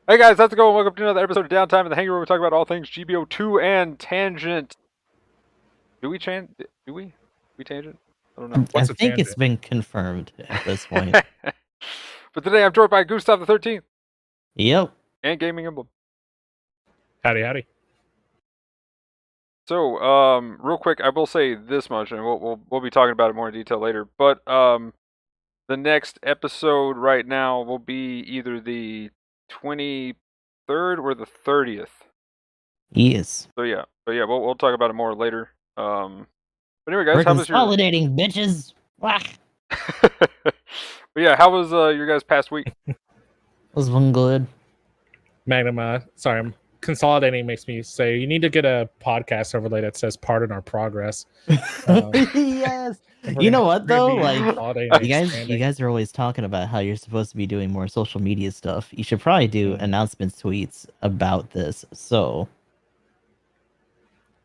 Hey guys, how's it going? Welcome to another episode of Downtime in the Hangar, where we talk about all things GBO2 and tangent. Do we Do we tangent? I don't know. I What's a think it's tangent? been confirmed at this point. But today I'm joined by Gustav the 13th Yep. and Gaming Emblem. Howdy, howdy. So, real quick, I will say this much, and we'll be talking about it more in detail later. But the next episode right now will be either the 23rd or the 30th. Yes. So yeah, we'll talk about it more later. But anyway, guys, We're how was your? consolidating, bitches. Wah. But yeah, how was your guys' past week? Was one good? Magnum, sorry, I'm consolidating makes me say you need to get a podcast overlay that says "Pardon our progress." Yes. You know what though? Like you expanding. guys are always talking about how you're supposed to be doing more social media stuff. You should probably do announcements tweets about this. So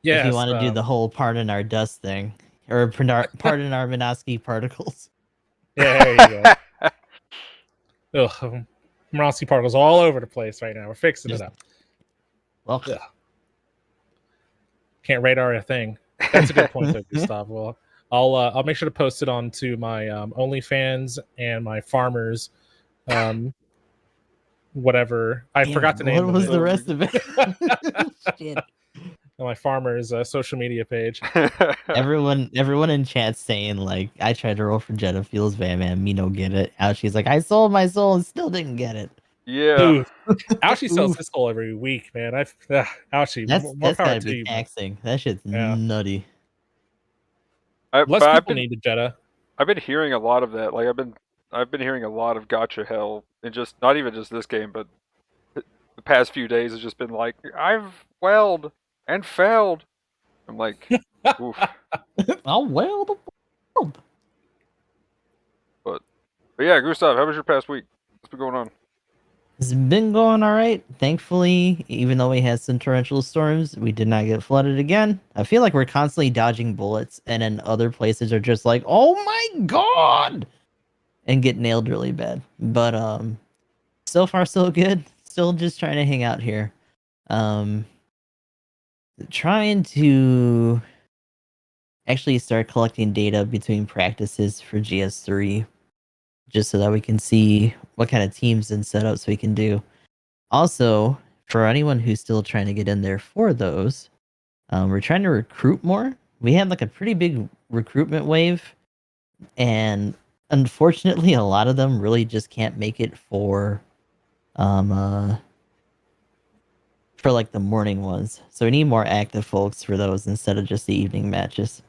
if you Yes, want to do the whole pardon our dust thing or pardon our Minosky particles. yeah, there you go. Ugh, Morosky particles all over the place right now. We're fixing it up. Well, Ugh. Can't radar a thing. That's a good point, though, Gustav. Well, I'll make sure to post it onto my OnlyFans and my Farmers, whatever. I forgot to name. What was the rest of it? Shit. My Farmers social media page. Everyone in chat saying like, I tried to roll for Jeda, feels bad, man. Me no get it. Ouchie's like, I sold my soul and still didn't get it. Yeah. Dude, Ouchie sells his soul every week, man. Ouchie, That's power gotta to be you, taxing. That shit's Yeah. nutty. Less people need Jeda. I've been hearing a lot of that. Like I've been hearing a lot of gotcha hell, and just not even just this game, but the past few days has just been like, I've welled and failed. I'm like, oof. Oh well, the world. But yeah, Gustav, how was your past week? What's been going on? It's been going all right. Thankfully, even though we had some torrential storms, we did not get flooded again. I feel like we're constantly dodging bullets, and then other places are just like, "Oh my god!" and get nailed really bad. But so far so good. Still just trying to hang out here. Trying to actually start collecting data between practices for GS3, just so that we can see what kind of teams and setups we can do. Also, for anyone who's still trying to get in there for those, we're trying to recruit more. We had like a pretty big recruitment wave, and unfortunately, a lot of them really just can't make it for like the morning ones. So we need more active folks for those instead of just the evening matches.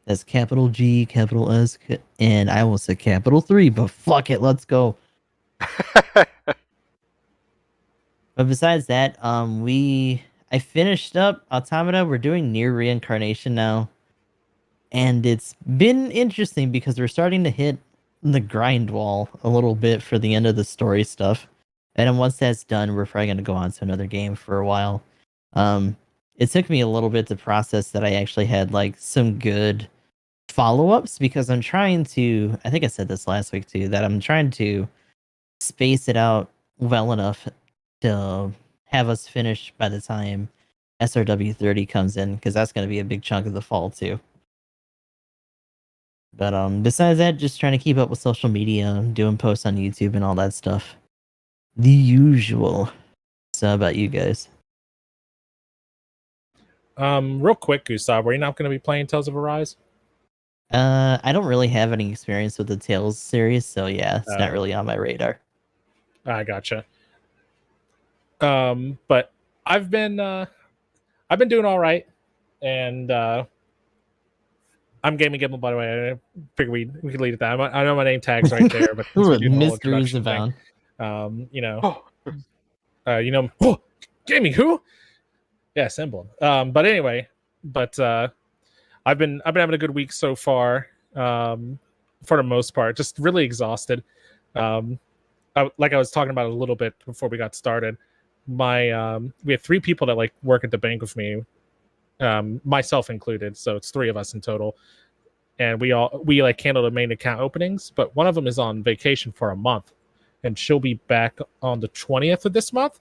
That's capital G, capital S, and I almost said capital 3, but fuck it, let's go. But besides that, I finished up Automata. We're doing near reincarnation now. And it's been interesting because we're starting to hit the grind wall a little bit for the end of the story stuff. And then once that's done, we're probably gonna go on to another game for a while. It took me a little bit to process that I actually had like some good follow-ups because I'm trying to, I think I said this last week too, that I'm trying to space it out well enough to have us finish by the time SRW 30 comes in, because that's going to be a big chunk of the fall too. But besides that, just trying to keep up with social media, doing posts on YouTube and all that stuff. The usual. So how about you guys? Real quick, Gustav, are you not going to be playing Tales of Arise? I don't really have any experience with the Tales series, so yeah, it's not really on my radar. I gotcha. But I've been doing all right, and I'm GamingEmblem, by the way. I figure we could leave it at that. I know my name tag's right there, but mysteries abound. Oh, gaming who? Yes, Emblem. But anyway, I've been having a good week so far. For the most part, just really exhausted. Like I was talking about a little bit before we got started. We have 3 people that like work at the bank with me, myself included. So it's 3 of us in total, and we like handle the main account openings. But one of them is on vacation for a month, and she'll be back on the 20th of this month.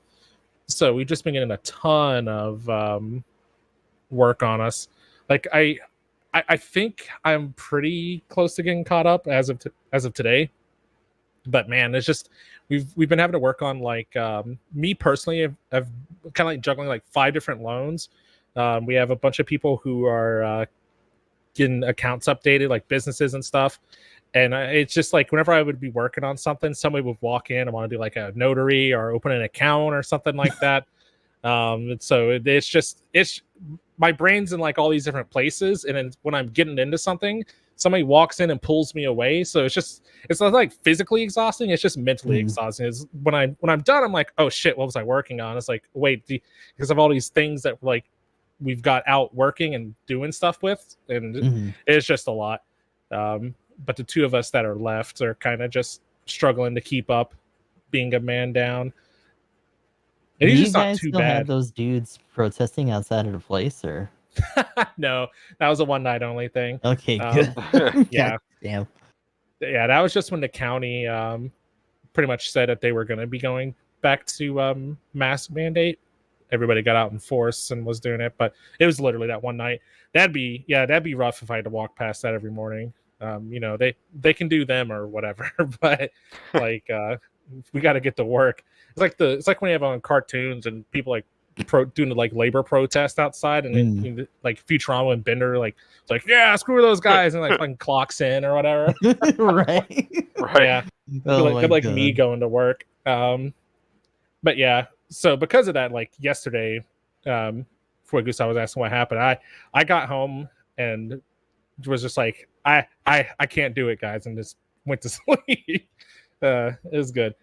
So we've just been getting a ton of work on us. Like I think I'm pretty close to getting caught up as of today. But man, it's just we've been having to work on like me personally. I've kind of like juggling like 5 different loans. We have a bunch of people who are getting accounts updated, like businesses and stuff. And it's just like whenever I would be working on something, somebody would walk in and want to do like a notary or open an account or something like that. So it's my brain's in like all these different places, and then when I'm getting into something, somebody walks in and pulls me away. So it's not like physically exhausting; it's just mentally exhausting. It's when I'm done, I'm like, oh shit, what was I working on? It's like, wait, because of all these things that like we've got out working and doing stuff with, and it's just a lot. But the 2 of us that are left are kind of just struggling to keep up, being a man down. Do And he's you just not guys too still have bad. those dudes protesting outside of the place, or? No, that was a one night only thing. Okay, good. Yeah. God damn. Yeah, that was just when the county pretty much said that they were going to be going back to mask mandate. Everybody got out in force and was doing it, but it was literally that one night. That'd be rough if I had to walk past that every morning. They can do them or whatever, but like we got to get to work. It's like when you have on cartoons and people like doing like labor protest outside, and then like Futurama and Bender like it's like, yeah, screw those guys, and like fucking clocks in or whatever. Right. Yeah. Oh my like God. me going to work. But yeah, so because of that, like yesterday, before Gustav was asking what happened, I got home and was just like, I can't do it, guys, and just went to sleep. It was good.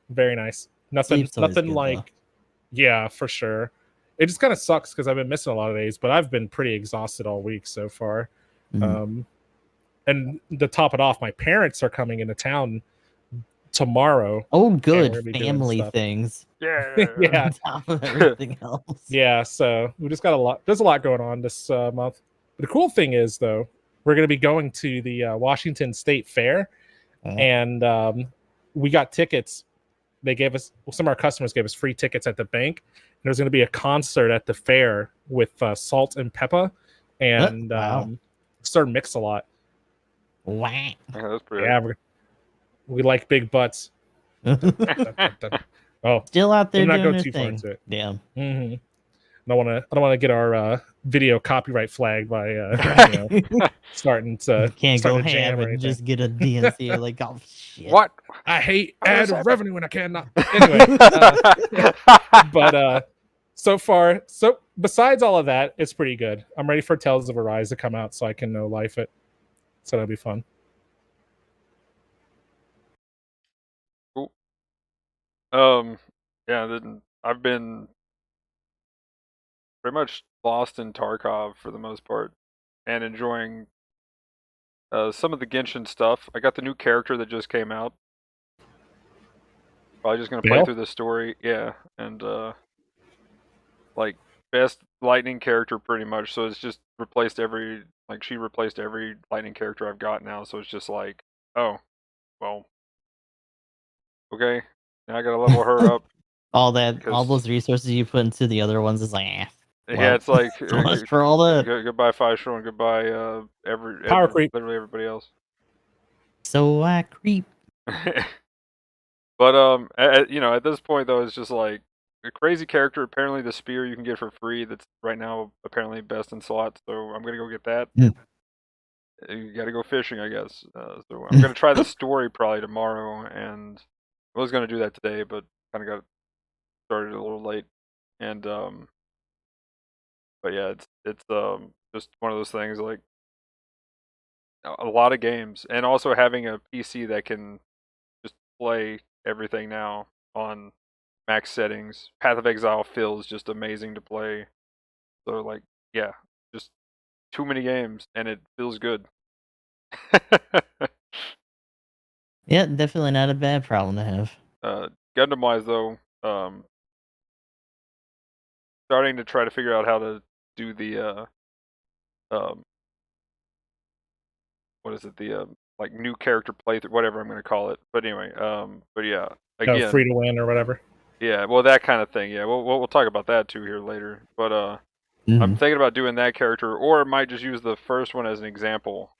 Very nice. Nothing good, like though. Yeah, for sure. It just kind of sucks because I've been missing a lot of days, but I've been pretty exhausted all week so far. And to top it off, my parents are coming into town tomorrow. Oh, good. Family things. Yeah. On top of everything else. Yeah, so we just got a lot. There's a lot going on this month. But the cool thing is, though, we're going to be going to the Washington State Fair, and we got tickets. They gave us, some of our customers gave us free tickets at the bank. And there's going to be a concert at the fair with Salt and Peppa and Sir Mix-a-Lot. Wow. Yeah, that's pretty. Yeah, we like big butts. Oh, still out there not doing go their too thing. far into it. Yeah. I don't want to get our video copyright flagged by starting to can't starting go to jam ham or and anything. just get a DNC. Like, oh shit. What? I hate ad revenue when I cannot. Anyway, but so far, besides all of that, it's pretty good. I'm ready for Tales of Arise to come out so I can no life it. So that'll be fun. Cool. Yeah, then I've been pretty much lost in Tarkov for the most part, and enjoying some of the Genshin stuff. I got the new character that just came out. Probably just gonna play through the story, yeah, and like best lightning character pretty much. So it's just she replaced every lightning character I've got now. So it's just like, oh, well, okay, now I gotta level her up. all those resources you put into the other ones is like, yeah, it's like so much for all that. Goodbye, Faisal, and goodbye, literally everybody else. So I creep. But at this point though, it's just like a crazy character. Apparently, the spear you can get for free. That's right now apparently best in slots. So I'm gonna go get that. You got to go fishing, I guess. So I'm gonna try the story probably tomorrow, and I was gonna do that today, but kind of got started a little late. And but yeah, it's just one of those things like a lot of games, and also having a PC that can just play everything now on max settings. Path of Exile feels just amazing to play. So like, yeah, just too many games, and it feels good. Yeah, definitely not a bad problem to have. Gundam wise though, starting to try to figure out how to do the what is it, the like new character playthrough, whatever I'm going to call it. But anyway, but yeah, No, again, free to win or whatever. yeah, well, that kind of thing. Yeah, we'll talk about that too here later. But I'm Mhm. thinking about doing that character, or I might just use the first one as an example,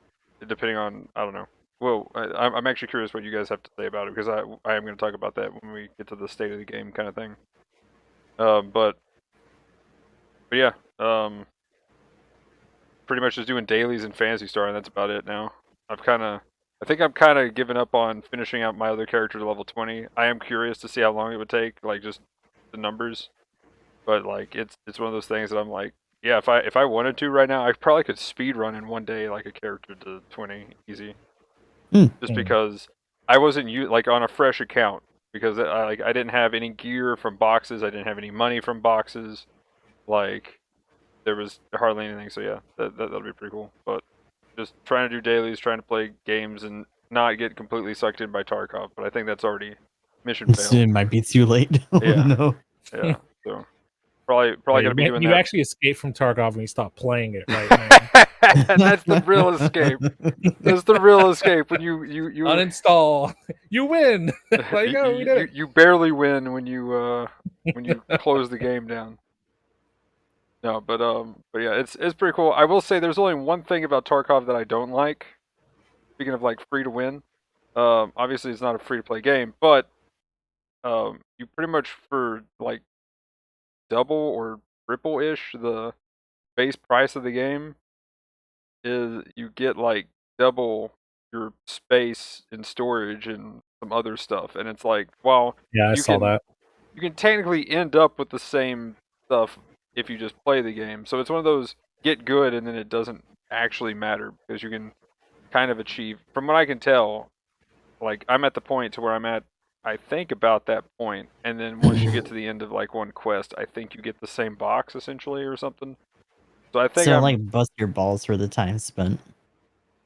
depending on, I don't know. Well, I'm actually curious what you guys have to say about it, because I am going to talk about that when we get to the state of the game kind of thing. But yeah, pretty much just doing dailies in Phantasy Star, and that's about it now. I think I'm kind of giving up on finishing out my other character to level 20. I am curious to see how long it would take, like just the numbers. But like it's one of those things that I'm like, yeah, if I wanted to right now, I probably could speed run in one day like a character to 20 easy. Just because I wasn't like on a fresh account, because I didn't have any gear from boxes, I didn't have any money from boxes, like there was hardly anything. So yeah, that'll be pretty cool. But just trying to do dailies, trying to play games, and not get completely sucked in by Tarkov. But I think that's already mission failed. It might be too late. Oh, Yeah. no. Yeah. So probably gonna be doing you that. actually escaped from Tarkov when you stopped playing it, right? That's the real escape. That's the real escape when you Uninstall. You win. Like, oh, we did it. you barely win when you close the game down. No, but yeah, it's pretty cool. I will say there's only one thing about Tarkov that I don't like. Speaking of like free to win, obviously it's not a free to play game, but you pretty much for like double or triple ish the base price of the game is you get like double your space and storage and some other stuff, and it's like, well, Yeah, I saw that. you can technically end up with the same stuff if you just play the game. So it's one of those get good and then it doesn't actually matter, because you can kind of achieve, from what I can tell, like I'm at the point to where I'm at, I think about that point, and then once you get to the end of like one quest, I think you get the same box essentially or something. So I think So I'm like bust your balls for the time spent.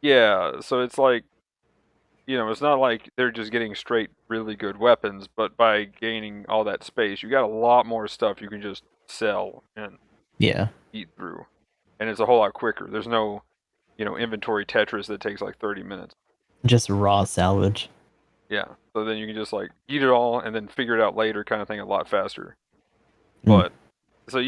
yeah, so it's like, it's not like they're just getting straight really good weapons, but by gaining all that space, you got a lot more stuff you can just sell and Yeah. eat through. And it's a whole lot quicker. There's no, inventory Tetris that takes like 30 minutes. Just raw salvage. Yeah. So then you can just like eat it all and then figure it out later kind of thing a lot faster. Mm. But, so, a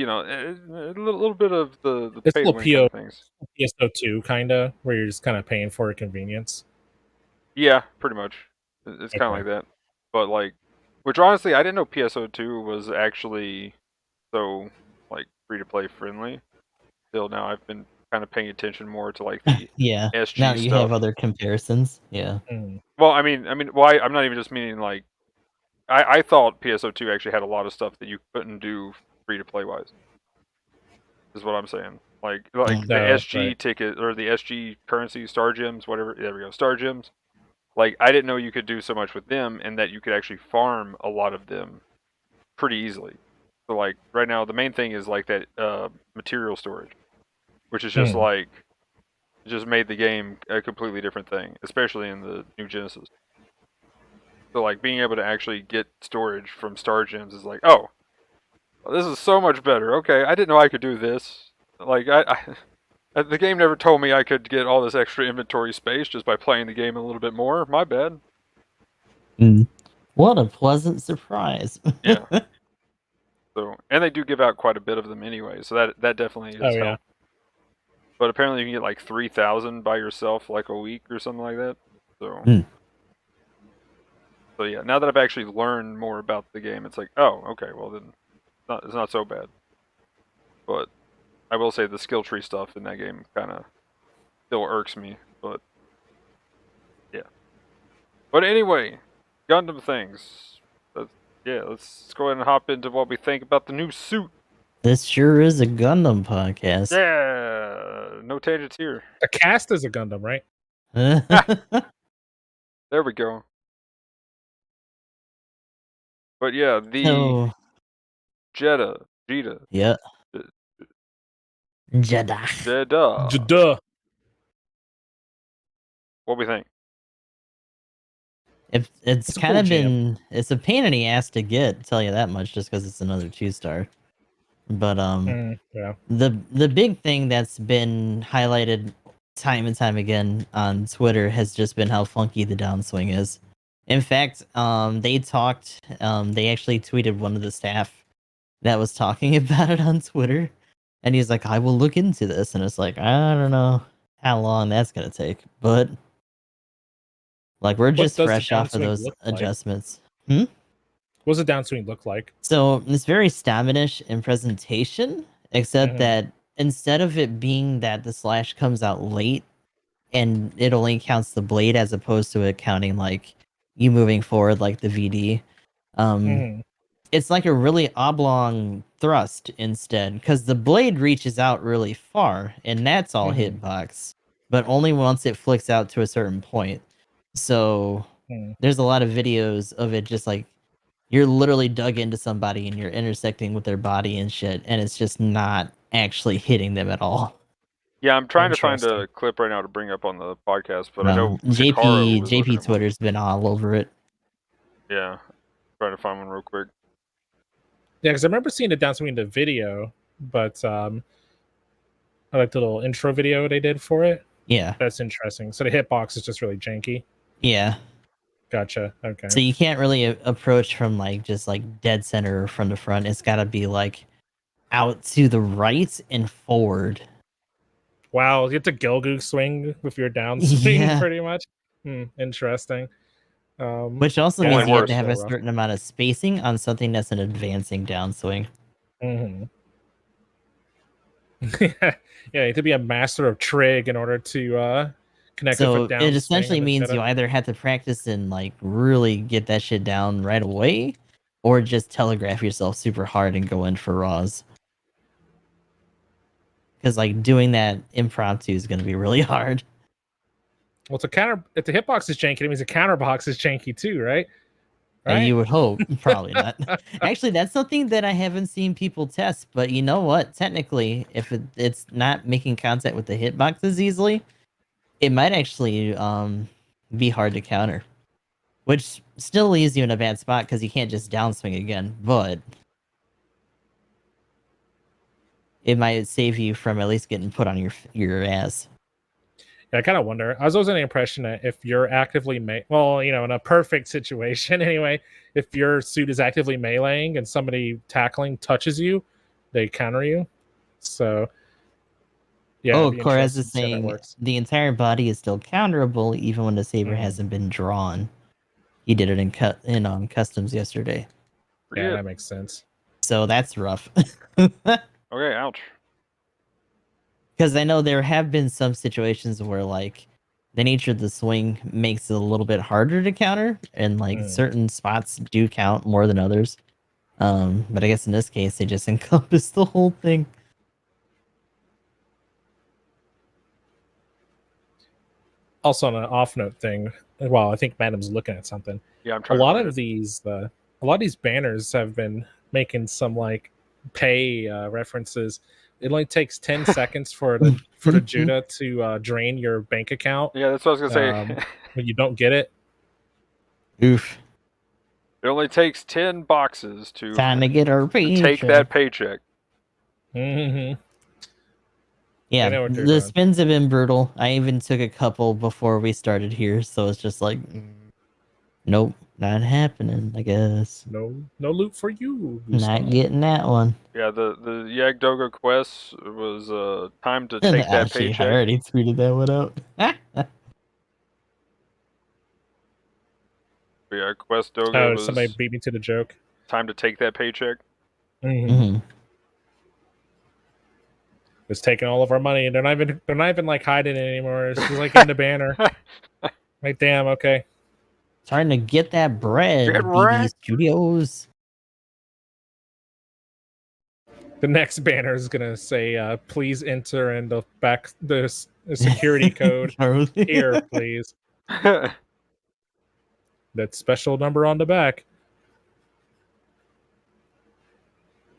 little bit of the It's pay a to little win kind of things. PSO2 kind of, where you're just kind of paying for a convenience. Yeah, pretty much. It's kind of like that. But like, which honestly, I didn't know PSO2 was actually so like free to play friendly. Still now I've been kind of paying attention more to like the Yeah. SG Now that you stuff. have other comparisons. Yeah. Well, I mean, why? I'm not even just meaning like, I thought PSO2 actually had a lot of stuff that you couldn't do free to play wise. Is what I'm saying. Like the SG ticket or the SG currency, star gems, whatever. There we go, star gems. Like, I didn't know you could do so much with them, and that you could actually farm a lot of them pretty easily. So, like, right now, the main thing is, like, that material storage, which is just, like, just made the game a completely different thing, especially in the new Genesis. So, like, being able to actually get storage from Star Gems is like, oh, well, this is so much better. Okay, I didn't know I could do this. Like, the game never told me I could get all this extra inventory space just by playing the game a little bit more. My bad. What a pleasant surprise. Yeah. So, and they do give out quite a bit of them anyway, so that definitely is help. But apparently you can get like 3,000 by yourself like a week or something like that. So, so yeah, now that I've actually learned more about the game, it's like, oh, okay, well then it's not so bad. But I will say the skill tree stuff in that game kind of still irks me, but yeah. But anyway, Gundam things. Let's go ahead and hop into what we think about the new suit. This sure is a Gundam podcast. Yeah, no tangents here. The cast is a Gundam, right? There we go. But yeah, the Jeda. Yeah. Jeda. Jeda. What do we think? It's kind of been, it's a pain in the ass to get, tell you that much, just because it's another 2-star. But yeah. the big thing that's been highlighted time and time again on Twitter has just been how funky the downswing is. In fact, they talked. They actually tweeted one of the staff that was talking about it on Twitter, and he's like, "I will look into this," and it's like, I don't know how long that's gonna take, but like we're What just does the fresh off of downswing those look like? adjustments. What does the downswing look like? So it's very stamina-ish in presentation, except Mhm. that instead of it being that the slash comes out late and it only counts the blade as opposed to it counting like you moving forward like the VD, Mhm. it's like a really oblong thrust instead, because the blade reaches out really far, and that's all Mhm. hitbox, but only once it flicks out to a certain point. So Mhm. there's a lot of videos of it just like you're literally dug into somebody and you're intersecting with their body and shit, and it's just not actually hitting them at all. Yeah, I'm trying to find Interesting. a clip right now to bring up on the podcast, but I know Hikaru JP was looking JP at one. Twitter's been all over it. Yeah, trying to find one real quick. Yeah, because I remember seeing the downswing in the video, but I like the little intro video they did for it. Yeah, That's interesting. So the hitbox is just really janky. yeah. Gotcha. Okay. So you can't really approach from like just like dead center or from the front. It's got to be like out to the right and forward. Wow, you have to Gilgoo swing with your downswing, Yeah, pretty much. Interesting. which also Yeah, Only means that you have sounds to worse. a have little a rough. certain amount of spacing on something that's an advancing downswing. Mm-hmm. Yeah, you have to be a master of trig in order to connect with a So it downswing essentially in the means you Jeda. either have to practice and like really get that shit down right away, or just telegraph yourself super hard and go in for raws. Because like doing that impromptu is going to be really hard. Well, it's a counter. If the hitbox is janky, it means the counterbox is janky too, right? You Right? would hope, probably not. Actually, that's something that I haven't seen people test. But you know what? Technically, if it's not making contact with the hitboxes easily, it might actually be hard to counter. Which still leaves you in a bad spot because you can't just downswing again. But it might save you from at least getting put on your ass. Yeah, I kind of wonder. I was always under the impression that if you're actively well, in a perfect situation anyway, if your suit is actively meleeing and somebody tackling touches you, they counter you. So yeah, Oh, it'd be Corez interesting is to see how that saying works. the entire body is still counterable even when the saber Mhm. hasn't been drawn. He did it in on customs yesterday. Yeah, Forget. that makes sense. So that's rough. Okay, ouch. Because I know there have been some situations where like the nature of the swing makes it a little bit harder to counter, and like Mm. certain spots do count more than others. But I guess in this case they just encompass the whole thing. Also, on an off note thing, well, I think Magnum's looking at something. Yeah, I'm A trying to lot find of it. these, a lot of these banners have been making some like pay references. It only takes 10 seconds for the Judah to drain your bank account Yeah, that's what I was gonna say. when you don't get it. Oof. It only takes 10 boxes to Time to get our take paycheck. that paycheck. Mm-hmm. Yeah, They know what they're the doing. spins have been brutal. I even took a couple before we started here, so it's just like, nope, not happening. I guess No loot for you, not Gustav. getting that one. Yeah, the Yagdoga quest was time to And take that actually, I paycheck. already tweeted that one out. Yeah, quest Doga Oh, somebody was beat me to the joke. time to take that paycheck. Mm-hmm. It's taking all of our money, and they're not even like hiding it anymore. It's just like in the banner. Like, damn, okay. Trying to get that bread, Get BB wrecked. Studios. The next banner is gonna say, "Please enter in the back the security code here, please." That special number on the back.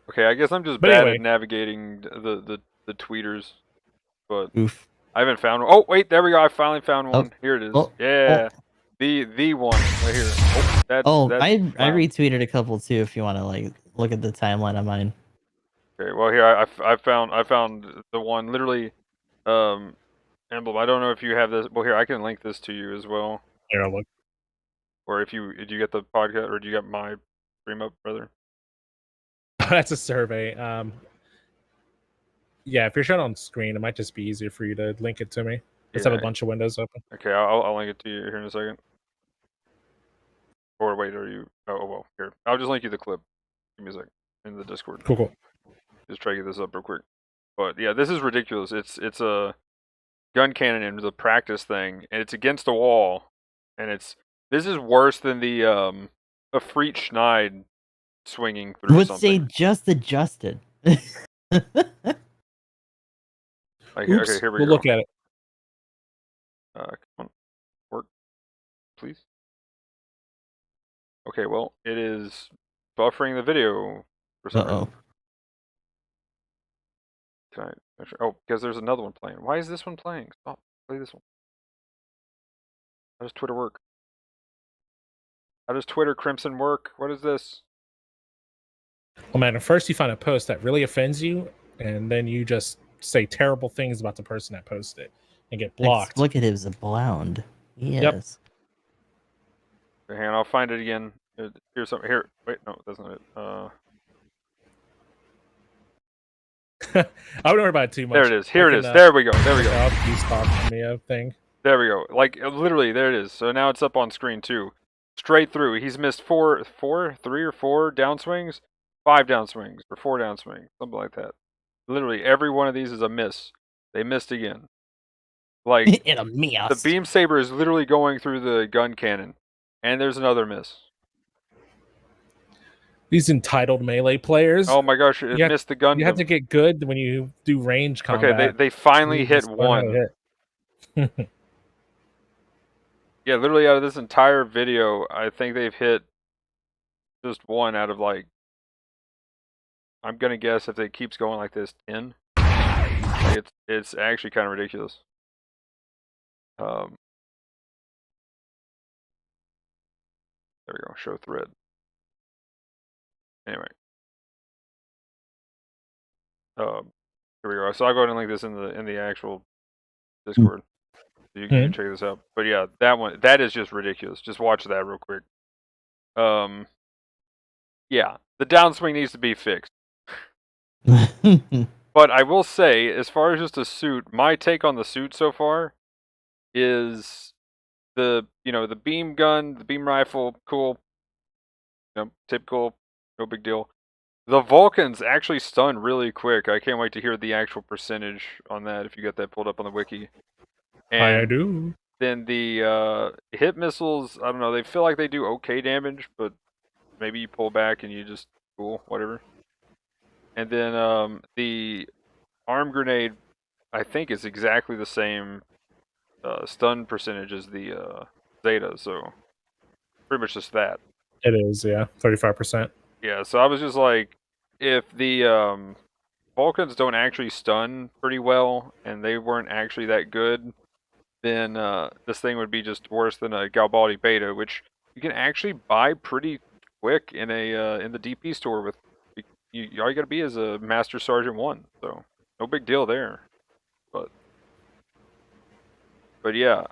Okay, I guess I'm just But bad anyway. at navigating the tweeters, but Oof. I haven't found one. Oh wait, there we go. I finally found Oh. one. Here it is. Oh. Yeah, the one right here. Oh, that's I wow. retweeted a couple too. If you want to like look at the timeline of mine. Okay, well here I found the one literally. Emblem, I don't know if you have this. Well, here I can link this to you as well. Here, I'll look. Or if you did you get the podcast or do you get my stream up, brother? That's a survey. Yeah, if you're showing on screen, it might just be easier for you to link it to me. Let's have a bunch of windows open. Okay, I'll link it to you here in a second. Or wait, are you? Oh well, here I'll just link you the clip. Give me a second in the Discord. Cool. Just try to get this up real quick. But yeah, this is ridiculous. It's a gun cannon and the practice thing, and it's against the wall, and this is worse than the a Freet Schneid swinging through Would something. say just adjusted. Like, Oops, okay, here we we'll go. look at it. Come on, work, please. Okay, well, it is buffering the video for some reason. Can I? Oh, because there's another one playing. Why is this one playing? Stop. Play this one. How does Twitter work? How does Twitter Crimson work? What is this? Well, man, at first you find a post that really offends you, and then you just say terrible things about the person that posted it and get blocked. Explicatives abound. Yes. Okay, hang on, I'll find it again. Here's something. Here, wait, no, that's not it. I wouldn't worry about it too much. There it is. Here it is. There we go. There we go. Thing. There we go. Like literally, there it is. So now it's up on screen too. Straight through. He's missed three or four downswings, 5 downswings, or 4 downswings, something like that. Literally, every one of these is a miss. They missed again. Like in a miss. The beam saber is literally going through the gun cannon, and there's another miss. These entitled melee players. Oh my gosh! It missed the gun. You have to get good when you do range combat. Okay, they finally hit one. Yeah, literally out of this entire video, I think they've hit just one out of like, I'm gonna guess if it keeps going like this, 10. It's actually kind of ridiculous. There we go. Show thread. Anyway. Here we go. So I'll go ahead and link this in the actual Discord. So you can check this out. But yeah, that is just ridiculous. Just watch that real quick. Yeah, the downswing needs to be fixed. But I will say, as far as just a suit, my take on the suit so far is the beam gun, the beam rifle, cool. Typical, no big deal. The Vulcans actually stun really quick. I can't wait to hear the actual percentage on that if you got that pulled up on the wiki. And I do. Then the hit missiles, I don't know, they feel like they do okay damage, but maybe you pull back and you just, cool, whatever. And then the arm grenade, I think, is exactly the same stun percentage as the Jeda, so pretty much just that. It is, yeah, 35%. Yeah, so I was just like, if the Vulcans don't actually stun pretty well, and they weren't actually that good, then this thing would be just worse than a Garibaldi Beta, which you can actually buy pretty quick in the DP store with. All you gotta be is a Master Sergeant 1, so no big deal there. But yeah,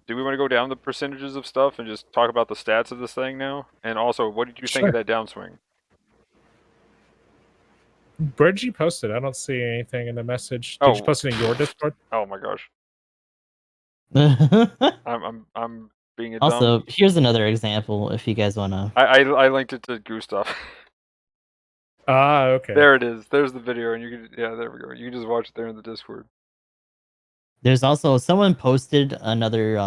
do we want to go down the percentages of stuff and just talk about the stats of this thing now? And also, what did you think of that downswing? Where did you post it? I don't see anything in the message. Did you post it in your Discord? Oh my gosh. I'm being a also, dumb. Here's another example if you guys wanna. I linked it to Gustav. Ah, okay. There it is. There's the video, and you can there we go. You can just watch it there in the Discord. There's also someone posted another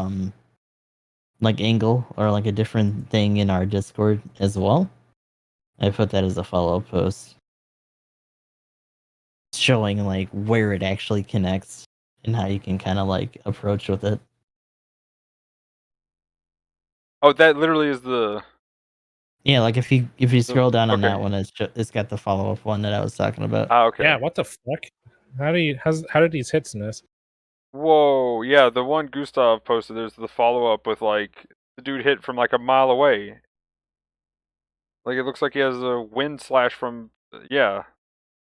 like angle or like a different thing in our Discord as well. I put that as a follow-up post, showing like where it actually connects and how you can kind of like approach with it. Oh, that literally is the. Yeah, like if you scroll down on that one, it's got the follow-up one that I was talking about. Ah, okay. Yeah, what the fuck? How did these hits miss? Whoa, yeah, the one Gustav posted, there's the follow-up with, like, the dude hit from, like, a mile away. Like, it looks like he has a wind slash from, yeah.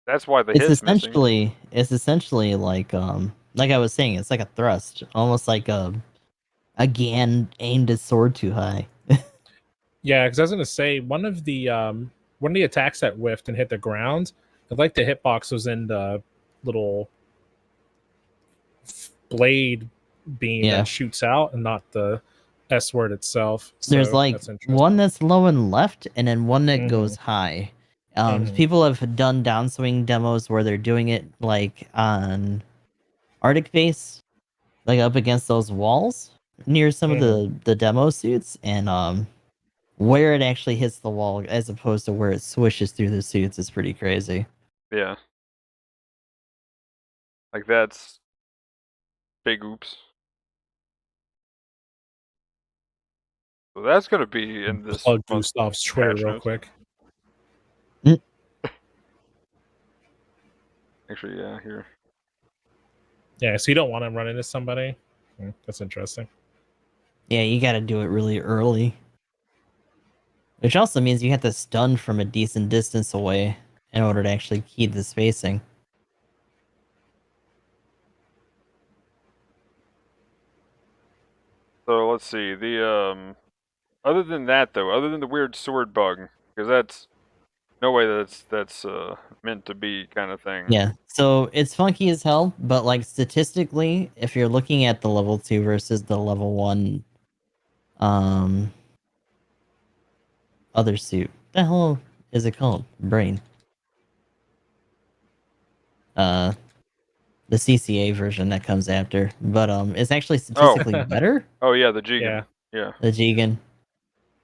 That's why the hit's missing. It's essentially like, like I was saying, it's like a thrust, almost like a Gan aimed his sword too high. Yeah, because I was gonna say one of the attacks that whiffed and hit the ground, I like the hitbox was in the little blade beam Yeah. that shoots out and not the S word itself. There's So like that's interesting. one that's low and left, and then one that Mhm. goes high. Mhm. People have done downswing demos where they're doing it like on Arctic base, like up against those walls near some of the demo suits, and where it actually hits the wall as opposed to where it swishes through the suits is pretty crazy. Yeah. Like that's big oops. So that's gonna be in this Plug month's Gustav's Twitter patch real notes. quick. Actually, yeah, here. Yeah, so you don't want him running into somebody. That's interesting. Yeah, you got to do it really early. Which also means you have to stun from a decent distance away in order to actually keep the spacing. So let's see. The other than that though, other than the weird sword bug, because that's no way that's meant to be kind of thing. Yeah, so it's funky as hell, but like statistically, if you're looking at the level 2 versus the level 1 um other suit, the hell is it called? Brain. Uh the CCA version that comes after. But it's actually statistically better, Oh yeah, the Jigen. Yeah. Yeah. the Jigen.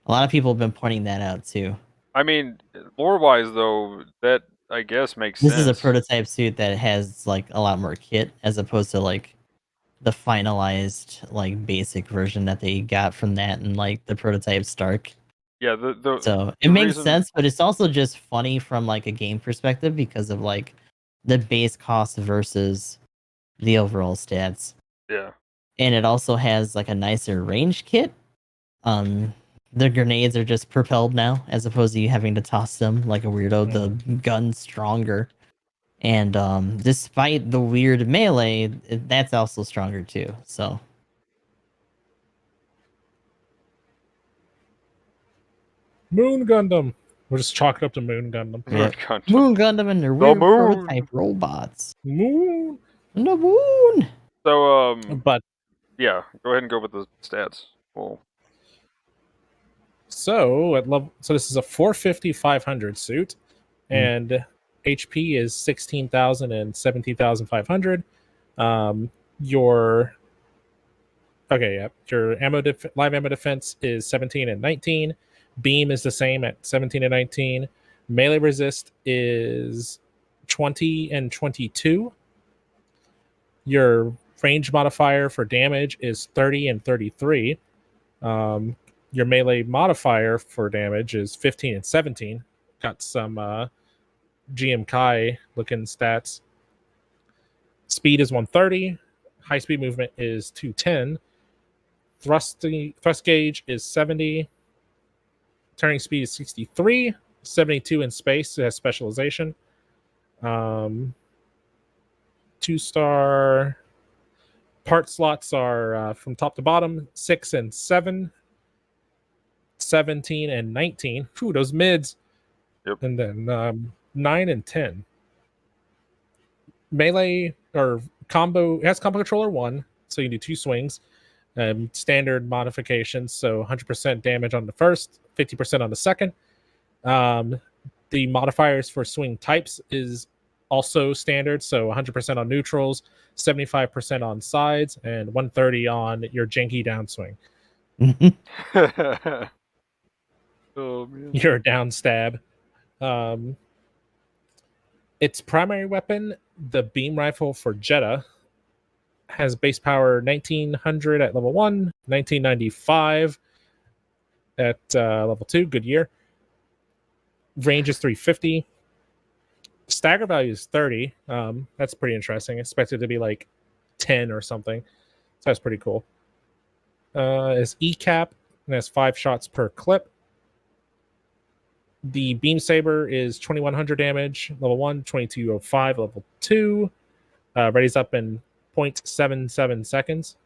A lot of people have been pointing that out too. I mean, lore-wise though, that I guess makes This is a sense. prototype suit that has like a lot more kit as opposed to like the finalized like basic version that they got from that and like the prototype Stark. Yeah, the So it the makes reason. sense, but it's also just funny from like a game perspective because of like the base cost versus the overall stats. Yeah. And it also has like a nicer range kit. The grenades are just propelled now as opposed to you having to toss them like a weirdo. The gun's stronger. And despite the weird melee, that's also stronger too. So Moon Gundam. We'll just chalk it up to Moon Gundam. yeah. Gundam. Moon Gundam and their weird moon. prototype robots. Moon. The moon. So But yeah, go ahead and go with the stats. Well, so at level, so this is a 450 500 suit, and HP is 16,000 and 17,500. Your your live ammo defense is 17 and 19. Beam is the same at 17 and 19. Melee resist is 20 and 22. Your range modifier for damage is 30 and 33. Your melee modifier for damage is 15 and 17. Got some GM Kai looking stats. Speed is 130. High speed movement is 210. Thrust gauge is 70. Turning speed is 63. 72 in space. It has specialization. 2-star part slots are from top to bottom 6 and 7. 17 and 19. Ooh, those mids. Yep. And then 9 and 10. Melee or combo, it has combo controller 1, so you can do 2 swings. Standard modifications, so 100% damage on the first, 50% on the second. The modifiers for swing types is also standard, so 100% on neutrals, 75% on sides, and 130 on your janky downswing. oh man. Your down stab. Its primary weapon, the beam rifle for Jeda, has base power 1900 at level 1, 1995 at level 2. Good year. Range is 350. Stagger value is 30. That's pretty interesting. Expected to be like 10 or something. So that's pretty cool. It's ECAP and has 5 shots per clip. The beam saber is 2100 damage, level 1, 2205, level 2. Readies up in 0.77 seconds.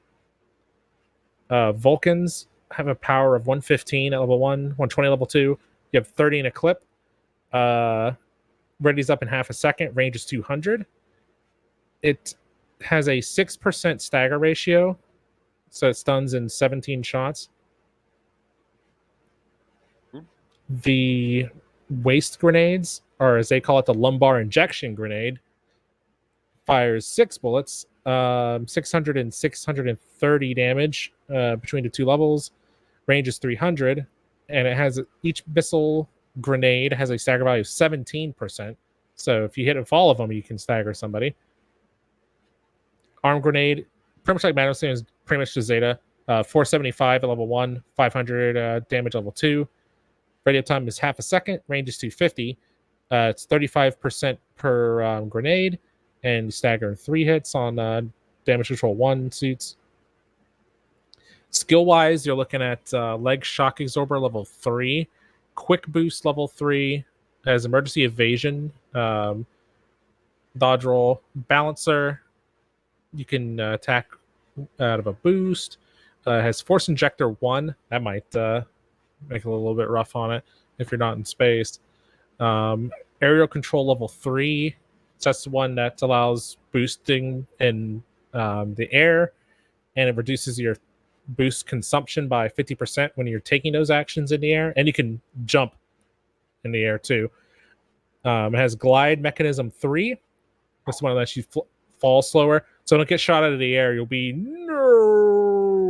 Vulcans have a power of 115 at level 1, 120 at level 2. You have 30 in a clip. Readies up in half a second. Range is 200. It has a 6% stagger ratio, so it stuns in 17 shots. The waist grenades, or as they call it, the lumbar injection grenade, fires 6 bullets, 600 and 630 damage between the 2 levels. Range is 300, and it has each missile grenade has a stagger value of 17%. So if you hit all of them, you can stagger somebody. Arm grenade, pretty much like Magnum, is pretty much just Jeda. 475 at level 1, 500 damage level 2. Radio time is half a second. Range is 250. It's 35% per grenade, and stagger 3 hits on damage control 1 suits. Skill wise, you're looking at leg shock absorber level 3, quick boost level 3, has emergency evasion, dodge roll, balancer. You can attack out of a boost. Has force injector 1. That might make it a little bit rough on it if you're not in space. Aerial control level 3. So that's the one that allows boosting in the air, and it reduces your boost consumption by 50% when you're taking those actions in the air, and you can jump in the air too. It has glide mechanism 3. This one lets you fall slower, so don't get shot out of the air. You'll be no.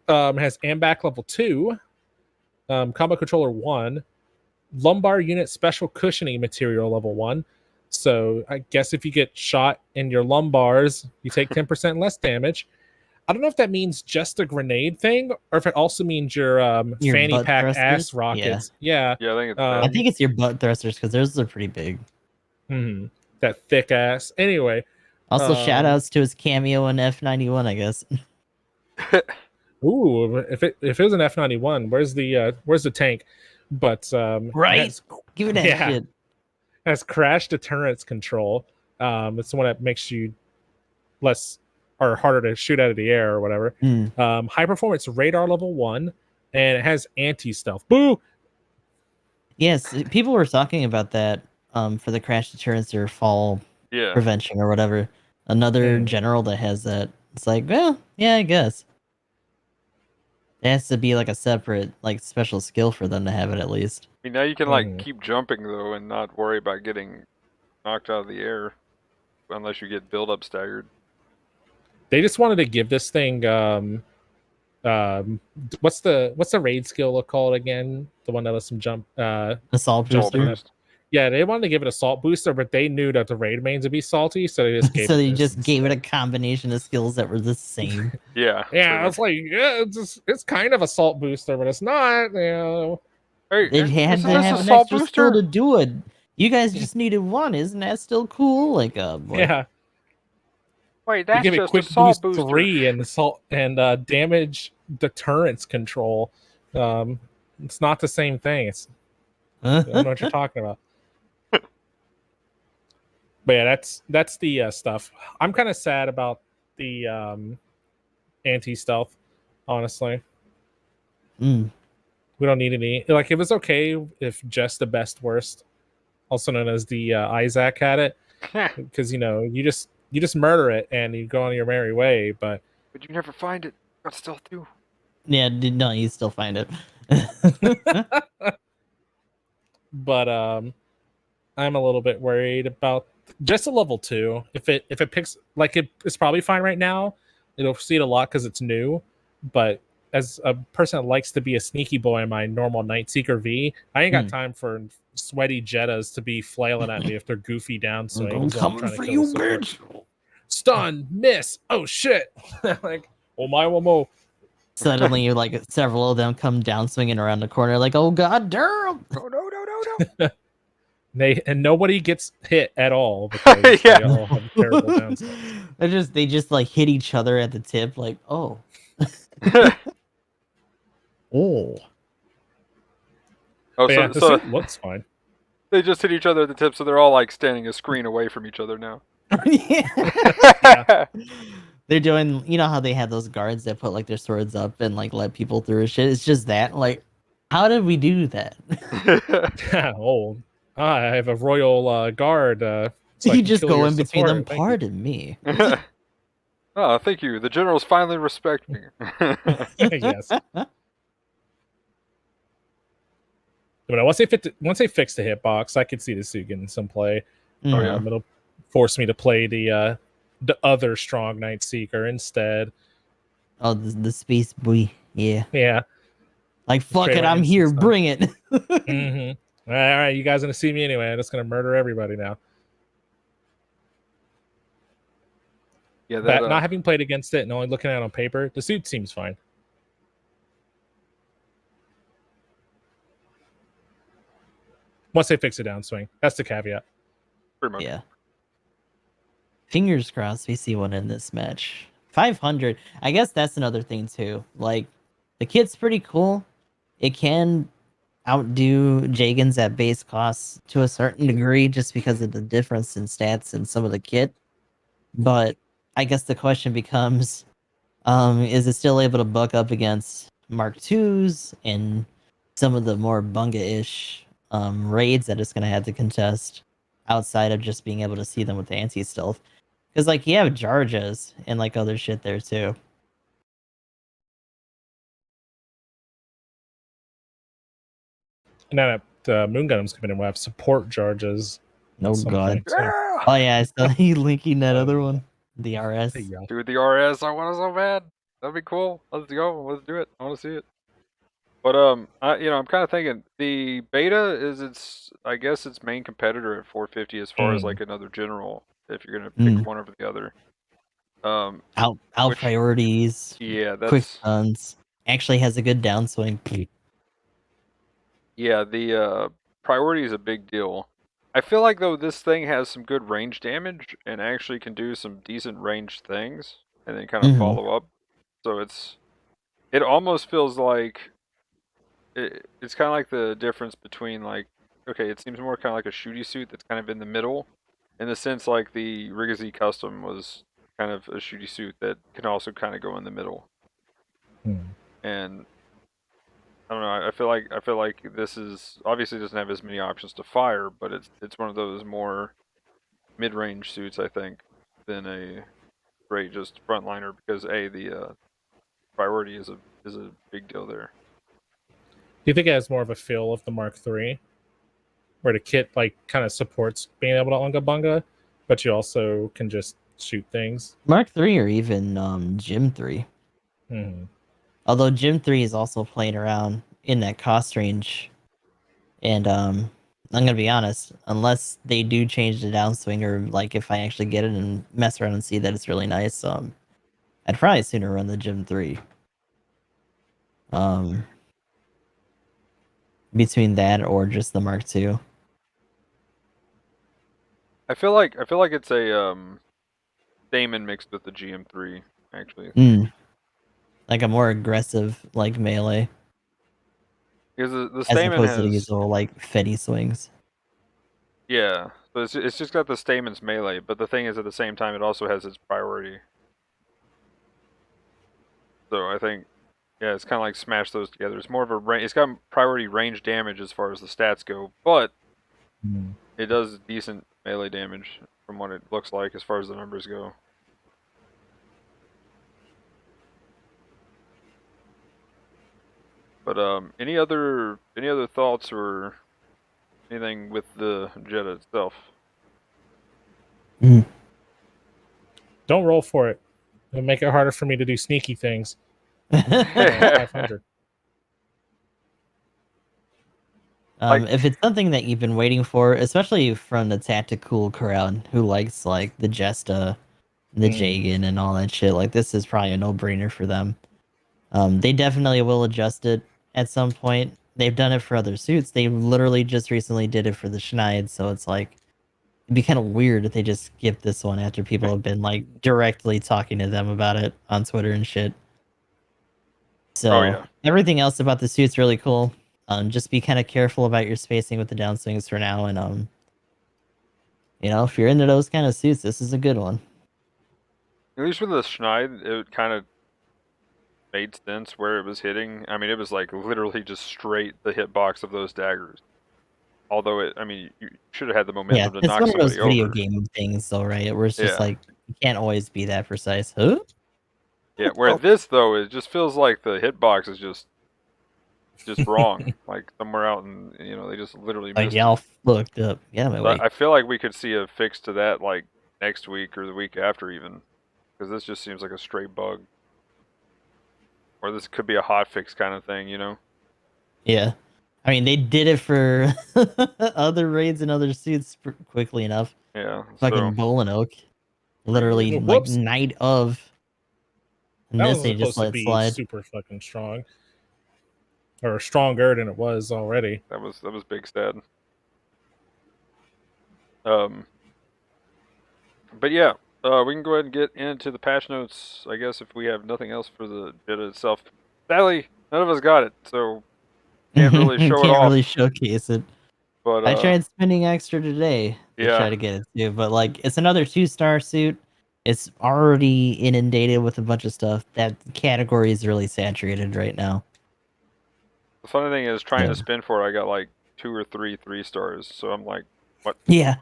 It has AMBAC level 2, combo controller 1, lumbar unit special cushioning material level 1. So I guess if you get shot in your lumbars, you take 10% less damage. I don't know if that means just a grenade thing, or if it also means your fanny pack thrusters? ass rockets. Yeah. Yeah, I think it's I think it's your butt thrusters because those are pretty big. That thick ass. Anyway. Also, shout outs to his cameo in F91, I guess. Ooh, if it was an F91, where's the tank? But right, give it that shit. It has crash deterrence control. It's the one that makes you less or harder to shoot out of the air or whatever. High performance radar level 1, and it has anti-stealth. Boo! Yes, people were talking about that for the crash deterrence or fall prevention or whatever. Another general that has that. It's like, well, yeah, I guess. It has to be like a separate, like, special skill for them to have it at least. I mean, now you can like keep jumping though and not worry about getting knocked out of the air, unless you get build up staggered. They just wanted to give this thing what's the raid skill called again? The one that lets them jump. Assault booster. Yeah, they wanted to give it a salt booster, but they knew that the raid mains would be salty, so they just gave so they just gave it a combination of skills that were the same. Yeah, it's like it's kind of a salt booster, but it's not. You know, it had to have an extra skill to do it. You guys just needed one, isn't that still cool? Like yeah. Wait, that's give it just quick a salt boost booster. 3 and salt and damage deterrence control. It's not the same thing. I don't know what you're talking about. But yeah, that's the stuff. I'm kind of sad about the anti-stealth, honestly. We don't need any. Like, it was okay if just the best worst, also known as the Isaac, had it, because you just murder it and you go on your merry way. But you never find it. Got stealth too. Yeah, no, you still find it. But I'm a little bit worried about just a level 2. If it picks, like, it's probably fine right now. It'll see it a lot because it's new. But as a person that likes to be a sneaky boy in my normal Nightseeker V, I ain't got time for sweaty Jedas to be flailing at me if they're goofy down swings. I'm coming for you, bitch. Stun, miss. Oh shit! Like, oh my womo. Suddenly, you're like several of them come down swinging around the corner, like, oh god damn! No. And nobody gets hit at all because they all have terrible downswings. They just like hit each other at the tip, like, oh. Oh, so it looks fine. They just hit each other at the tip, so they're all like standing a screen away from each other now. Yeah. They're doing, you know how they have those guards that put like their swords up and like let people through and shit. It's just that, like, how did we do that? Oh, I have a royal guard. So I You can just kill go your in between them. support. Thank you. Pardon me. Oh, thank you. The generals finally respect me. Yes. But once they fix the hitbox, I could see the suit getting some play. Oh, yeah. It'll force me to play the other Strong Knight Seeker instead. Oh, the space boy. Yeah. Yeah. Like, fuck Create it, my I'm here. instance, huh? Bring it. Mm-hmm. All right, you guys gonna see me anyway. I'm just gonna murder everybody now. Yeah, But not having played against it and only looking at it on paper, the suit seems fine. Once they fix a downswing, that's the caveat. pretty much. Yeah. Fingers crossed we see one in this match. 500. I guess that's another thing too. Like, the kit's pretty cool. It can outdo Jagen's at base costs to a certain degree just because of the difference in stats and some of the kit. But I guess the question becomes, is it still able to buck up against Mark IIs and some of the more bunga-ish raids that it's going to have to contest outside of just being able to see them with the anti-stealth? Because, like, you have Jarjas and, like, other shit there, too. And now that Moon Gundam's coming in, we'll have support charges. Oh, God. Point, too. Yeah! Oh, yeah, I saw you linking that other one. The RS. Yeah. Dude, the RS, I want it so bad. That'd be cool. Let's go. Let's do it. I want to see it. But I'm kind of thinking the beta is I guess its main competitor at 450 as far as like another general. If you're gonna pick one over the other. Out which- priorities. Yeah, Quick that's stuns. Actually has a good downswing. yeah. The priority is a big deal. I feel like though this thing has some good range damage and actually can do some decent range things, and then kind of follow up. So it almost feels like it's kind of like the difference between like, okay, it seems more kind of like a shooty suit that's kind of in the middle, in the sense like the Rigazi Custom was kind of a shooty suit that can also kind of go in the middle. And I don't know. I feel like this is obviously doesn't have as many options to fire, but it's one of those more mid-range suits I think than a straight just frontliner because the priority is a big deal there. Do you think it has more of a feel of the Mark III, where the kit like kind of supports being able to unga bunga, but you also can just shoot things? Mark 3 or even Gym 3. Although Gym 3 is also playing around in that cost range. And I'm gonna be honest, unless they do change the downswing or like if I actually get it and mess around and see that it's really nice, I'd probably sooner run the Gym 3. Between that or just the Mark II. I feel like it's a Damon mixed with the GM3 actually. Like a more aggressive like melee. Because the As Stamen opposed to has these little like Fetty swings. yeah, so it's just got the Stamen's melee, but the thing is at the same time it also has its priority. So I think yeah, it's kind of like smash those together. It's more of a it's got priority range damage as far as the stats go, but it does decent melee damage from what it looks like as far as the numbers go. But any other thoughts or anything with the Jeda itself? Don't roll for it. It'll make it harder for me to do sneaky things. 500. If it's something that you've been waiting for, especially from the tactical crowd who likes like the Jesta, the Jagan, and all that shit, like this is probably a no-brainer for them. They definitely will adjust it at some point. They've done it for other suits. They literally just recently did it for the Schneid, so it's like it'd be kind of weird if they just skip this one after people have been like directly talking to them about it on Twitter and shit. So everything else about the suit's really cool. Just be kind of careful about your spacing with the downswings for now, and You know, if you're into those kind of suits, this is a good one. At least with the Schneid, it kind of made sense where it was hitting. I mean, it was like literally just straight the hitbox of those daggers. Although you should have had the Yeah, momentum to it's knock one of those somebody video over. game things, though, right? Where it's just Yeah. like you can't always be that precise. Huh? Yeah, where this though, it just feels like the hitbox is just wrong, like somewhere out, and they just literally Like missed it. y'all looked up. Get out of my way. I feel like we could see a fix to that like next week or the week after even, because this just seems like a straight bug, or this could be a hot fix kind of thing, Yeah. I mean, they did it for other raids and other suits quickly enough. Yeah. Fucking So Bolin Oak. Literally, like, Whoops. night of. And That this was they just supposed to let be slide. super fucking strong, or stronger than it was already. that was big stat. But yeah, we can go ahead and get into the patch notes, I guess, if we have nothing else for the Jeda itself. Sadly, none of us got it, so can't really show it Can't off. really showcase it. But I tried spending extra today to yeah, try to get it too, but like it's another 2-star suit. It's already inundated with a bunch of stuff. That category is really saturated right now. the funny thing is, trying Yeah. to spin for it, I got like 2 or 3 3-stars. So I'm like, what? Yeah.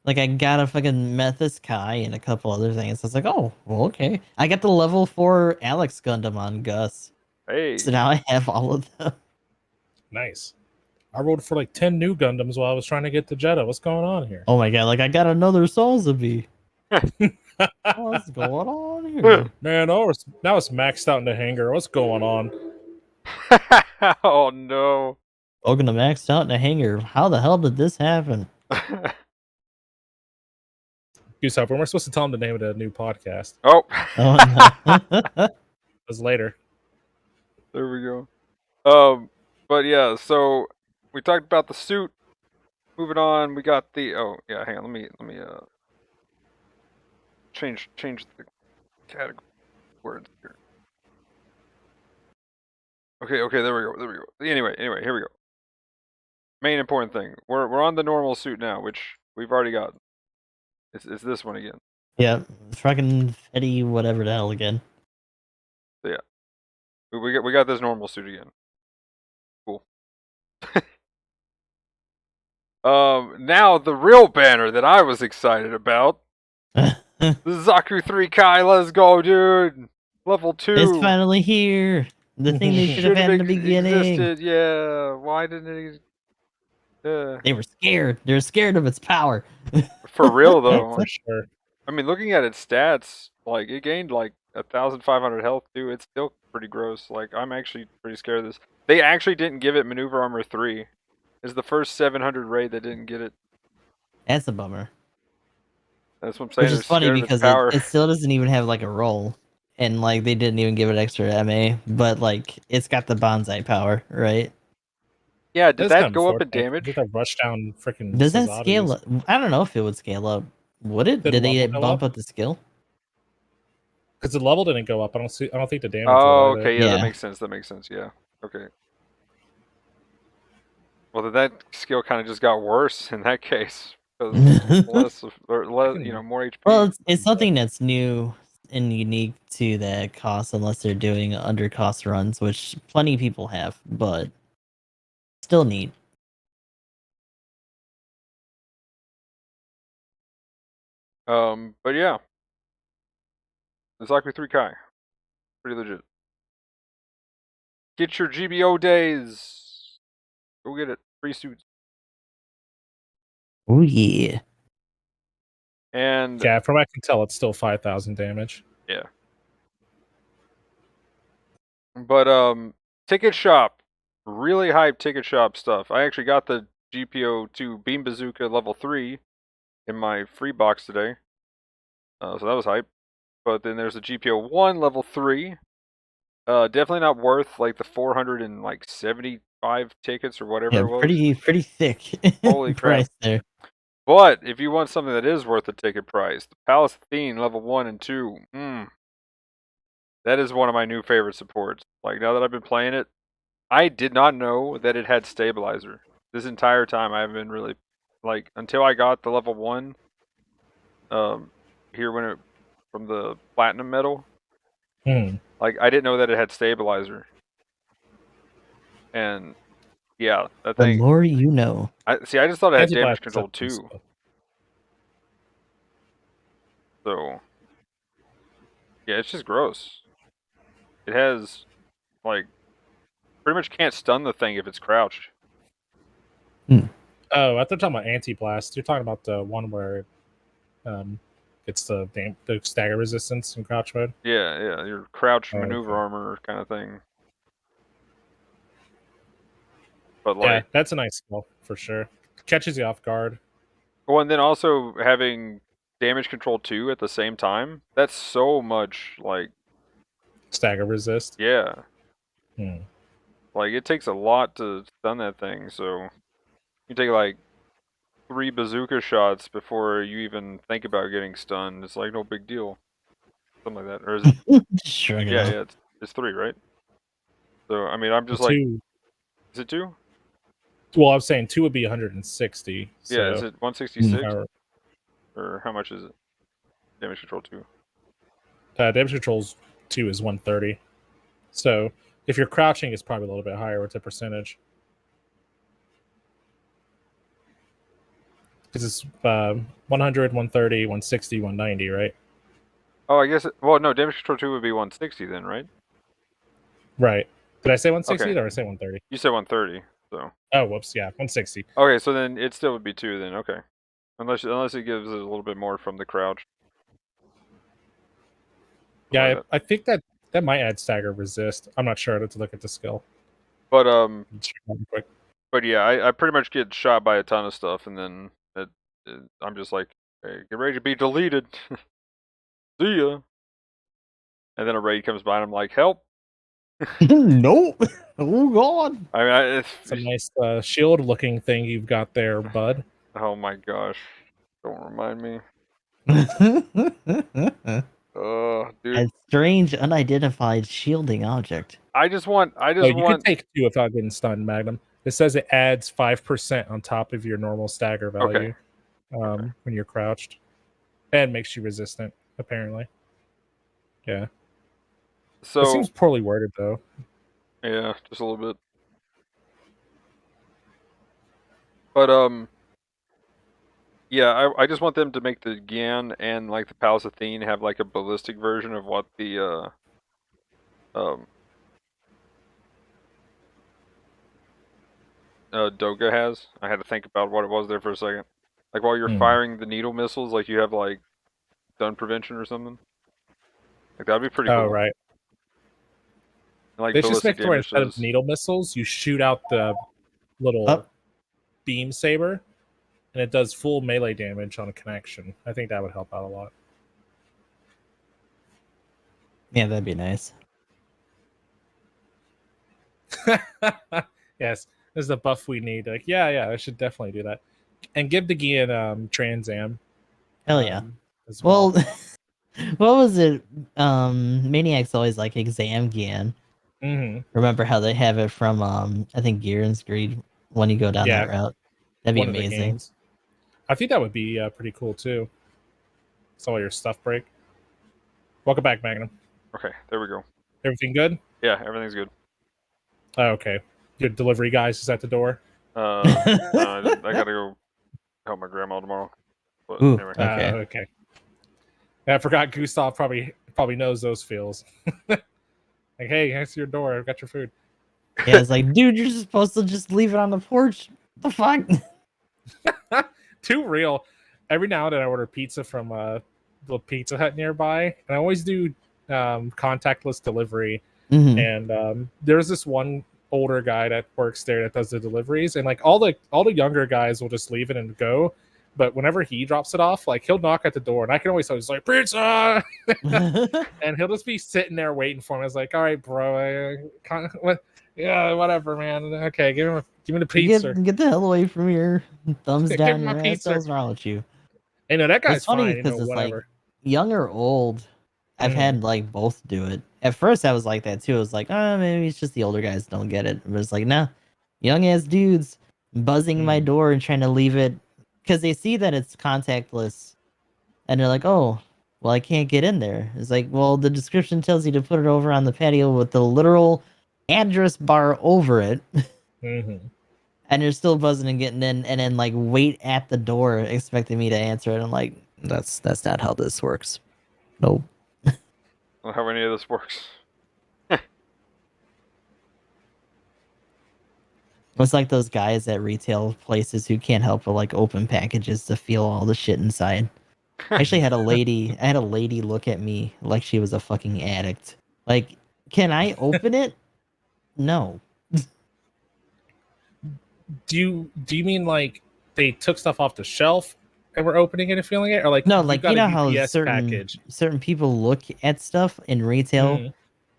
Like I got a fucking Methus Kai and a couple other things. I was like, oh, well, okay. I got the level 4 Alex Gundam on Gus. Hey, So now I have all of them. Nice. I rolled for like 10 new Gundams while I was trying to get to Jeda. What's going on here? Oh my god, like I got another Salzabi. What's going on here? Man, now it's maxed out in the hangar. What's going on? oh no. Welcome to Maxed Out in a Hangar. How the hell did this happen? Gustav, when we're supposed to tell him the name of the new podcast. oh. Oh no. It was later. There we go. But yeah, so we talked about the suit. Moving on, we got the hang on, let me change the category words here. Okay, there we go. Anyway, here we go. Main important thing. We're on the normal suit now, which we've already got. It's this one again. Yeah, fucking Eddie, whatever the hell again. So yeah. We got this normal suit again. Cool. Now the real banner that I was excited about. The Zaku 3 Kai, let's go, dude. Level 2. It's finally here. The thing they should have had in the beginning. Existed, yeah. Why didn't it? They were scared. They're scared of its power. For real though. For sure. I mean, looking at its stats, like it gained like 1,500 health too. It's still pretty gross. Like I'm actually pretty scared of this. They actually didn't give it Maneuver Armor 3. It's the first 700 raid that didn't get it. That's a bummer. That's what I'm saying. Which is funny because it still doesn't even have like a roll. And like they didn't even give it extra MA, but like it's got the bonsai power, right? Yeah, did that go up in Did damage? that rush down freaking? Does that scale up? I don't know if it would scale up. Would it? Did they bump up the skill? Because the level didn't go up. I don't think the damage. Oh, okay, yeah, Yeah. that makes sense. Yeah, okay. Well, then that skill kind of just got worse in that case. Less, more HP. Well, it's something that's new and unique to that cost, unless they're doing under cost runs, which plenty of people have, but still neat. But yeah, the Zaku 3 Kai, pretty legit. Get your GBO days. Go get it. Free suits. Oh yeah. And yeah, from what I can tell, it's still 5,000 damage. Yeah. But ticket shop, really hype ticket shop stuff. I actually got the GBO2 Beam Bazooka level 3 in my free box today. So that was hype. But then there's the GBO1 level 3. Definitely not worth like the 475 tickets or whatever it was. Pretty thick. Holy crap. Price there. But if you want something that is worth the ticket price, the Palace Athene level 1 and 2. That is one of my new favorite supports. Like now that I've been playing it, I did not know that it had stabilizer. This entire time I haven't been really like until I got the level 1. here when it from the platinum metal. Hmm. Like I didn't know that it had stabilizer. And yeah, that The thing. more you know. I just thought it had damage Anti-blast control stuff is- too. So yeah, it's just gross. It has like pretty much can't stun the thing if it's crouched. Oh, I thought you were talking about anti-blast. You're talking about the one where it's the stagger resistance in crouch mode. Yeah, your crouch Oh, maneuver okay. armor kind of thing. But Yeah, like, that's a nice skill for sure. Catches you off guard. well, and then also having damage control 2 at the same time. That's so much like, Stagger resist. yeah, Hmm. like it takes a lot to stun that thing. So you take like 3 bazooka shots before you even think about getting stunned. It's like no big deal, something like that. Or is it? Just shrug it Yeah, off. yeah, it's 3, right? So I mean, I'm just like, Two. is it 2? Well, I'm saying two would be 160. So Yeah, is it 166 or, or how much is it? Damage control 2. damage controls 2 is 130. So if you're crouching, it's probably a little bit higher with the percentage. Because it's 100, 130, 160, 190, right? Oh, I guess. Well, no, damage control 2 would be 160 then, right? Right. Did I say 160 Okay. or did I say 130? You said 130, so. Oh, whoops. Yeah, 160. Okay, so then it still would be 2 then. Okay, unless it gives it a little bit more from the crouch. Yeah, Like that. I think that might add stagger resist. I'm not sure. I have to look at the skill. But Check that real quick. but yeah, I pretty much get shot by a ton of stuff, and then I'm just like, hey, get ready to be deleted. See ya. And then a raid comes by, and I'm like, help. Nope. Oh god. I mean, It's a nice shield-looking thing you've got there, bud. oh my gosh, don't remind me. Oh, dude. A strange, unidentified shielding object. I just want. You can take 2 without getting stunned, Magnum. It says it adds 5% on top of your normal stagger value when you're crouched, and makes you resistant. Apparently, yeah. So It seems poorly worded, though. yeah, just a little bit. But yeah, I just want them to make the Gan and like the Palace Athene have like a ballistic version of what the Doga has. I had to think about what it was there for a second. Like while you're firing the needle missiles, like you have like stun prevention or something. Like that'd be pretty cool. Oh, right. And, like They should just ballistic make it where damage instead of does. needle missiles, you shoot out the little beam saber, and it does full melee damage on a connection. I think that would help out a lot. Yeah, that'd be nice. Yes, this is the buff we need. Like, yeah, I should definitely do that. And give the Gian Trans Am. Hell yeah. As well. What was it? Maniac's always like exam Gian. Mm-hmm. Remember how they have it from I think Gear and Screed when you go down that route? That'd be One of the amazing. games. I think that would be pretty cool too. Saw your stuff break. Welcome back, Magnum. Okay, there we go. Everything good? Yeah, everything's good. Oh, okay. Your delivery guys is at the door. I gotta go help my grandma tomorrow. But Ooh, anyway. okay. Okay. I forgot Gustav probably knows those feels. Like, hey, here's your door. I've got your food. Yeah, it's like, dude, you're supposed to just leave it on the porch. What the fuck? Too real. Every now and then I order pizza from the Pizza Hut nearby, and I always do contactless delivery. Mhm. And there's this one older guy that works there that does the deliveries, and like all the younger guys will just leave it and go. But whenever he drops it off, like he'll knock at the door, and I can always tell he's like pizza, and he'll just be sitting there waiting for me. I was like, all right, bro, yeah, whatever, man. Okay, give me the pizza. Get the hell away from your thumbs Give down me my your ass. pizza. What's wrong with you? You know that guy's It's funny fine. because it's Whatever. like young or old. I've had like both do it. At first, I was like that too. I was like, oh, maybe it's just the older guys don't get it. But it's like, nah, young ass dudes buzzing my door and trying to leave it because they see that it's contactless And they're like, oh, well, I can't get in there. It's like, well, the description tells you to put it over on the patio with the literal address bar over it. Mm-hmm. And you're still buzzing and getting in, and then like wait at the door expecting me to answer it. I'm like, that's not how this works. Nope. How any of this works. It's like those guys at retail places who can't help but like open packages to feel all the shit inside. I actually had a lady look at me like she was a fucking addict. Like, can I open it? No. Do you mean like they took stuff off the shelf and were opening it and feeling it, or like No, you like got you know a how UPS certain package? people look at stuff in retail Mhm.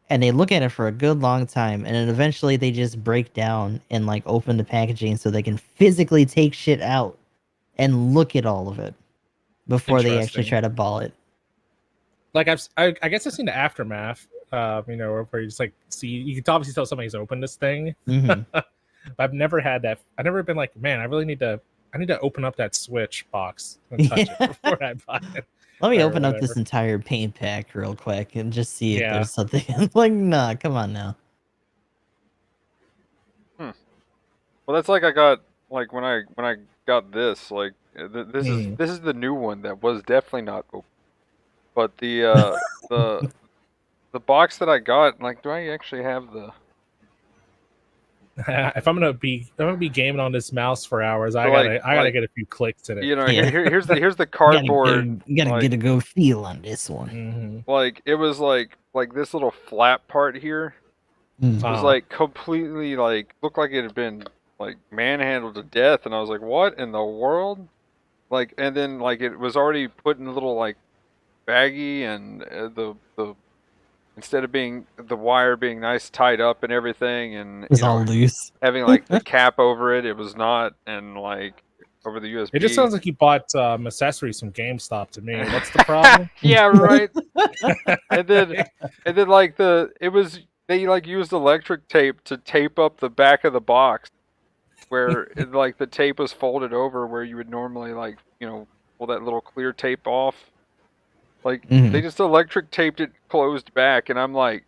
and they look at it for a good long time, and then eventually they just break down and like open the packaging so they can physically take shit out and look at all of it before they actually Interesting. try to ball it. Like I guess I've seen the aftermath. Where you just like see, you can obviously tell somebody's opened this thing. Hmm. But I've never had that. I've never been like, man, I need to open up that Switch box and touch it before I buy it. Let me Or open up this whatever. entire paint pack real quick and just see if Yeah. there's something. Like, nah, come on now. Well, that's like I got like when I got this like this is the new one that was definitely not open. But the box that I got, like, do I actually have the? If I'm gonna be gaming on this mouse for hours, I like- gotta like- get a few clicks in it. You know, Yeah. here's the You gotta cardboard. get a go feel on this one. Mhm. Like it was like this little flat part here Mm. was like completely like looked like it had been like manhandled to death, and I was like, what in the world? Like, and then like it was already put in a little like baggy, and the instead of being the wire being nice tied up and everything, and It was all loose. having like the cap over it, it was not, and like over the USB. It just sounds like you bought accessories from GameStop to me. What's the problem? Yeah, right. and then like they like used electric tape to tape up the back of the box where like the tape was folded over where you would normally like, pull that little clear tape off. Like they just electric taped it closed back, and I'm like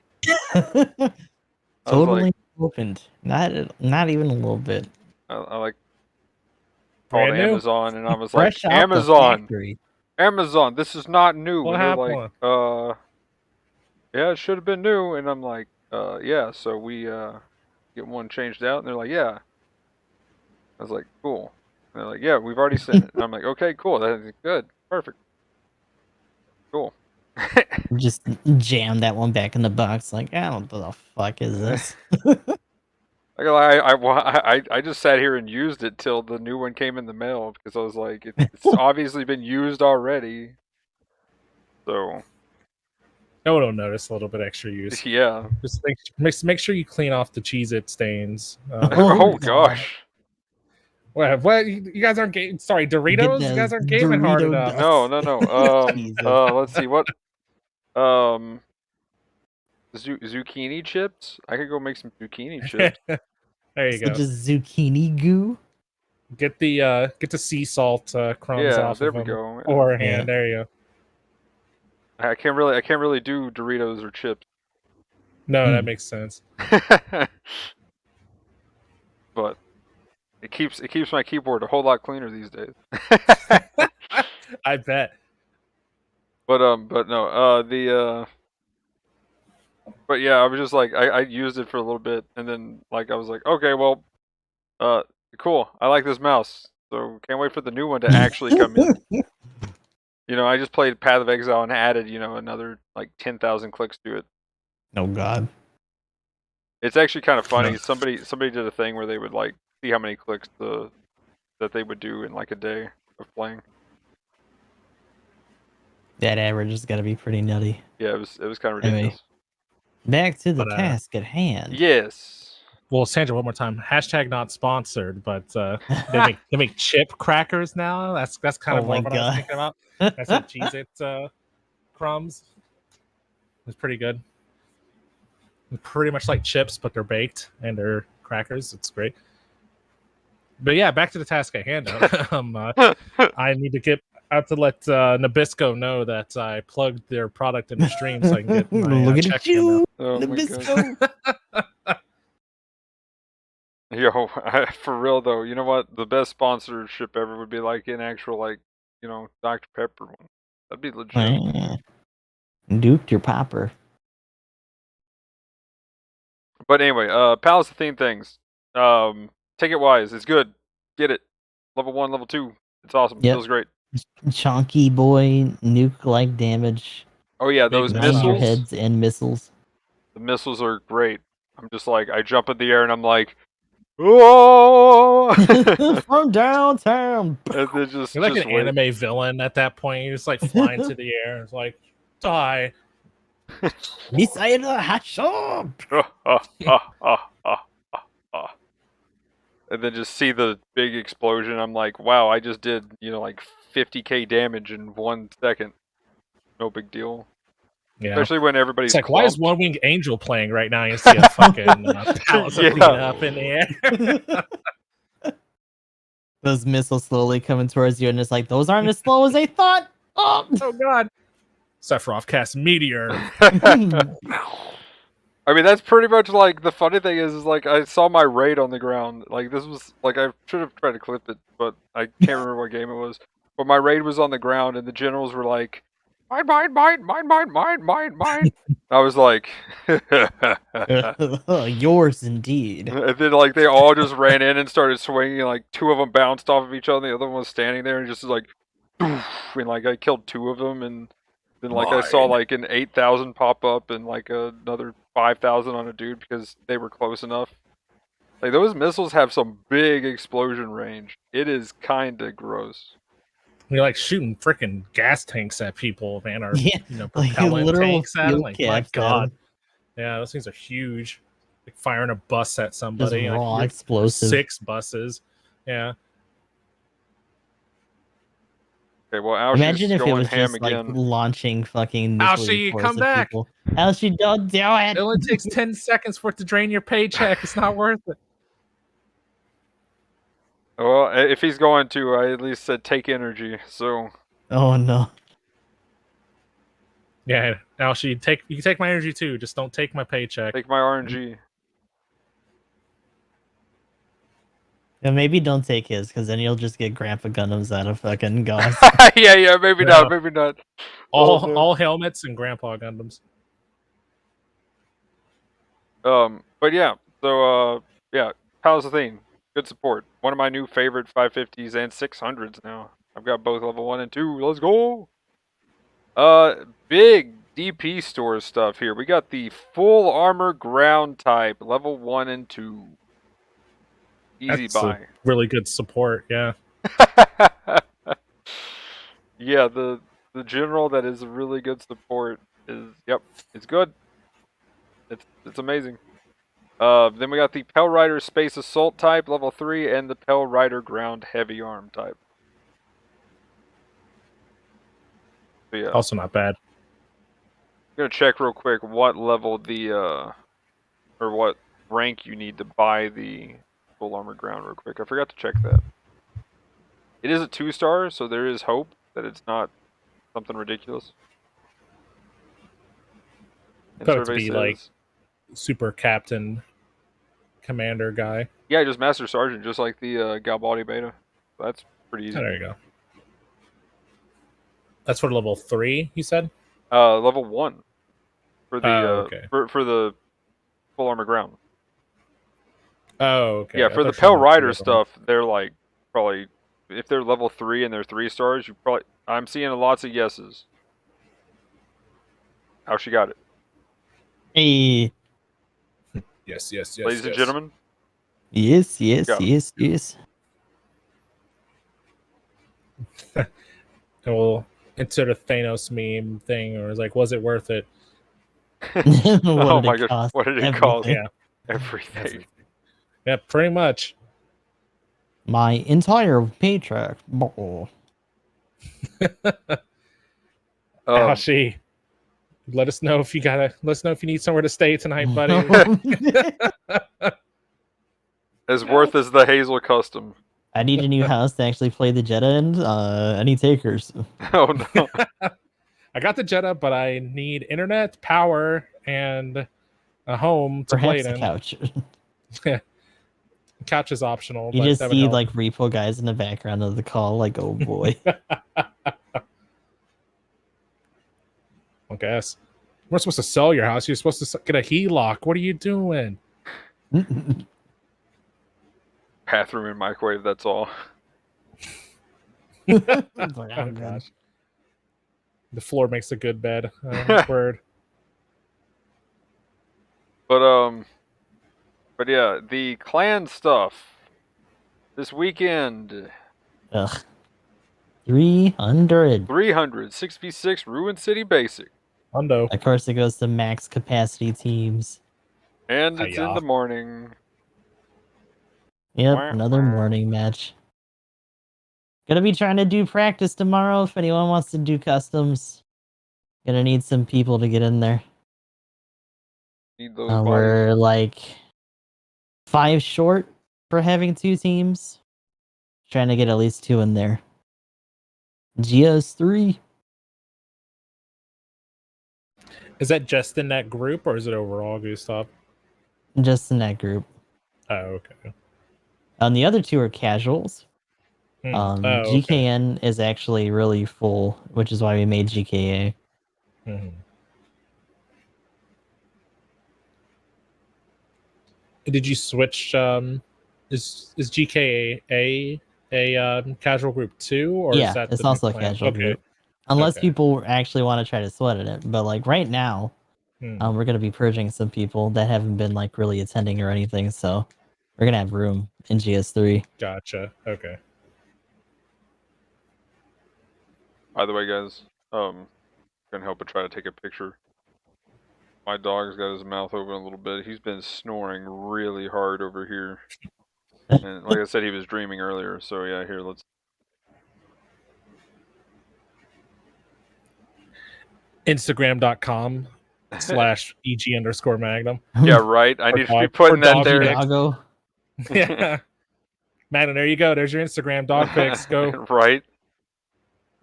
Totally opened. Not even a little bit. I like called Brand new? Amazon, and I was Fresh like, out the factory. Amazon, this is not new. What And they're happened? like, yeah, it should have been new. And I'm like, yeah, so we get one changed out, and they're like, yeah. I was like, cool. And they're like, yeah, we've already sent it. And I'm like, okay, cool, that's good, perfect, cool. Just jam that one back in the box. Like, I don't know what the fuck is this. I just sat here and used it till the new one came in the mail because I was like, it's obviously been used already. So No one will notice a little bit extra use. yeah. Just make sure you clean off the Cheez-It stains. Oh gosh. What? You guys aren't gaming? Sorry, Doritos. You guys aren't gaming hard Dorito enough. No. Jesus. Let's see what. Zucchini chips. I could go make some zucchini chips. There you So go. just zucchini goo. Get the sea salt crumbs Yeah, off there of we them go. beforehand. Yeah. There you go. I can't really do Doritos or chips. No, that makes sense. But it keeps my keyboard a whole lot cleaner these days. I bet. But no, but yeah, I was just like, I used it for a little bit, and then like I was like, okay, well, cool, I like this mouse, so can't wait for the new one to actually come in. I just played Path of Exile and added, another like 10,000 clicks to it. Oh god. It's actually kind of funny. Somebody did a thing where they would like see how many clicks that they would do in like a day of playing. That average is gotta be pretty nutty. Yeah, it was kind of Anyway. ridiculous. Back to the But, task at hand. Yes. Well, Sandra, one more time. Hashtag not sponsored, but they make chip crackers now. That's kind of Oh what my I was God. thinking about. That's some Cheez-It crumbs. It's pretty good. They're pretty much like chips, but they're baked and they're crackers. It's great. But yeah, back to the task at hand. I need to get I have to let Nabisco know that I plugged their product in the stream so I can get my Look check at you, Oh my god. Nabisco. Yo, for real though, you know what? The best sponsorship ever would be like an actual like, Dr. Pepper one. That'd be legit. Duped your popper. But anyway, Palace of Theme things. Ticket wise, it's good. Get it. Level 1, level 2. It's awesome. Yep. Feels great. Chonky boy, nuke-like damage. Oh yeah, those Big Mind your missiles. heads and missiles. The missiles are great. I'm just like, I jump in the air and I'm like, whoa! From downtown. And then just You're like just an wait. anime villain at that point. You're just like flying to the air. It's like, die. Missile Hashop. And then just see the big explosion. I'm like, wow, I just did, like 50k damage in 1 second. No big deal. Yeah. Especially when everybody's It's like, why is clumped. One Winged Angel playing right now? You see a fucking palace Yeah. beat up in the air. Those missiles slowly coming towards you, and it's like, those aren't as slow as they thought. Oh, Oh god. Sephiroth cast Meteor. I mean, that's pretty much like the funny thing is like I saw my raid on the ground. Like this was like I should have tried to clip it, but I can't remember what game it was. But my raid was on the ground, and the generals were like, "Mine, mine, mine, mine, mine, mine, mine, mine." I was like, yours indeed. and then like they all just ran in and started swinging. And, like 2 of them bounced off of each other, and the other one was standing there and just like, and like I killed 2 of them, and then like I saw like an 8,000 pop up and like another 5,000 on a dude because they were close enough. Like those missiles have some big explosion range. It is kind of gross. You're like shooting freaking gas tanks at people, man, or Yeah, like propellant literal tanks at them. fuel Like, my caps at god. 'em. Yeah, those things are huge. Like firing a bus at Just somebody. raw Like, explosive. 6 buses. Yeah. Okay, well, Alsh Imagine is if it going was ham just again. like launching fucking missile Alshi, force come at back. people. Alshi, don't do it. It only takes 10 seconds for it to drain your paycheck. It's not worth it. Well, if he's going to, I at least said take energy. So Oh no. Yeah, Alshi, you can take my energy too. Just don't take my paycheck. take my RNG. Yeah, maybe don't take his, because then you'll just get Grandpa Gundams out of fucking Gauss. yeah, maybe Yeah. not, maybe not. Oh, no. All helmets and Grandpa Gundams. But yeah, so yeah, Palace of Theme, good support. One of my new favorite 550s and 600s now. I've got both level 1 and 2. Let's go. Big DP store stuff here. We got the full armor ground type, level 1 and 2. Easy That's a buy. really good support. Yeah. Yeah, the general that is really good support is it's good. It's amazing. Then we got the Pell Rider Space Assault type, level 3, and the Pell Rider Ground Heavy Arm type. So yeah, Also not bad. I'm gonna check real quick what level the or what rank you need to buy the full armor ground real quick. I forgot to check that. It is a 2-star, so there is hope that it's not something ridiculous. And Thought it to survey be says, like super captain commander guy. yeah, just Master Sergeant, just like the Galbaldi beta. That's pretty easy. Oh, there you go. That's for level 3, you said? Level 1 for the okay. for the full armor ground. Oh, okay. Yeah, I for the thought you Pell meant Rider the other one. stuff, they're like probably if they're level 3 and they're 3 stars, I'm seeing lots of yeses. How she got it, Hey. Yes. ladies and gentlemen. Yes. Yeah. And we'll insert a Thanos meme thing, or it's like, was it worth it? Oh my god, what did it cost? Yeah. Everything. Yeah, pretty much. My entire paycheck. Oh. Ashi, let us know if you need somewhere to stay tonight, buddy. As worth as the Hazel custom. I need a new house to actually play the Jeda in. Any takers? Oh no. I got the Jetta, but I need internet, power, and a home to play Perhaps it a in. couch. Couch is optional, You but just that would see help. like repo guys in the background of the call, like, oh boy. I guess. We're supposed to sell your house. You're supposed to get a HELOC. What are you doing? Bathroom and microwave, that's all. It's like, Oh I'm good. gosh. The floor makes a good bed. Word. But yeah, the clan stuff this weekend. Ugh. 300. 300 6v6 Ruin City Basic. Hundo. Of course, it goes to max capacity teams. And it's in Hi-ya. the morning. Yep, Wah, another wah. morning match. Gonna be trying to do practice tomorrow if anyone wants to do customs. Gonna need some people to get in there. Need those bodies. We're like 5 short for having 2 teams. Trying to get at least 2 in there. Geo's 3. Is that just in that group or is it overall, Gustav? Just in that group. Oh, okay. The other 2 are casuals. Okay. GKN is actually really full, which is why we made GKA. Mhm. Did you switch? Is GKA a casual group too, or Yeah, is that it's the new also a plan? casual Okay. group. Unless Okay. people actually want to try to sweat at it. But like right now, we're gonna be purging some people that haven't been like really attending or anything, so we're gonna have room in GS3. Gotcha. Okay. By the way, guys, couldn't help but try to take a picture. My dog's got his mouth open a little bit. He's been snoring really hard over here. And like I said, he was dreaming earlier. So yeah, here, let's. Instagram.com/EG_Magnum. Yeah, right. I need to be putting that there. Doggo. Yeah. Magnum, there you go. There's your Instagram dog pics. Go. Right.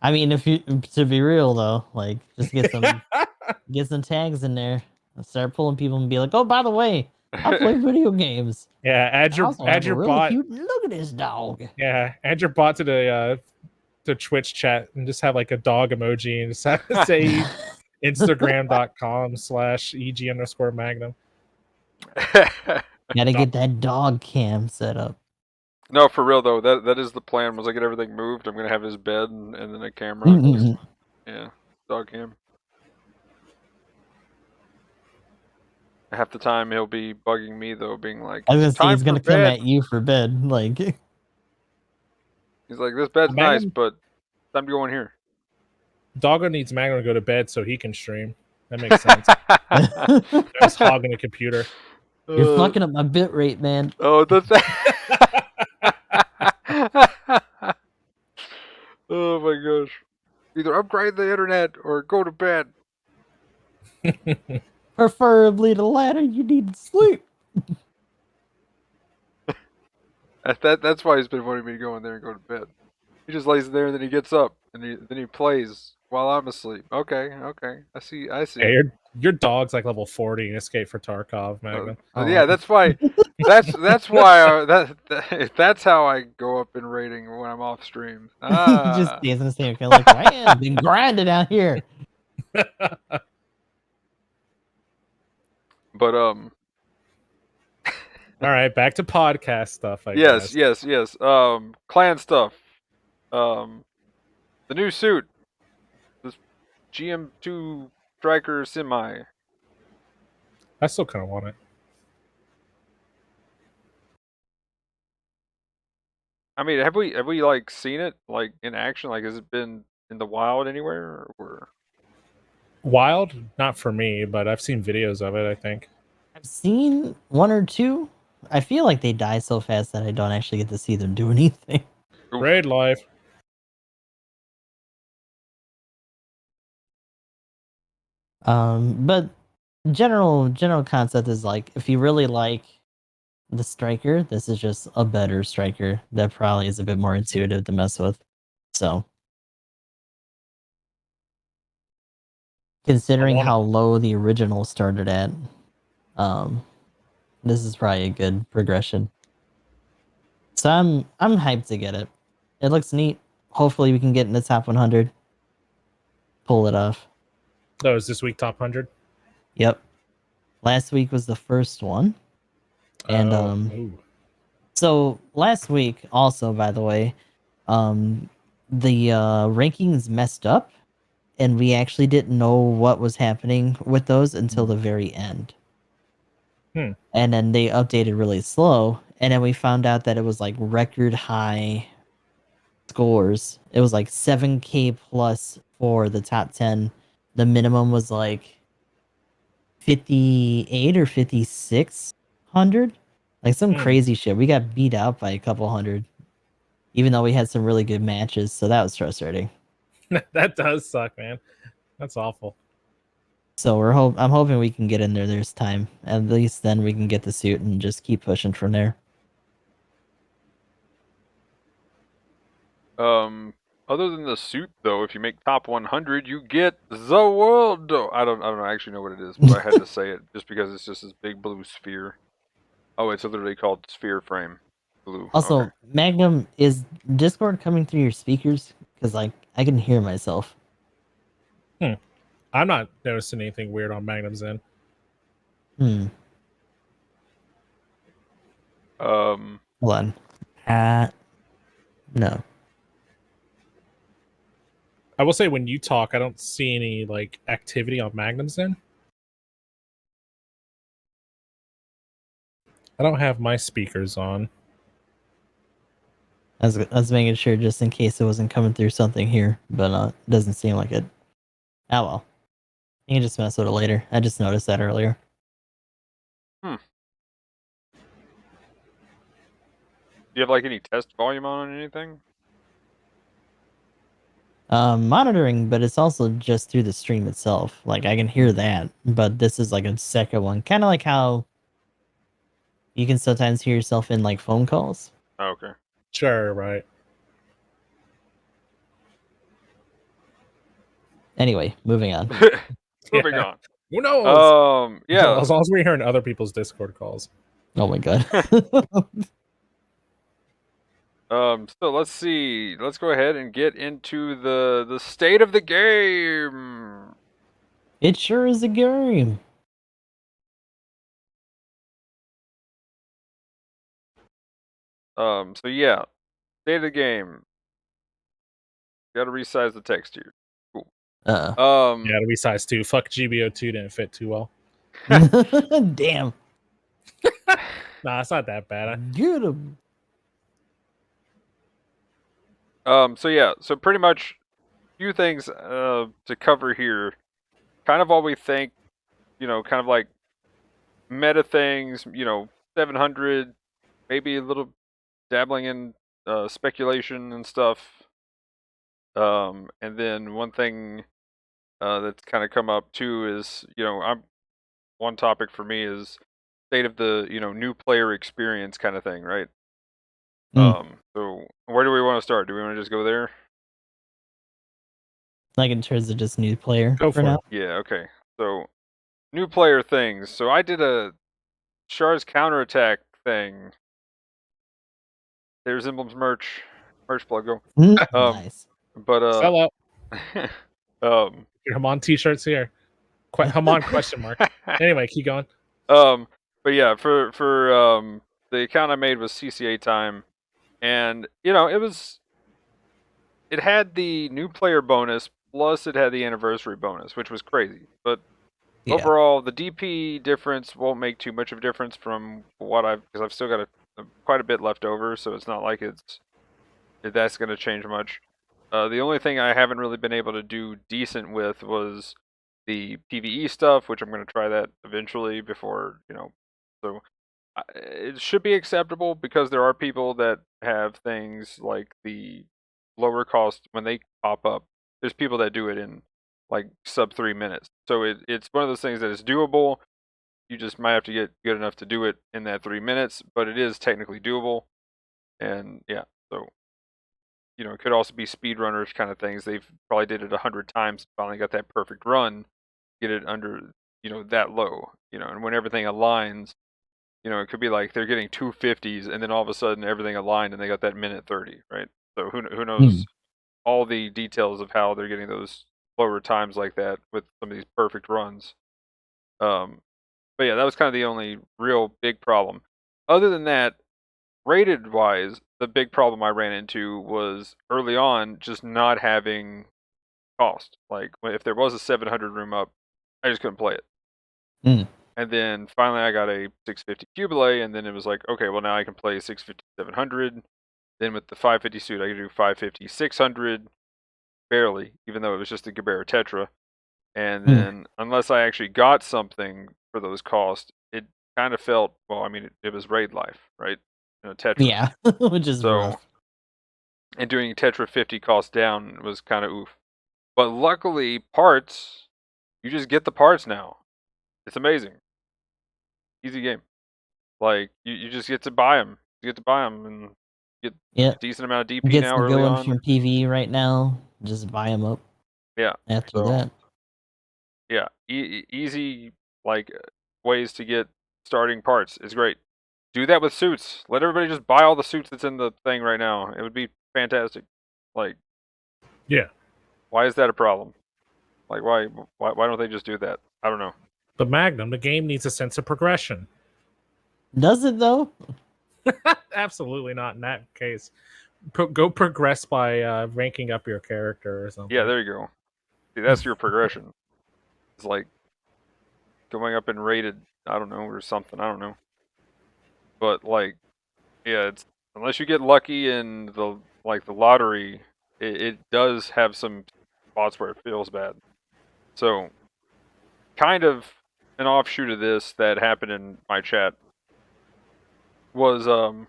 I mean, if you to be real though, like just get some tags in there. Start pulling people and be like, oh, by the way, I play video games. Yeah, I also add have a your really bot. cute. Look at this dog. Yeah, add your bot to the Twitch chat and just have like a dog emoji and just have say Instagram.com/EG_Magnum. Gotta get that dog cam set up. No, for real though, that is the plan. Once I get everything moved, I'm gonna have his bed and then a camera. Yeah, dog cam. Half the time he'll be bugging me though, being like, I was gonna say "Time he's gonna for come bed." at you for bed. Like He's like, "This bed's nice, but time to go in here." Doggo needs Magnum to go to bed so he can stream. That makes sense. Just hogging a computer. you're fucking up my bit rate, man. Oh, that's oh my gosh! Either upgrade the internet or go to bed. Preferably the latter. You need to sleep. That's why he's been wanting me to go in there and go to bed. He just lays there and then he gets up and then he plays while I'm asleep. Okay. I see. Yeah, your dog's like level 40 in Escape for Tarkov, Magnum. Yeah, that's why. That's why. That's how I go up in rating when I'm off stream. Just stands in the same kind like, man, been grinding out here. But All right, back to podcast stuff. I yes, guess. yes. Clan stuff. The new suit. This GM2 Striker Semi. I still kind of want it. I mean, have we like seen it like in action? Like, has it been in the wild anywhere? Or Wild, not for me, but I've seen videos of it. I think I've seen 1 or 2. I feel like they die so fast that I don't actually get to see them do anything. Oof. Raid life. But general concept is like if you really like the striker. This is just a better striker that probably is a bit more intuitive to mess with. So, considering want how low the original started at, this is probably a good progression. So I'm hyped to get it. It looks neat. Hopefully we can get in the top 100. Pull it off. Oh, is this week top 100? Yep. Last week was the first one. And Ooh. so last week also, by the way, the rankings messed up and we actually didn't know what was happening with those until the very end. And then they updated really slow, and then we found out that it was like record high scores. It was like 7K plus for the top 10. The minimum was like 58 or 5600. Like some crazy shit. We got beat out by a couple hundred, even though we had some really good matches. So that was frustrating. That does suck, man. That's awful. So I'm hoping we can get in there this time. At least then we can get the suit and just keep pushing from there. Other than the suit, though, if you make top 100, you get the world. I don't actually know what it is, but I had to say it just because it's just this big blue sphere. Oh, it's literally called Sphere Frame Blue. Also, Okay. Magnum, is Discord coming through your speakers? Because like I can hear myself. I'm not noticing anything weird on Magnum's end. Hmm. Um, Hold on. No. I will say when you talk, I don't see any like activity on Magnum's end. I don't have my speakers on. I was making sure just in case it wasn't coming through something here, but it doesn't seem like it. Oh well. You can just mess with it later. I just noticed that earlier. Do you have like any test volume on or anything? Monitoring, but it's also just through the stream itself. Like I can hear that, but this is like a second one. Kind of like how you can sometimes hear yourself in like phone calls. Oh, okay. Sure, right. Anyway, moving on. Moving Yeah. on. Who knows? Yeah. As long as we're hearing other people's Discord calls. Oh my god. So let's see. Let's go ahead and get into the state of the game. It sure is a game. So yeah, state of the game. Got to resize the text here. Cool. Yeah, to resize too. Fuck GBO2 didn't fit too well. Damn. Nah, it's not that bad. Get him. So yeah, so pretty much a few things to cover here. Kind of all we think, kind of like meta things, 700, maybe a little dabbling in speculation and stuff. And then one thing that's kind of come up too is, one topic for me is state of the, new player experience kind of thing, right? So where do we want to start? Do we want to just go there? Like in terms of just new player Go for now. it. Yeah, okay. So new player things. So I did a Char's counterattack thing. There's Emblem's merch plug go. Nice. But Sell out. um Your Hamon t-shirts here. Hamon question mark. Anyway, keep going. but yeah, for the account I made was CCA time, and it had the new player bonus plus it had the anniversary bonus, which was crazy. But Yeah. overall, the DP difference won't make too much of a difference from because I've still got quite a bit left over, so it's not like that's going to change much. The only thing I haven't really been able to do decent with was the PvE stuff, which I'm going to try that eventually before, so it should be acceptable because there are people that have things like the lower cost when they pop up. There's people that do it in like sub 3 minutes. So it's one of those things that is doable. You just might have to get good enough to do it in that 3 minutes, but it is technically doable. And yeah, so it could also be speedrunners kind of things. They've probably did it 100 times, finally got that perfect run, get it under that low. And when everything aligns, it could be like they're getting 250s, and then all of a sudden everything aligned, and they got that minute 30, right? So who knows all the details of how they're getting those lower times like that with some of these perfect runs. But yeah, that was kind of the only real big problem. Other than that, rated wise, the big problem I ran into was early on just not having cost. Like if there was a 700 room up, I just couldn't play it. Mm. And then finally I got a 650 Cubile, and then it was like, okay, well now I can play 650 700. Then with the 550 suit, I could do 550 600, barely, even though it was just a GBO Tetra. And then unless I actually got something for those costs, it kind of felt, well, I mean, it was raid life, right? Tetras. Yeah, which is rough. And doing Tetra 50 cost down was kind of oof. But luckily, parts, you just get the parts now. It's amazing. Easy game. Like, you just get to buy them. You get to buy them and get a decent amount of DP Get now some early going on. from PV right now. Just buy them up. Yeah. After that. Yeah. Easy, like, ways to get starting parts is great. Do that with suits. Let everybody just buy all the suits that's in the thing right now. It would be fantastic. Like, yeah. Why is that a problem? Like, why don't they just do that? I don't know. But Magnum, the game needs a sense of progression. Does it though? Absolutely not in that case. Go progress by ranking up your character or something. Yeah, there you go. See, that's your progression. It's like going up and rated, I don't know, or something. I don't know. But like, yeah, it's unless you get lucky in the lottery, it does have some spots where it feels bad. So, kind of an offshoot of this that happened in my chat was and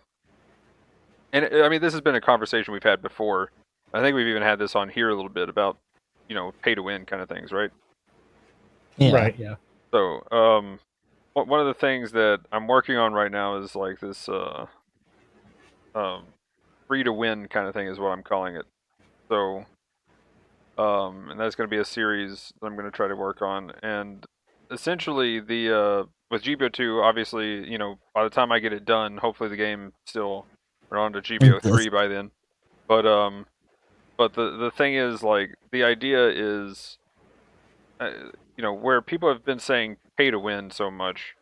I mean, this has been a conversation we've had before. I think we've even had this on here a little bit about, pay to win kind of things, right? Yeah. Right, yeah. So, one of the things that I'm working on right now is like this free to win kind of thing is what I'm calling it. So, and that's going to be a series that I'm going to try to work on. And essentially, the with GBO2, obviously, by the time I get it done, hopefully the game still we're on to GBO3 by then. But the thing is, like, the idea is, where people have been saying pay to win so much,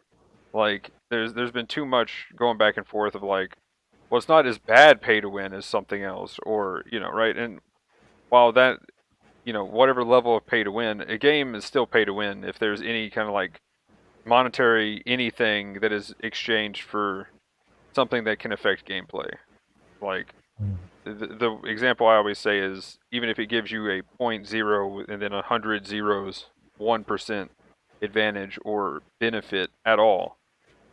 like there's been too much going back and forth of like, well, it's not as bad pay to win as something else, or right? And while that, whatever level of pay to win, a game is still pay to win if there's any kind of like monetary anything that is exchanged for something that can affect gameplay. Like the example I always say is, even if it gives you a 0.0 and then 100 zeros, 1% advantage or benefit at all,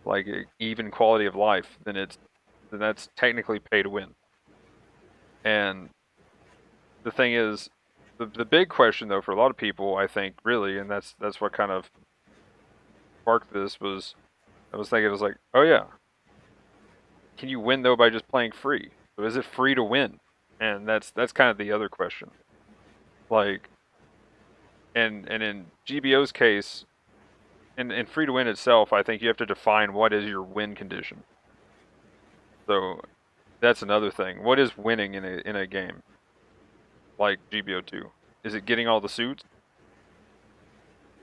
like even quality of life, then that's technically pay to win. And the thing is, the big question though for a lot of people, I think, really, and that's what kind of sparked this was, I was thinking, it was like, oh yeah, can you win though by just playing free? So is it free to win? And that's kind of the other question. Like, and in GBO's case, in free to win itself, I think you have to define what is your win condition. So that's another thing. What is winning in a game like GBO2? Is it getting all the suits?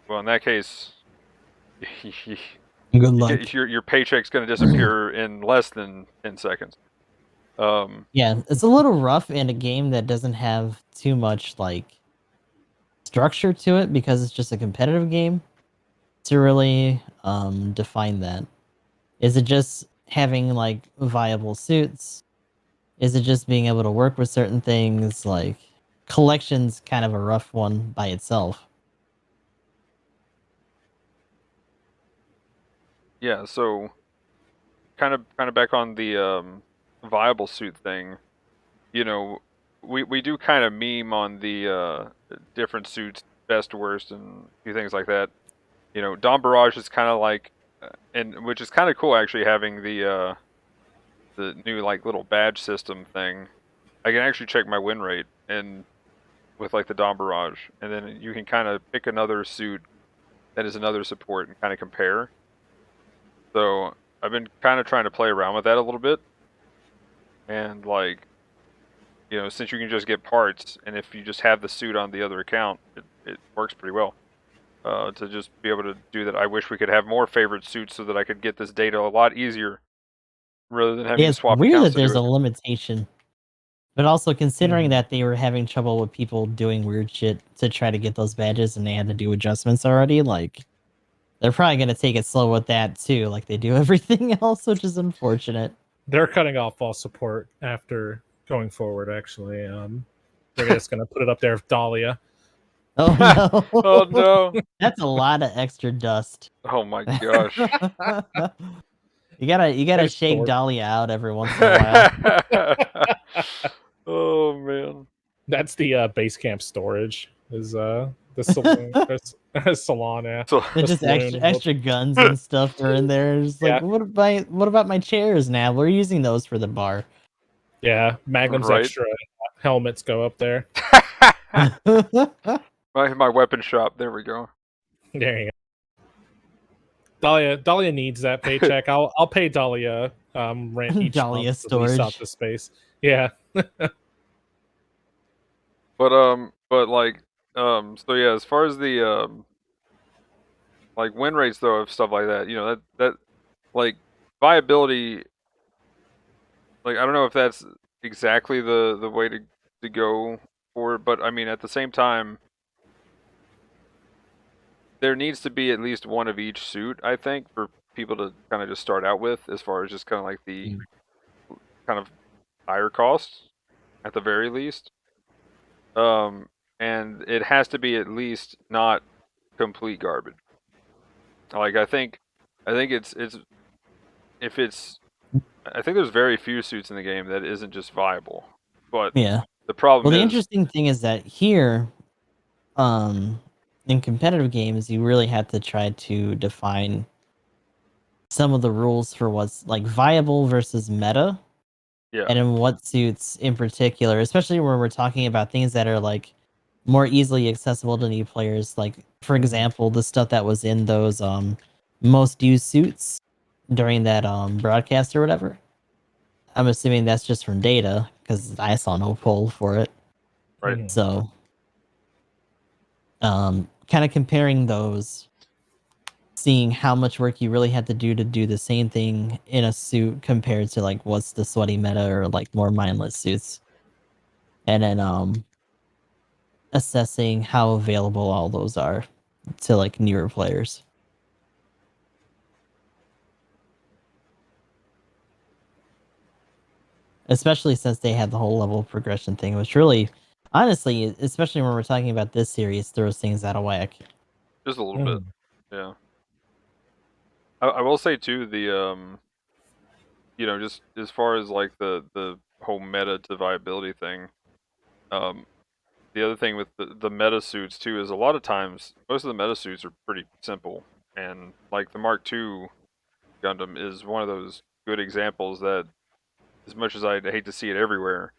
Well, in that case, good luck. Your paycheck's going to disappear in less than 10 seconds. Yeah, it's a little rough in a game that doesn't have too much like structure to it because it's just a competitive game to really define that. Is it just having like viable suits? Is it just being able to work with certain things? Like collection's kind of a rough one by itself. Yeah, so kind of back on the viable suit thing, we do kind of meme on the different suits, best, worst, and a few things like that. Don Barrage is kind of like and which is kind of cool actually having the new like little badge system thing. I can actually check my win rate and with like the Dawn Barrage, and then you can kind of pick another suit that is another support and kind of compare. So I've been kind of trying to play around with that a little bit, and like, you know, since you can just get parts, and if you just have the suit on the other account, it works pretty well. To just be able to do that. I wish we could have more favorite suits so that I could get this data a lot easier rather than having Yeah, to it's swap weird accounts that to do there's a it. limitation. But also considering Mhm. that they were having trouble with people doing weird shit to try to get those badges and they had to do adjustments already, like they're probably gonna take it slow with that too, like they do everything else, which is unfortunate. They're cutting off all support after going forward. Actually, they're just gonna put it up there with Dahlia. Oh Oh no. no! That's a lot of extra dust. Oh my gosh! You gotta There's shake Thor. Dolly out every once in a while. Oh man! That's the base camp storage. Is the saloon? Salon, yeah. So They're The just extra saloon. extra guns and stuff are in there. It's like, Yeah, what about my chairs now? We're using those for the bar. yeah. Magnum's right. extra helmets go up there. my weapon shop. There we go. There you go. Dahlia needs that paycheck. I'll pay Dahlia rent each Dahlia month to lease out storage. the space. Yeah. But like, so yeah, as far as the like win rates though of stuff like that, you know, that like viability, like I don't know if that's exactly the way to go for it, but I mean at the same time, there needs to be at least one of each suit, I think, for people to kind of just start out with, as far as just kind of like the kind of higher costs at the very least. Um, and it has to be at least not complete garbage. Like I think it's if it's I think there's very few suits in the game that isn't just viable. But Yeah. the Well, problem the is, interesting thing is that here, um, in competitive games, you really have to try to define some of the rules for what's like viable versus meta, yeah, and in what suits in particular, especially when we're talking about things that are like more easily accessible to new players. Like, for example, the stuff that was in those most used suits during that broadcast or whatever. I'm assuming that's just from data because I saw no poll for it. right. Mhm. So, kind of comparing those, seeing how much work you really had to do the same thing in a suit compared to like what's the sweaty meta or like more mindless suits, and then assessing how available all those are to like newer players. Especially since they had the whole level progression thing, which really, honestly, especially when we're talking about this series, throws things out of whack. Just a little bit. Mhm. Yeah. I will say too, you know, just as far as like the whole meta to viability thing, um, the other thing with the meta suits too is a lot of times most of the meta suits are pretty simple, and like the Mark II Gundam is one of those good examples that, as much as I'd hate to see it everywhere,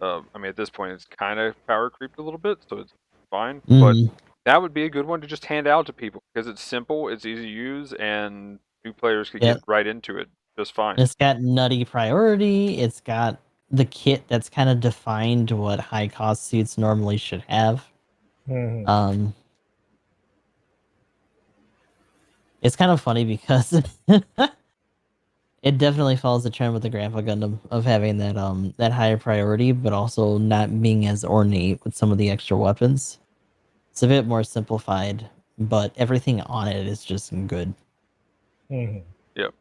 I mean at this point it's kind of power creeped a little bit, so it's fine. But Mm, that would be a good one to just hand out to people because it's simple, it's easy to use, and new players could yeah, get right into it just fine. it's got nutty priority. It's got the kit that's kind of defined what high cost suits normally should have. Mhm. Um, it's kind of funny because it definitely follows the trend with the Grandpa Gundam of having that higher priority, but also not being as ornate with some of the extra weapons. It's a bit more simplified, but everything on it is just good. Mhm. Yep.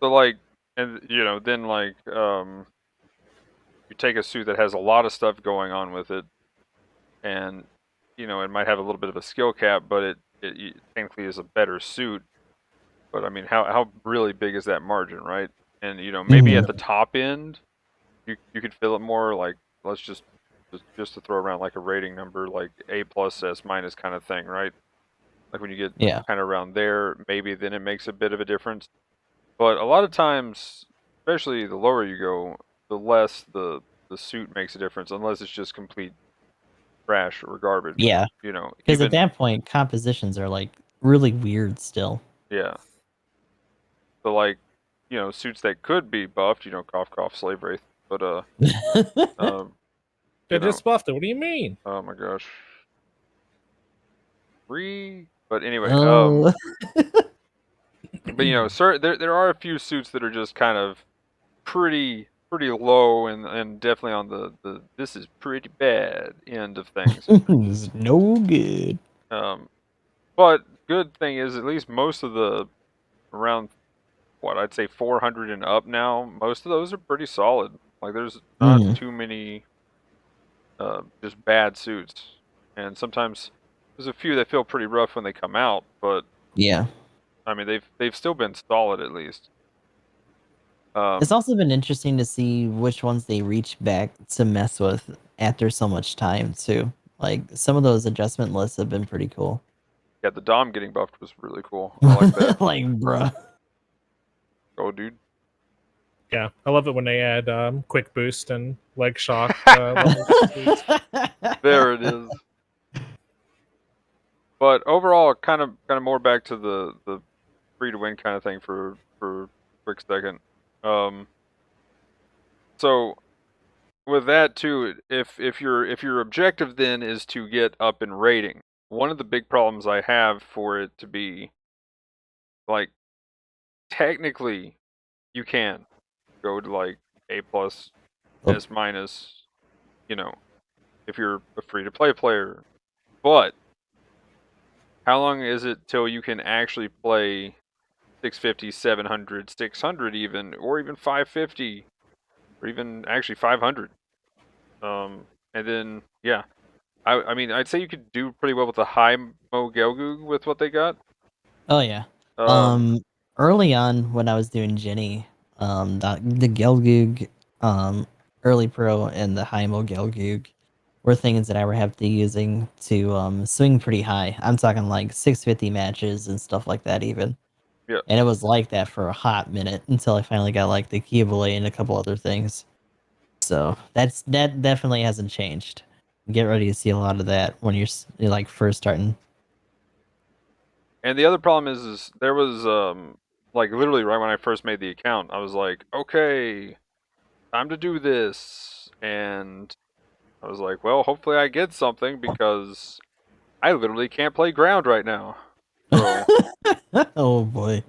So like, and you know, then like, you take a suit that has a lot of stuff going on with it, and you know, it might have a little bit of a skill cap, but it technically is a better suit. But I mean, how really big is that margin, right? And you know, maybe Mhm. at the top end, you could fill it more. Like, let's just to throw around like a rating number, like A plus S minus kind of thing, right? Like when you get Yeah. kind of around there, maybe then it makes a bit of a difference. But a lot of times, especially the lower you go, the less the suit makes a difference, unless it's just complete trash or garbage. Yeah. Because at Even that point, compositions are like really weird still. yeah. So like, suits that could be buffed, cough cough slave wraith, but um, They you know, just buffed it. What do you mean? oh my gosh, free. But anyway, Oh. but there are a few suits that are just kind of pretty low and definitely on the this is pretty bad end of things. It's no good. But good thing is at least most of the around what I'd say 400 and up now, most of those are pretty solid. Like there's not Mhm. too many just bad suits, and sometimes there's a few that feel pretty rough when they come out, but Yeah. I mean they've still been solid at least. It's also been interesting to see which ones they reach back to mess with after so much time too. Like some of those adjustment lists have been pretty cool. Yeah, the Dom getting buffed was really cool. I like that. Like, bruh. Oh, dude. Yeah, I love it when they add quick boost and leg shock levels. There it is. But overall, kind of more back to the free to win kind of thing for a quick second. So with that too, if your objective then is to get up in rating, one of the big problems I have for it to be like technically you can go to like A plus, Oh. S minus, if you're a free to play player. But how long is it till you can actually play 650, 700, 600 even, or even 550, or even actually 500? And then, yeah. I mean, I'd say you could do pretty well with the high Mo Gelgoog with what they got. Oh yeah. Um, Early on when I was doing Jenny, the Gelgoog, early pro and the Hymo Gelgoog were things that I were have to using to swing pretty high. I'm talking like 650 matches and stuff like that even. yeah. And it was like that for a hot minute until I finally got like the Keyblade and a couple other things. So that definitely hasn't changed. Get ready to see a lot of that when you're like first starting. And the other problem is there was like literally right when I first made the account, I was like, okay, time to do this, and I was like, well, hopefully I get something because I literally can't play ground right now. So, Oh boy.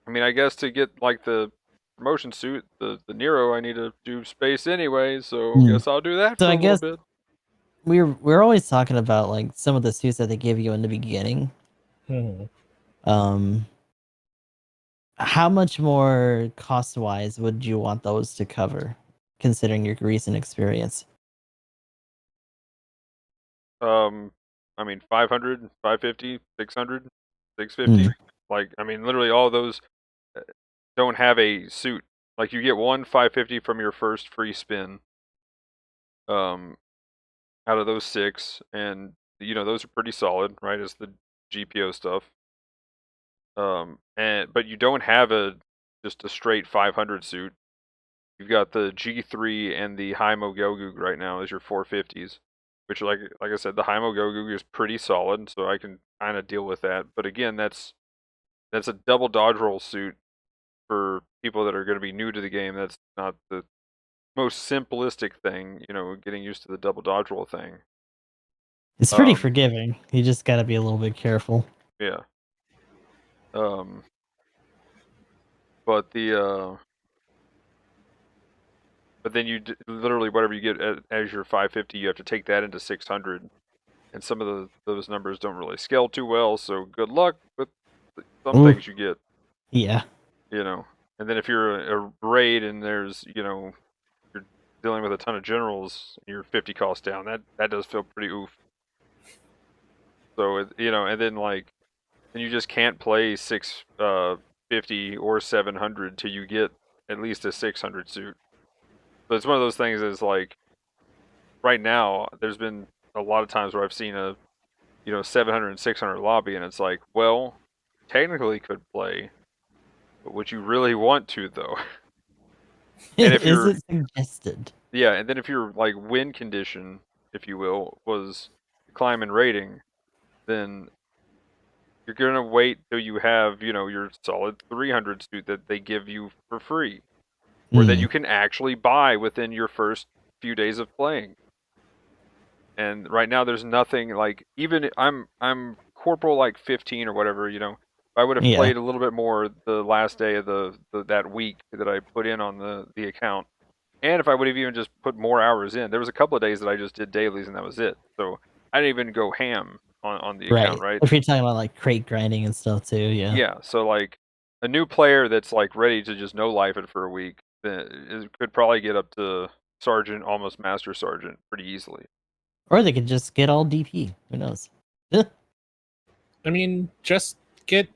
I mean, I guess to get like the promotion suit, the Nero, I need to do space anyway. So, Hmm. guess I'll do that So for I a little guess bit. we're always talking about like some of the suits that they give you in the beginning. Mhm. Um, how much more cost wise would you want those to cover, considering your recent experience? I mean, 500, 550, 600, Hmm. 650. Like, I mean, literally all those uh, don't have a suit. Like, you get one 550 from your first free spin. Out of those six, and those are pretty solid, right? As the GPO stuff. And but you don't have just a straight 500 suit. You've got the G3 and the Hymo Gelgoog right now as your 450s, which like I said, the Hymo Gelgoog is pretty solid, so I can kind of deal with that. But again, that's a double dodge roll suit for people that are going to be new to the game. That's not the most simplistic thing, getting used to the double dodge roll thing. It's pretty Um, forgiving. You just got to be a little bit careful. yeah. Um, but but then literally whatever you get as your 550, you have to take that into 600, and some of those numbers don't really scale too well. So good luck with some Ooh, things you get, yeah. you know. And then if you're a raid and there's you're dealing with a ton of generals, and you're 50 costs down. That does feel pretty oof. So and then then you just can't play 650 or 700 till you get at least a 600 suit. So it's one of those things is like right now there's been a lot of times where I've seen a 700 and 600 lobby, and it's like, well, technically could play, but would you really want to though? And if Is you're it suggested? Yeah, and then if your like win condition, if you will, was climb in rating, then you're gonna wait till you have, your solid 300 suit that they give you for free, or that you can actually buy within your first few days of playing. And right now, there's nothing like, even I'm corporal like 15 or whatever. If I would have Yeah. played a little bit more the last day of that week that I put in on the account. And if I would have even just put more hours in, there was a couple of days that I just did dailies and that was it. So I didn't even go ham on the account, right? If you're talking about like crate grinding and stuff too, yeah. Yeah. So like a new player that's like ready to just no life it for a week, then it could probably get up to sergeant, almost master sergeant, pretty easily. Or they could just get all DP. Who knows? I mean, just get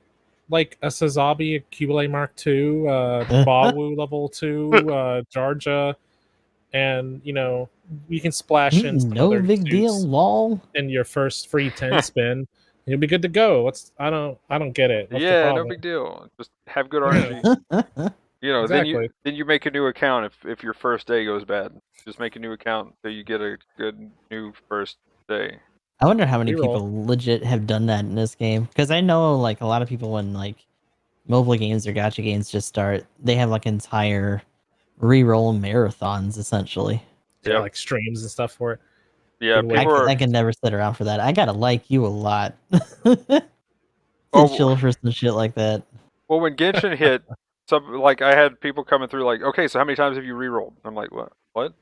like a Sazabi, a Kubile Mark II, Bawu level 2, Jarja, and you can splash in some no other big deal, suits lol. in your first free 10 spin. You'll be good to go. I don't get it. What's the Yeah, no problem? big deal. Just have good RNG. Exactly. Then you make a new account if your first day goes bad. Just make a new account so you get a good new first day. I wonder how many Reroll. people legit have done that in this game. Because I know like a lot of people when like mobile games or gacha games just start, they have like entire reroll marathons essentially. Yeah, Yep. like streams and stuff for it. Yeah, Good way. I can never sit around for that. I gotta like you a lot. Oh, chill for some shit like that. Well, when Genshin hit, like I had people coming through like, okay, so how many times have you rerolled? I'm like, what? What?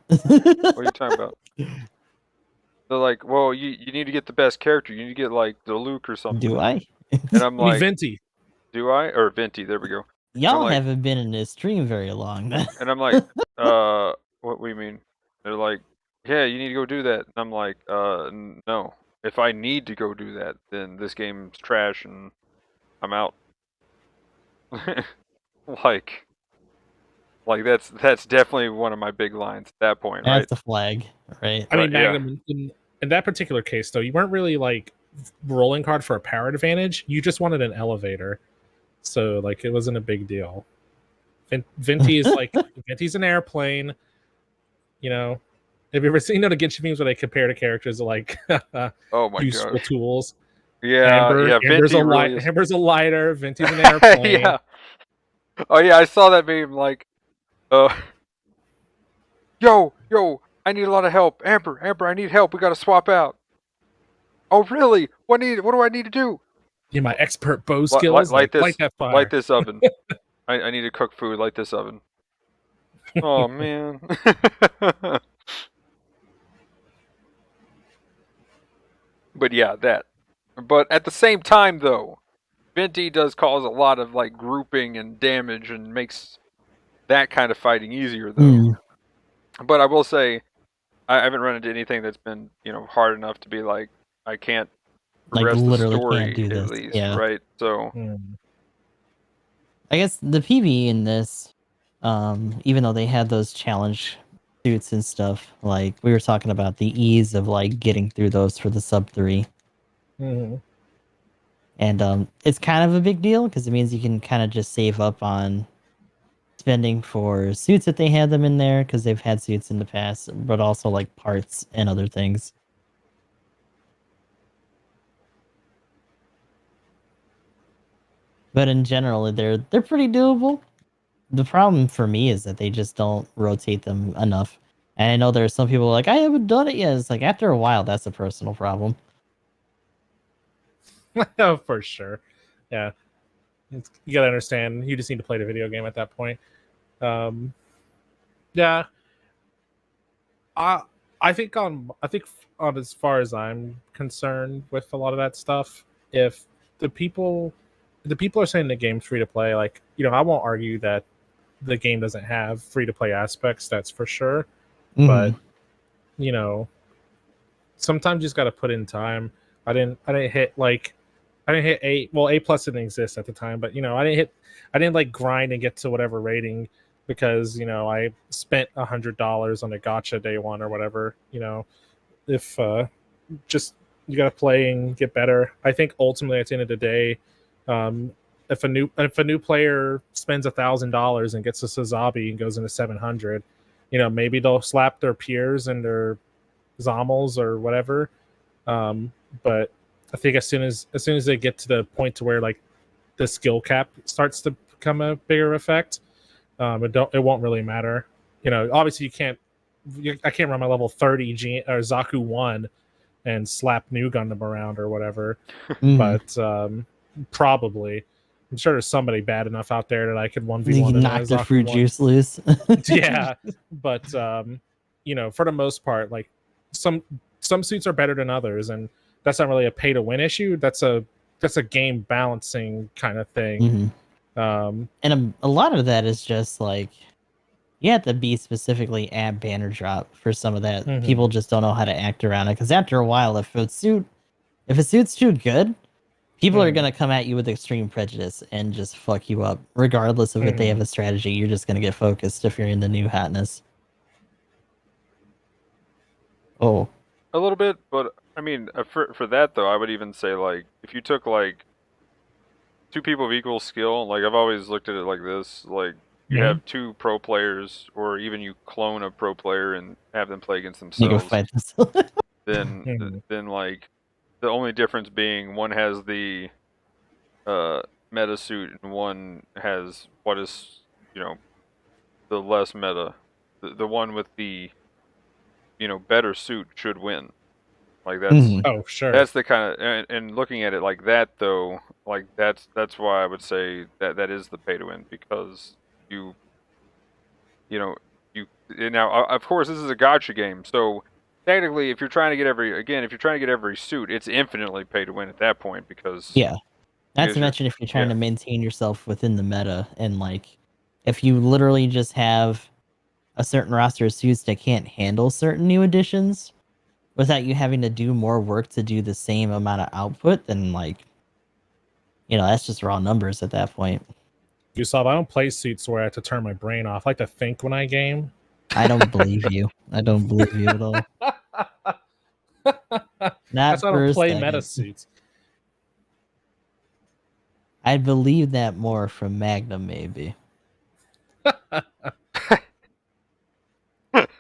What are you talking about? They're like, well, you need to get the best character. You need to get like the Luke or something. Do I? And I'm like, Venti. Do I? Or Venti, there we go. Y'all like, haven't been in this stream very long. And I'm like, what do you mean? They're like, yeah, you need to go do that. And I'm like, no. If I need to go do that, then this game's trash and I'm out. like that's definitely one of my big lines at that point, right? That's the flag, right? I mean, Magnum, in that particular case, though, you weren't really like rolling hard for a power advantage. You just wanted an elevator. So, like, it wasn't a big deal. Venti is like, Venti's an airplane. Have you ever seen the Genshin memes where they compare the characters like oh my useful god, tools? Yeah, Amber's a lighter. Venti's an airplane. Yeah. Oh yeah, I saw that meme. Like, yo, I need a lot of help. Amber, I need help. We gotta swap out. Oh really? What do I need to do? Yeah, my expert bow skills. Light that fire. Light this oven. I need to cook food. Light this oven. Oh man. But yeah, that. But at the same time, though, Venti does cause a lot of like grouping and damage and makes that kind of fighting easier, though. But I will say, I haven't run into anything that's been hard enough to be like I can't progress the story can't do this. at least, right? So. I guess the PvE in this, even though they had those challenge suits and stuff, like we were talking about the ease of like getting through those for the sub 3. Mm-hmm. And it's kind of a big deal because it means you can kind of just save up on spending for suits that they had them in there because they've had suits in the past, but also like parts and other things. But in general, they're pretty doable. The problem for me is that they just don't rotate them enough. And I know there's some people like, I haven't done it yet. It's like after a while, that's a personal problem. For sure. Yeah. You gotta understand, you just need to play the video game at that point. Yeah. I think on as far as I'm concerned with a lot of that stuff, if the people are saying the game's free to play, like, I won't argue that the game doesn't have free to play aspects, that's for sure. But sometimes you just gotta put in time. I didn't hit A. Well, A+ didn't exist at the time, but I didn't like grind and get to whatever rating because I spent $100 on a gacha day one or whatever. If just play and get better. I think ultimately at the end of the day, if a new player spends $1,000 and gets a Sazabi and goes into 700, maybe they'll slap their peers and their Zommels or whatever. But I think as soon as they get to the point to where like the skill cap starts to become a bigger effect, it won't really matter. Obviously I can't run my level 30 or Zaku 1 and slap new Gundam around or whatever. But probably I'm sure there's somebody bad enough out there that I could 1v1 knock the fruit juice loose. Yeah, but for the most part, like some suits are better than others, and that's not really a pay to win issue. That's a game balancing kind of thing. And a lot of that is just like you have to be specifically at banner drop for some of that. People just don't know how to act around it, because after a while, if a suit's too good, people are gonna come at you with extreme prejudice and just fuck you up, regardless of if they have a strategy. You're just gonna get focused if you're in the new hotness. Oh, a little bit, but I mean, for that though, I would even say like if you took like two people of equal skill, like I've always looked at it like this, like you have two pro players, or even you clone a pro player and have them play against themselves. You go fight themselves. then like the only difference being one has the meta suit and one has what is the less meta. The one with the better suit should win. Like that's oh sure. That's the kind of and looking at it like that though, like that's why I would say that is the pay to win, because you now of course this is a gacha game, so technically if you're trying to get every suit, it's infinitely pay to win at that point, because not to mention if you're trying to maintain yourself within the meta, and like if you literally just have a certain roster of suits that can't handle certain new additions without you having to do more work to do the same amount of output, then like that's just raw numbers at that point. Gustav, I don't play suits where I have to turn my brain off. I like to think when I game. I don't believe you. I don't believe you at all. That's why I don't play meta suits. I believe that more from Magnum, maybe.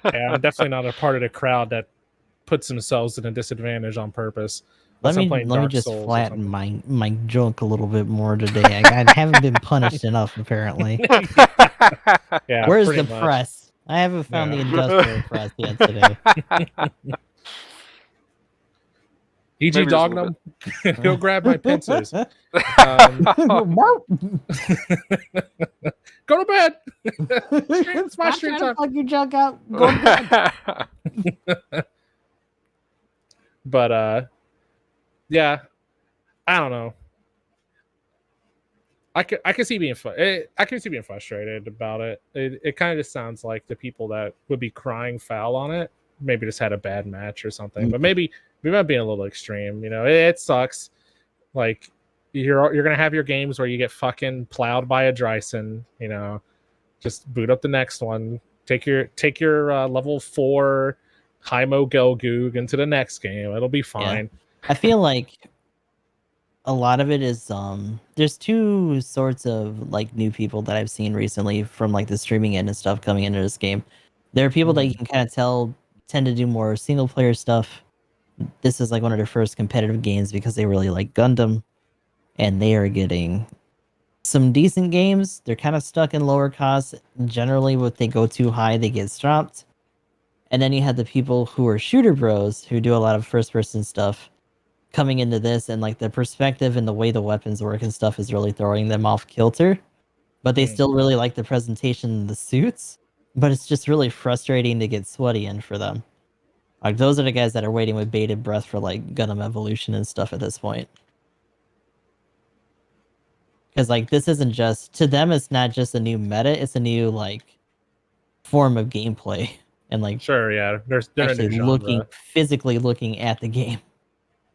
Yeah, I'm definitely not a part of the crowd that puts themselves in a disadvantage on purpose. Let me just flatten my junk a little bit more today. I haven't been punished enough, apparently. Yeah, where's the press? I haven't found the industrial press yet today. E.G. Dognum, he'll grab my pincers. Go to bed. It's my stream time. Fuck your junk out. Go to bed. But yeah, I don't know. I can see being frustrated about it. It kind of just sounds like the people that would be crying foul on it maybe just had a bad match or something. But maybe we might be a little extreme. It sucks. Like you're gonna have your games where you get fucking plowed by a Dryson. Just boot up the next one. Take your level 4 Hymo Gelgoog into the next game. It'll be fine. Yeah. I feel like a lot of it is there's two sorts of like new people that I've seen recently from like the streaming end and stuff coming into this game. There are people that you can kind of tell tend to do more single player stuff. This is like one of their first competitive games because they really like Gundam, and they are getting some decent games. They're kind of stuck in lower costs. Generally, if they go too high, they get stopped. And then you have the people who are shooter bros who do a lot of first person stuff coming into this, and like the perspective and the way the weapons work and stuff is really throwing them off kilter. But they still really like the presentation and the suits. But it's just really frustrating to get sweaty in for them. Like those are the guys that are waiting with bated breath for like Gundam Evolution and stuff at this point. Because like this isn't just, to them it's not just a new meta, it's a new like form of gameplay. And like sure, yeah, they're actually physically looking at the game.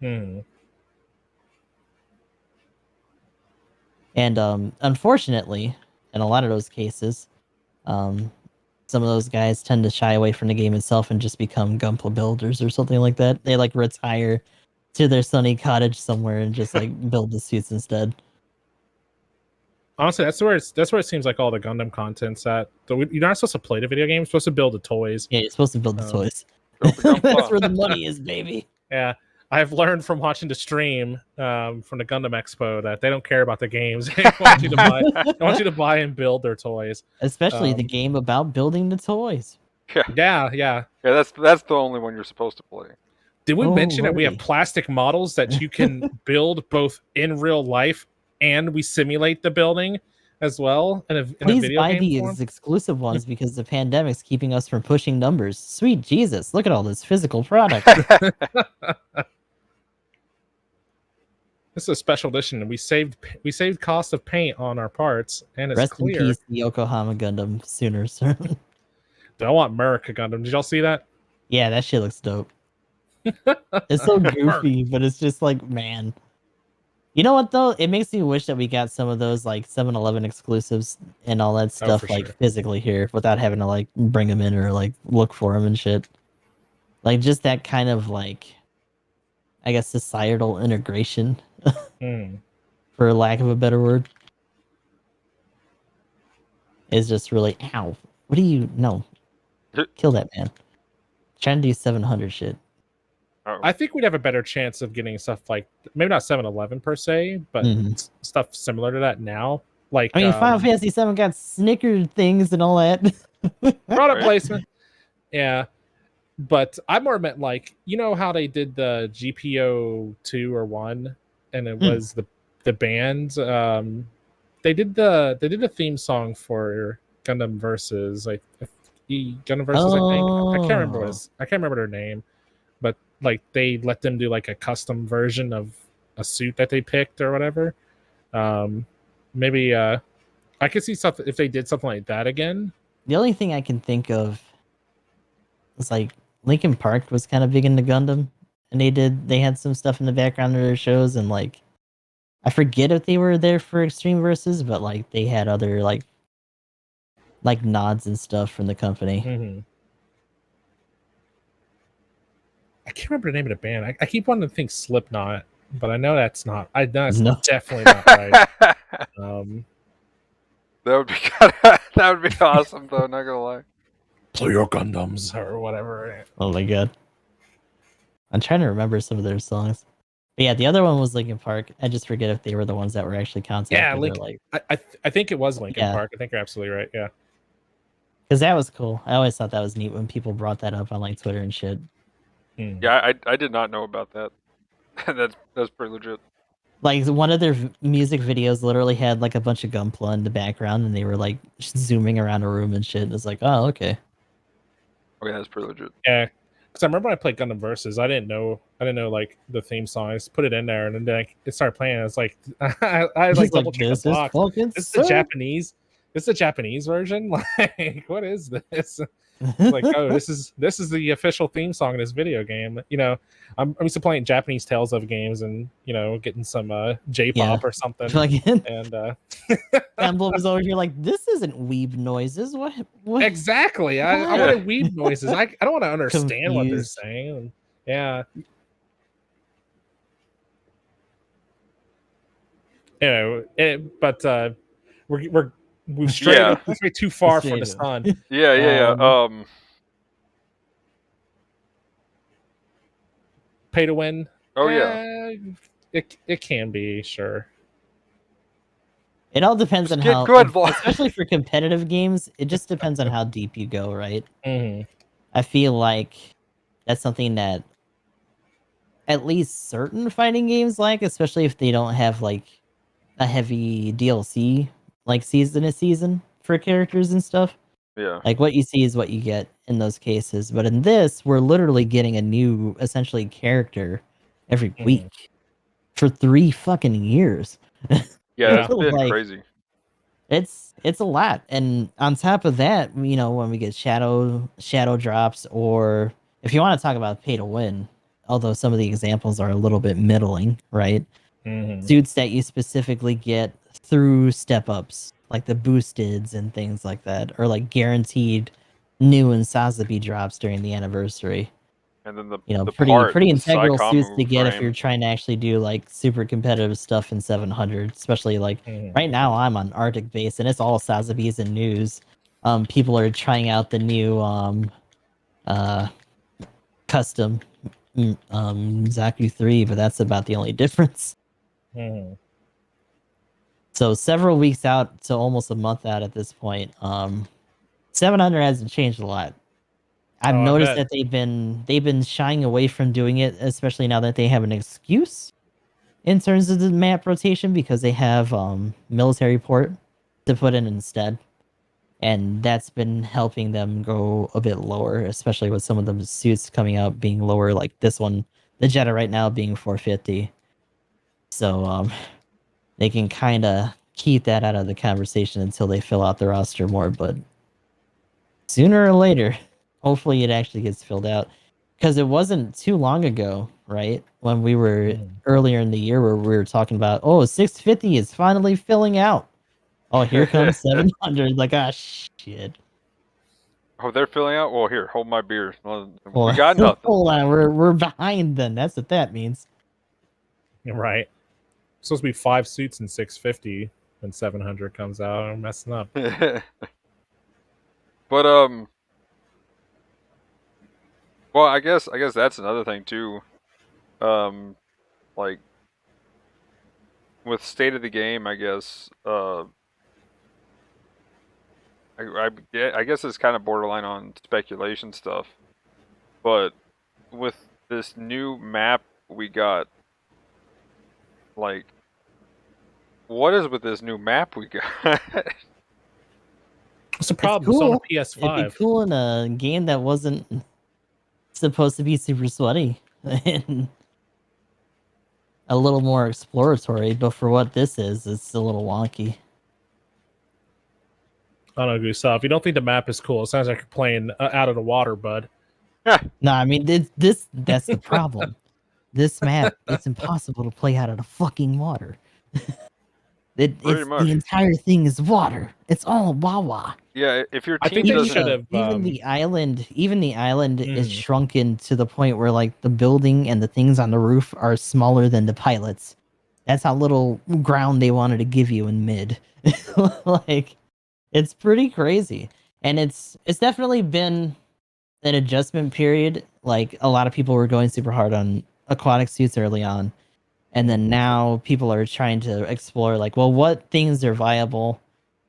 And unfortunately, in a lot of those cases, some of those guys tend to shy away from the game itself and just become Gunpla builders or something like that. They like retire to their sunny cottage somewhere and just like build the suits instead. Honestly, that's where it seems like all the Gundam content's at. So you're not supposed to play the video game. You're supposed to build the toys. Yeah, you're supposed to build the toys. Build the Gunpla. That's where the money is, baby. Yeah, I've learned from watching the stream from the Gundam Expo that they don't care about the games. They want you to buy. They want you to buy and build their toys. Especially the game about building the toys. Yeah. Yeah, that's the only one you're supposed to play. Did we mention that we have right. plastic models that you can build both in real life and we simulate the building as well in a Please video buy game these form? exclusive ones because the pandemic's keeping us from pushing numbers. Sweet Jesus, look at all this physical product. This is a special edition, and we saved cost of paint on our parts, and it's Rest clear. in peace, the Yokohama Gundam sooner, sir. I want America Gundam. Did y'all see that? Yeah, that shit looks dope. It's so goofy, but it's just like, man. You know what though? It makes me wish that we got some of those like 7-Eleven exclusives and all that stuff like sure. physically here without having to like bring them in or like look for them and shit. Like just that kind of like, I guess, societal integration, for lack of a better word, is just really ow. What do you no? Kill that man. Trying to do 700 shit. I think we'd have a better chance of getting stuff like maybe not 7-Eleven per se, but stuff similar to that now. Like I mean, Final Fantasy VII got Snicker things and all that. product placement. Yeah, but I more meant like, you know how they did the GBO2 or 1, and it was the band. They did the theme song for Gundam Versus, like Gundam Versus. I think I can't remember their name, but like they let them do like a custom version of a suit that they picked or whatever. Maybe I could see something if they did something like that again. The only thing I can think of is like Linkin Park was kind of big into Gundam, and they had some stuff in the background of their shows, and like I forget if they were there for Extreme Versus, but like they had other like nods and stuff from the company. I can't remember the name of the band. I keep wanting to think Slipknot, but I know that's not. I know it's No. definitely not right. That would be that would be awesome though. Not gonna lie. Play your Gundams or whatever. Oh my god, I'm trying to remember some of their songs. But yeah, the other one was Linkin Park. I just forget if they were the ones that were actually contacted. Yeah, like I think it was Linkin Park. I think you're absolutely right. Yeah, because that was cool. I always thought that was neat when people brought that up on like Twitter and shit. Yeah, I did not know about that. that's pretty legit. Like one of their music videos literally had like a bunch of Gunpla in the background, and they were like zooming around a room and shit. It's like, oh, okay. Okay, that's pretty legit. Yeah, because I remember when I played Gundam Versus. I didn't know like the theme song. I just put it in there, and then it started playing. I was like, I like double checked the box. This is the Japanese. This is the Japanese version. Like, what is this? Like, oh, this is the official theme song in this video game. You know, I'm used to playing Japanese Tales of games and, you know, getting some J-pop or something. And Emblem is over here like, this isn't weeb noises. What? Exactly. I wanted weeb noises. I don't want to understand what they're saying. Yeah. Anyway, but we've strayed too far from the sun. Yeah. Pay to win. Oh yeah. It can be, sure. It all depends on how, especially for competitive games, it just depends on how deep you go, right? I feel like that's something that at least certain fighting games like, especially if they don't have like a heavy DLC like season for characters and stuff. Yeah. Like what you see is what you get in those cases. But in this, we're literally getting a new essentially character every week for 3 fucking years. Yeah, that's been like, crazy. It's a lot. And on top of that, you know, when we get shadow drops, or if you want to talk about pay to win, although some of the examples are a little bit middling, right? Suits that you specifically get through step ups, like the boosteds and things like that, or like guaranteed new and Sazabi drops during the anniversary. And then the pretty the integral Psycom suits to move get if frame. you're trying to actually do like super competitive stuff in 700. Especially like right now, I'm on Arctic base and it's all Sotheby's and news. People are trying out the new custom Zaku 3, but that's about the only difference. So several weeks out to almost a month out at this point. 700 hasn't changed a lot. I've noticed that they've been shying away from doing it, especially now that they have an excuse in terms of the map rotation because they have military port to put in instead. And that's been helping them go a bit lower, especially with some of the suits coming out being lower, like this one, the Jeda right now being 450. So they can kind of keep that out of the conversation until they fill out the roster more. But sooner or later, hopefully it actually gets filled out. Because it wasn't too long ago, right? When we were earlier in the year where we were talking about, 650 is finally filling out. Oh, here comes 700. Like, shit. Oh, they're filling out? Well, here, hold my beer. Well, Well, we got nothing. Hold on, we're behind then. That's what that means. Right. It's supposed to be 5 suits in 650 when 700 comes out. I'm messing up. But, well, I guess that's another thing, too. Like, with state of the game, I guess, I guess it's kind of borderline on speculation stuff. But with this new map we got, like, what is with this new map we got? What's the problem? It's on a cool. PS5. It'd be cool in a game that wasn't supposed to be super sweaty and a little more exploratory, but for what this is, it's a little wonky. I don't know, Gustav. You don't think the map is cool? It sounds like you're playing out of the water, bud. No, I mean that's the problem. This map, it's impossible to play out of the fucking water. The entire thing is water. It's all Wawa. Yeah, if your team even the island is shrunken to the point where like the building and the things on the roof are smaller than the pilots. That's how little ground they wanted to give you in mid. Like, it's pretty crazy, and it's definitely been an adjustment period. Like, a lot of people were going super hard on aquatic suits early on, and then now people are trying to explore like, well, what things are viable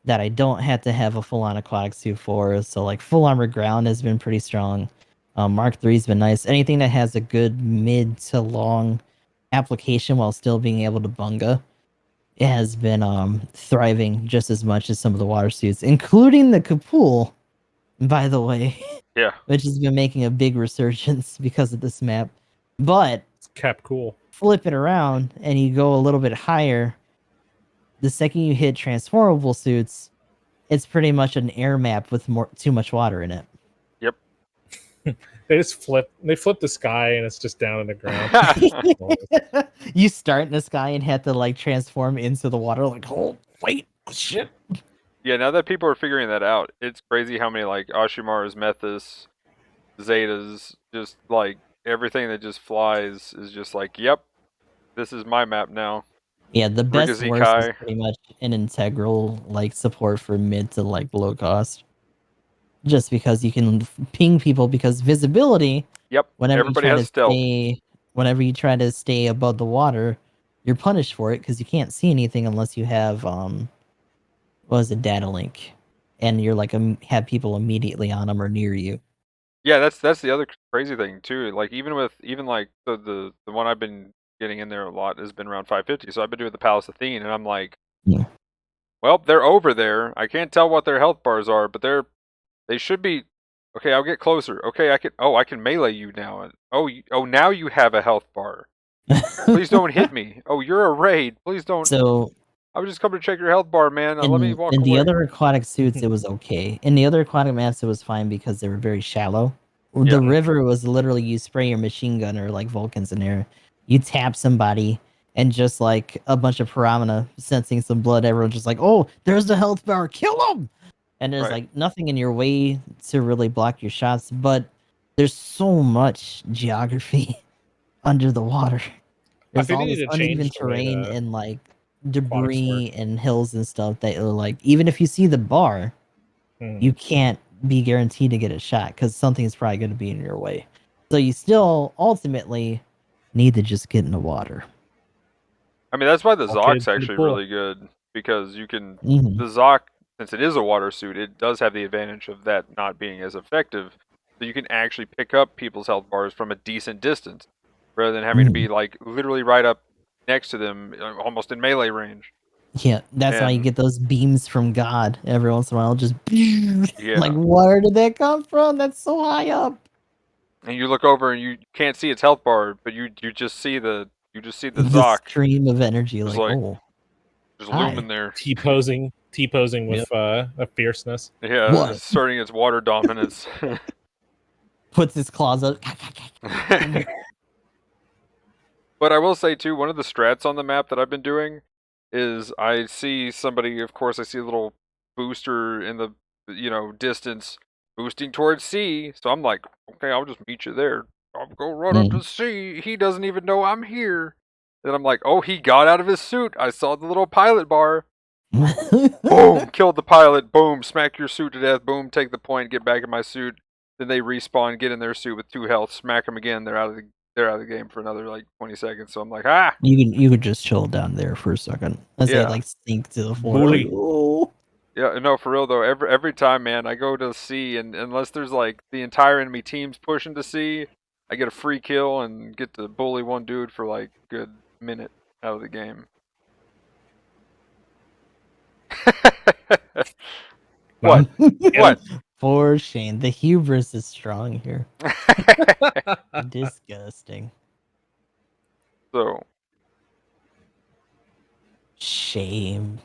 that I don't have to have a full-on aquatic suit for. So like full armor ground has been pretty strong. Mark III's been nice. Anything that has a good mid to long application while still being able to bunga, it has been thriving just as much as some of the water suits, including the Kapool, by the way. Yeah. Which has been making a big resurgence because of this map. But it's kept cool. Flip it around and you go a little bit higher. The second you hit transformable suits, it's pretty much an air map with too much water in it. Yep. They flip the sky and it's just down in the ground. You start in the sky and have to like transform into the water like, oh wait, shit. Yeah, now that people are figuring that out, it's crazy how many like Ashimaras, Methus, Zetas, just like everything that just flies is just like, yep, this is my map now. Yeah, the best worst is pretty much an integral like support for mid to like low cost. Just because you can ping people, because visibility. Yep. Whenever you try to stay above the water, you're punished for it because you can't see anything unless you have data link, and you're like have people immediately on them or near you. Yeah, that's the other crazy thing too. Like even like the one I've been getting in there a lot has been around 550. So I've been doing the Palace Athene, and I'm like, well, they're over there. I can't tell what their health bars are, but they should be. Okay, I'll get closer. Okay, I can melee you now. Now you have a health bar. Please don't hit me. Oh, you're a raid. Please don't. So I was just coming to check your health bar, man. Let me walk away. In the other aquatic suits, it was okay. In the other aquatic maps, it was fine because they were very shallow. The river was literally you spray your machine gun or like Vulcans in there. You tap somebody, and just like a bunch of piranha sensing some blood, everyone's just like, oh, there's the health bar, kill him! And there's like nothing in your way to really block your shots. But there's so much geography under the water. I There's think they all need this to uneven change the way terrain the and like aquatics work. debris and hills and stuff that are like, even if you see the bar, Hmm. you can't be guaranteed to get a shot because something's probably going to be in your way. So you still ultimately need to just get in the water. I mean, that's why the All kids Zoc's in the actually pool. really good, because you can Mhm. the Zoc, since it is a water suit, it does have the advantage of that not being as effective. So you can actually pick up people's health bars from a decent distance, rather than having to be like literally right up next to them, almost in melee range. Yeah, that's why you And get those beams from God every once in a while. Just like, yeah, where did that come from? That's so high up. and you look over and you can't see its health bar, but you just see the The Zoc stream of energy, just like, like oh, just hi. looming there. T posing Yep. with a fierceness. Yeah, What? asserting its water dominance. Puts his claws up. But I will say too, one of the strats on the map that I've been doing is I see somebody, of course, I see a little booster in the distance boosting towards C. So I'm like, okay, I'll just meet you there. I'll go run up to C. He doesn't even know I'm here. Then I'm like, oh, he got out of his suit. I saw the little pilot bar. Boom, killed the pilot. Boom, smack your suit to death. Boom, take the point, get back in my suit. Then they respawn, get in their suit with 2 health, smack them again. They're out of the game for another like 20 seconds. So I'm like, ah, You could just chill down there for a second as they yeah, like sink to the floor. Like, Bully. oh. yeah. No, for real though. Every time, man, I go to C, and unless there's like the entire enemy team's pushing to C, I get a free kill and get to bully one dude for like a good minute out of the game. What? What? For Shane, the hubris is strong here. Disgusting. So Shame.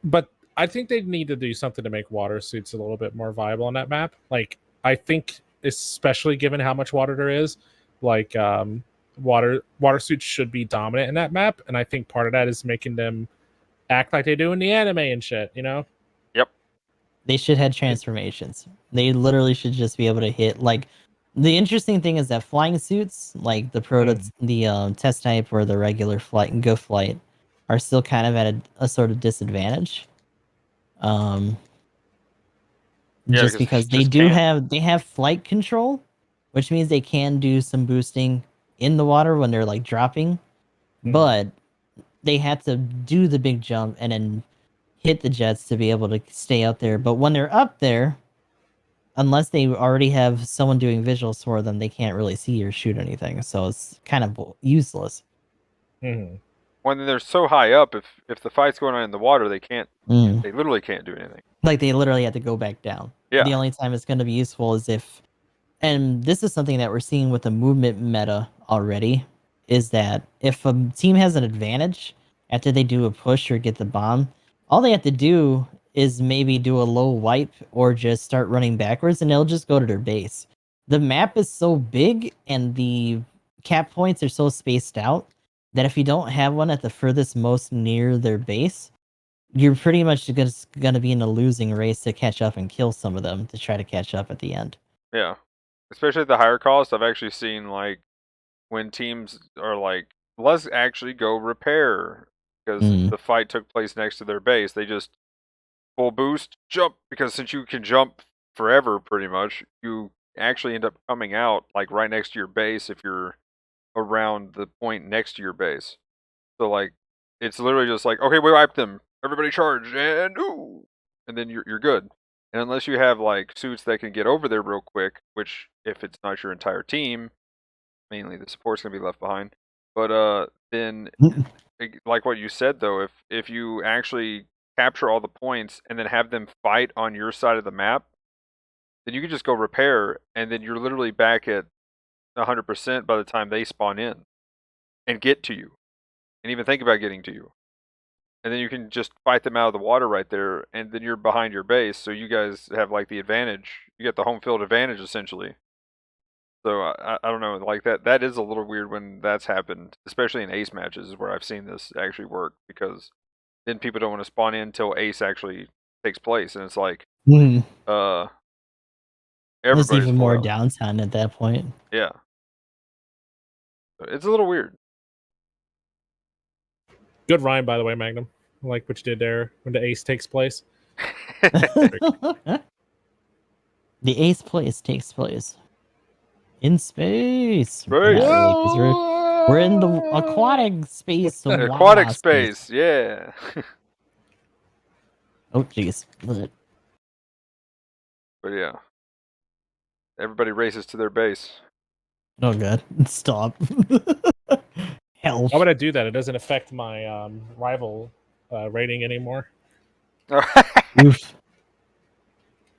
But I think they need to do something to make water suits a little bit more viable on that map. Like, I think, especially given how much water there is, like water suits should be dominant in that map, and I think part of that is making them act like they do in the anime and shit. You know? yep. They should have transformations. They literally should just be able to hit like the interesting thing is that flying suits, like the test type or the regular flight and go flight, are still kind of at a sort of disadvantage. Um, Yeah, just because you because just can't. they have flight control, which means they can do some boosting in the water when they're like dropping, but they have to do the big jump and then hit the jets to be able to stay up there. But when they're up there, unless they already have someone doing visuals for them, they can't really see or shoot anything. So it's kind of useless. Mm-hmm. When they're so high up, if the fight's going on in the water, they can't. Mm. They literally can't do anything. Like they literally have to go back down. The Yeah. only time it's going to be useful is if, and this is something that we're seeing with the movement meta already, is that if a team has an advantage after they do a push or get the bomb, all they have to do is maybe do a low wipe or just start running backwards and they'll just go to their base. The map is so big and the cap points are so spaced out that if you don't have one at the furthest most near their base, you're pretty much gonna be in a losing race to catch up and kill some of them to try to catch up at the end. Yeah. Especially at the higher cost, I've actually seen like when teams are like, let's actually go repair because Mm. the fight took place next to their base. They just full boost, jump, because since you can jump forever pretty much, you actually end up coming out like right next to your base if you're around the point next to your base. So like it's literally just like, okay, we wiped them. Everybody charge and ooh, and then you're good. And unless you have like suits that can get over there real quick, which if it's not your entire team, mainly the support's gonna be left behind. But then like what you said though, if you actually capture all the points and then have them fight on your side of the map, then you can just go repair, and then you're literally back at 100% by the time they spawn in and get to you, and even think about getting to you. And then you can just fight them out of the water right there, and then you're behind your base, so you guys have like the advantage. You get the home field advantage essentially. So I don't know, like that is a little weird when that's happened, especially in ace matches is where I've seen this actually work, because then people don't want to spawn in until ace actually takes place, and it's like, Mm. uh, There's Everybody's even full more health. downtime at that point. Yeah. It's a little weird. Good rhyme, by the way, Magnum. I like what you did there when the ace takes place. The eighth place takes place in space. But not really, because we're in the aquatic space. So Aquatic space. space, yeah. Oh, jeez. But yeah. Everybody races to their base. Oh, God. Stop. Hell. Why would I do that? It doesn't affect my rival rating anymore. Oof.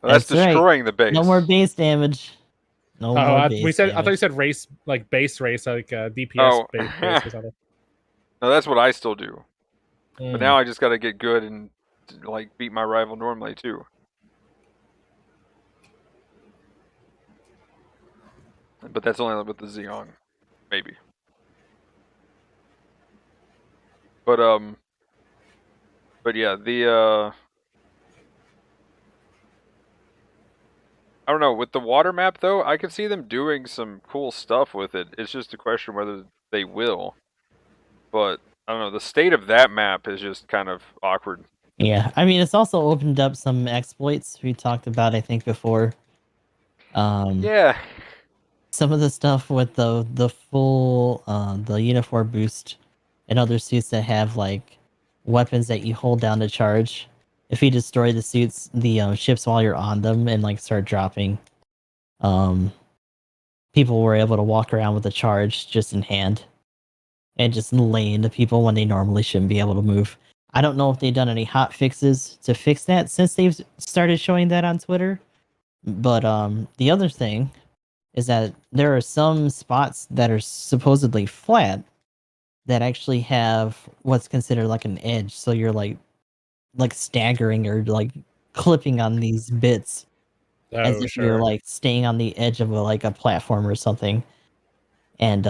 That's That's right. destroying the base. No more base damage. No more base damage. I thought you said race, like base race, like DPS Oh. base race or something. No, that's what I still do. But Mm. now I just got to get good and like beat my rival normally too. But that's only with the Xeon, maybe. But yeah, I don't know, with the water map though, I can see them doing some cool stuff with it. It's just a question whether they will. But I don't know, the state of that map is just kind of awkward. Yeah, I mean, it's also opened up some exploits we talked about, I think, before. Yeah. Some of the stuff with the full the uniform boost and other suits that have like weapons that you hold down to charge. If you destroy the suits, the ships while you're on them and like start dropping, people were able to walk around with a charge just in hand and just lay into people when they normally shouldn't be able to move. I don't know if they've done any hot fixes to fix that since they've started showing that on Twitter. But the other thing is that there are some spots that are supposedly flat that actually have what's considered like an edge. So you're like staggering or like clipping on these bits as if you're like staying on the edge of a platform or something. And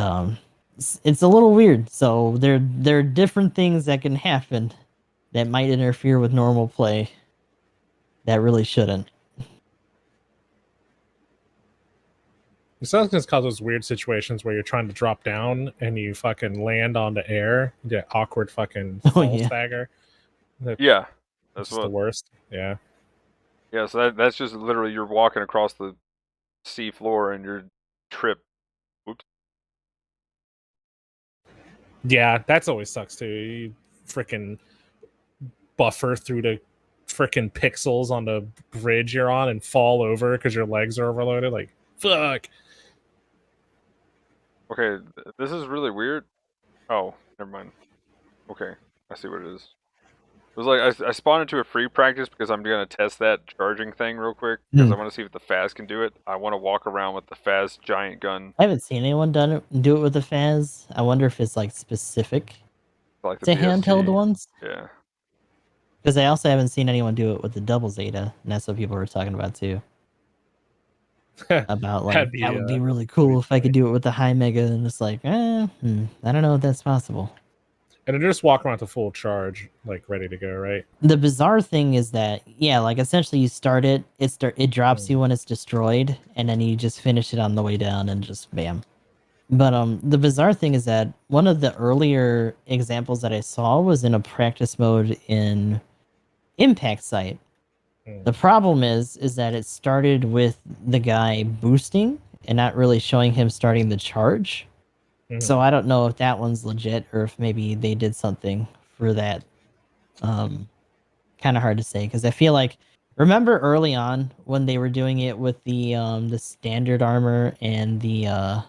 it's a little weird. So there are different things that can happen that might interfere with normal play that really shouldn't. It sounds like it's cause those weird situations where you're trying to drop down and you fucking land on the air. You get awkward fucking fall stagger. Yeah. That's the worst. Yeah. Yeah, so that's just literally you're walking across the sea floor and you're trip. Oops. Yeah, that's always sucks too. You freaking buffer through the freaking pixels on the bridge you're on and fall over because your legs are overloaded. Like, fuck. Okay, this is really weird. Oh, never mind. Okay, I see what it is. It was like I spawned into a free practice because I'm gonna test that charging thing real quick because I want to see if the Faz can do it. I want to walk around with the Faz giant gun. I haven't seen anyone do it with the Faz. I wonder if it's like specific Like the to BST. handheld ones. Yeah. Because I also haven't seen anyone do it with the double Zeta, and that's what people were talking about too. About like that would be really cool if I could do it with the high mega, and it's like, I don't know if that's possible. And then just walk around to full charge, like ready to go, right? The bizarre thing is that, yeah, like essentially you start it, it drops you when it's destroyed, and then you just finish it on the way down and just bam. But the bizarre thing is that one of the earlier examples that I saw was in a practice mode in Impact Site. The problem is that it started with the guy boosting and not really showing him starting the charge. So I don't know if that one's legit or if maybe they did something for that. Kind of hard to say because I feel like remember early on when they were doing it with the standard armor and the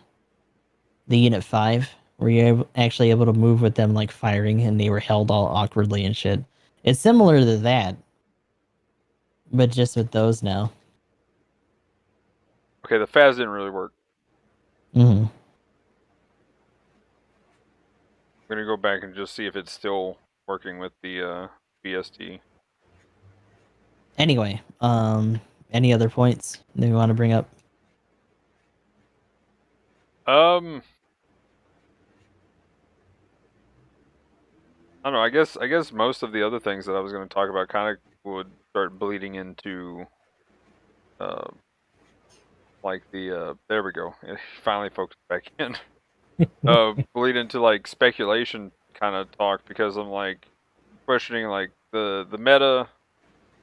Unit 5, where you're actually able to move with them like firing and they were held all awkwardly and shit. It's similar to that, but just with those now. Okay, the Faz didn't really work. Mm-hmm. I'm gonna go back and just see if it's still working with the BST. Anyway, any other points that you want to bring up? I don't know. I guess most of the other things that I was going to talk about kind of would start bleeding into like the there we go. It finally focused back in. Bleed into like speculation kind of talk because I'm like questioning like the meta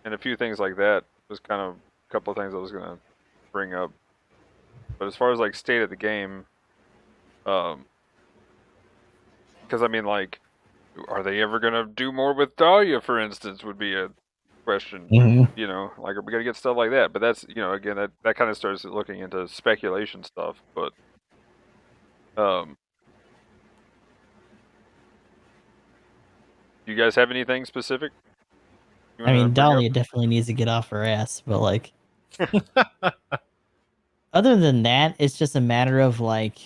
and a few things like that. Was kind of a couple of things I was gonna bring up. But as far as like state of the game, because I mean like, are they ever gonna do more with Dahlia, for instance? Would be a question. You know, like are we gonna get stuff like that? But that's again that kind of starts looking into speculation stuff. But do you guys have anything specific? I mean, Dahlia definitely needs to get off her ass, but like, other than that, it's just a matter of like,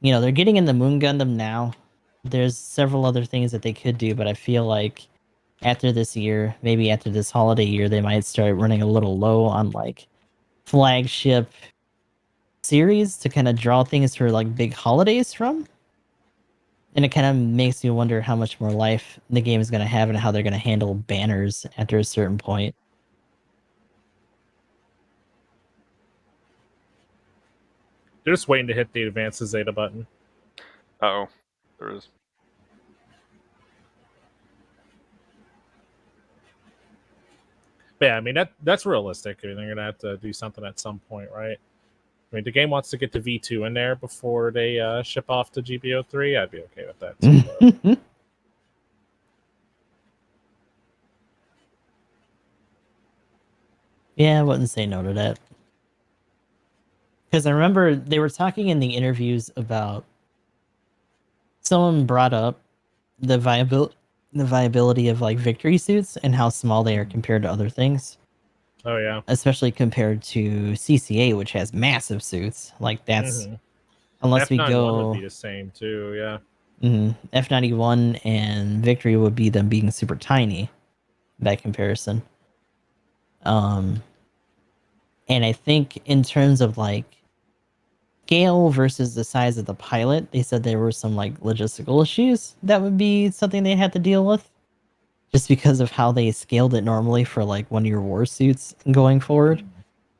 they're getting in the Moon Gundam now. There's several other things that they could do, but I feel like after this year, maybe after this holiday year, they might start running a little low on like flagship series to kind of draw things for like big holidays from. And it kind of makes you wonder how much more life the game is going to have and how they're going to handle banners after a certain point. They're just waiting to hit the advance Zeta button. Oh, there is. But yeah, I mean that's realistic. I mean, they're gonna have to do something at some point, right? I mean, the game wants to get the V2 in there before they ship off to GBO3. I'd be okay with that too. Yeah, I wouldn't say no to that. Because I remember they were talking in the interviews about someone brought up the viability of like victory suits and how small they are compared to other things. Oh yeah, especially compared to CCA, which has massive suits. Like that's unless we go would be the same too. Yeah. F91 and Victory would be them being super tiny by comparison. And I think in terms of like scale versus the size of the pilot, they said there were some like logistical issues that would be something they had to deal with just because of how they scaled it normally for like one of your war suits going forward.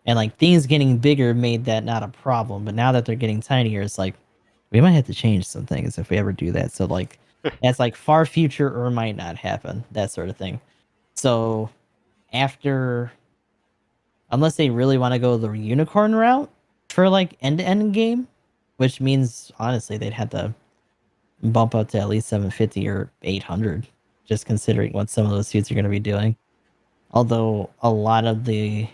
And like things getting bigger made that not a problem, but now that they're getting tinier, it's like we might have to change some things if we ever do that. So like that's like far future or might not happen, that sort of thing. So after, unless they really want to go the unicorn route for like end-to-end game, which means honestly they'd have to bump up to at least 750 or 800, just considering what some of those suits are going to be doing. Although a lot of the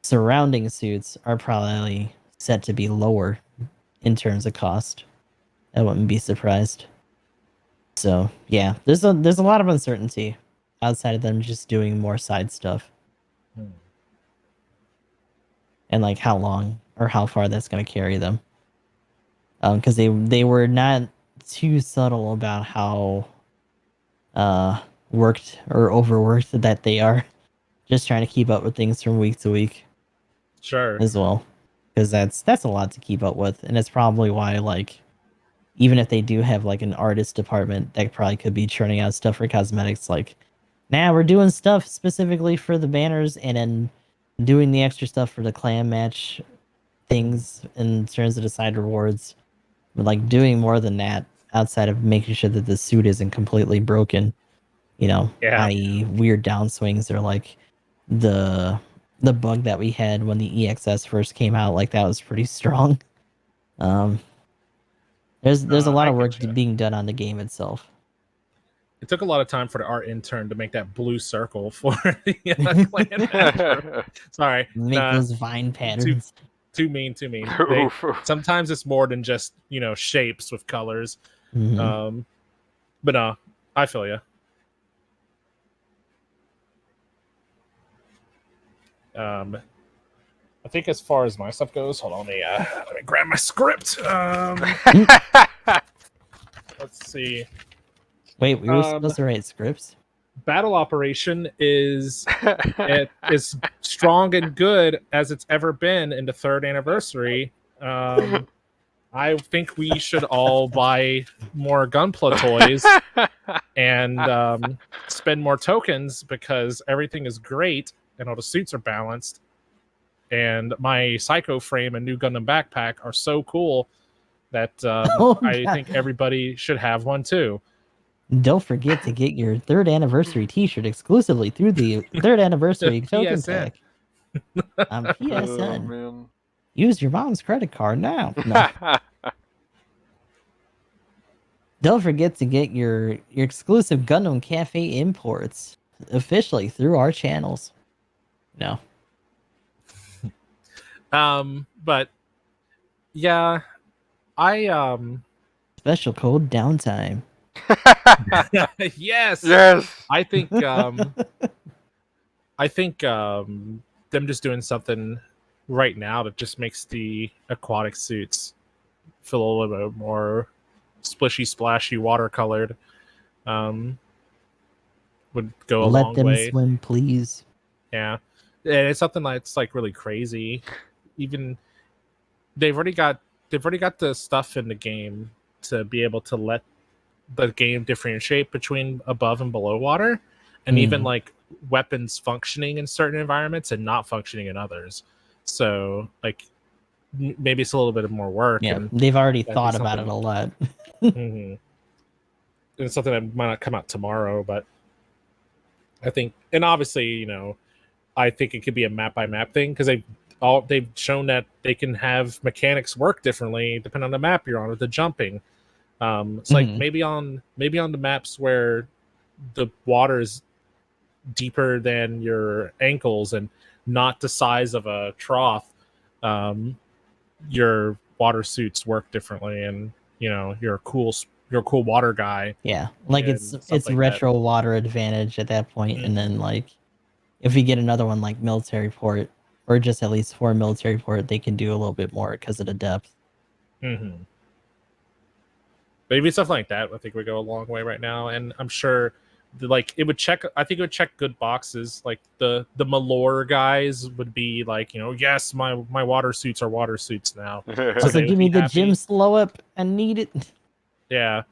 surrounding suits are probably set to be lower in terms of cost. I wouldn't be surprised. So yeah, there's a lot of uncertainty outside of them just doing more side stuff. And like how long or how far that's going to carry them. Because they were not too subtle about how worked or overworked that they are, just trying to keep up with things from week to week. Sure. As well, because that's a lot to keep up with, and it's probably why like even if they do have like an artist department that probably could be churning out stuff for cosmetics, like we're doing stuff specifically for the banners and then doing the extra stuff for the clan match things in terms of the side rewards, but like doing more than that outside of making sure that the suit isn't completely broken, i.e. weird downswings or like the bug that we had when the EXS first came out, like that was pretty strong. There's a lot of work being done on the game itself. It took a lot of time for the art intern to make that blue circle for the clan match. Sorry, make those vine patterns. Too mean. Sometimes it's more than just shapes with colors. But no, I feel you. I think as far as my stuff goes, hold on, let me grab my script. Let's see. Wait, we were supposed to write scripts? Battle Operation is strong and good as it's ever been in the 3rd anniversary. I think we should all buy more Gunpla toys and spend more tokens because everything is great and all the suits are balanced. and my Psycho frame and new Gundam backpack are so cool that Oh, I God. think everybody should have one too. Don't forget to get your 3rd anniversary T-shirt exclusively through the 3rd anniversary token PSN. pack on Oh PSN. man. Use your mom's credit card now. No. Don't forget to get your exclusive Gundam Cafe imports officially through our channels. No. But yeah, I Special code downtime. yes. Yes. I think them just doing something right now that just makes the aquatic suits feel a little bit more splishy, splashy, watercolored. Would go a Let long them way. swim, please. Yeah, and it's something that's like really crazy. Even they've already got the stuff in the game to be able to let the game differentiate between above and below water, and even like weapons functioning in certain environments and not functioning in others. So like maybe it's a little bit of more work. Yeah, And they've already that'd be thought about it a lot. Mhm. It's something that might not come out tomorrow, but I think, and obviously, you know, I think it could be a map by map thing because they've shown that they can have mechanics work differently depending on the map you're on, or the jumping. It's like maybe on the maps where the water is deeper than your ankles and not the size of a trough, your water suits work differently, and you know you're a cool water guy. Yeah, like and it's stuff like retro water advantage at that point, and then like if we get another one like military port, or just at least for military port, they can do a little bit more because of the depth. Mm-hmm. Maybe stuff like that I think would go a long way right now, and I'm sure like it would check. I think it would check good boxes. Like the Malore guys would be like, you know, yes, my water suits are water suits now. Also, they give would me be the happy. gym slow up. I need it. Yeah,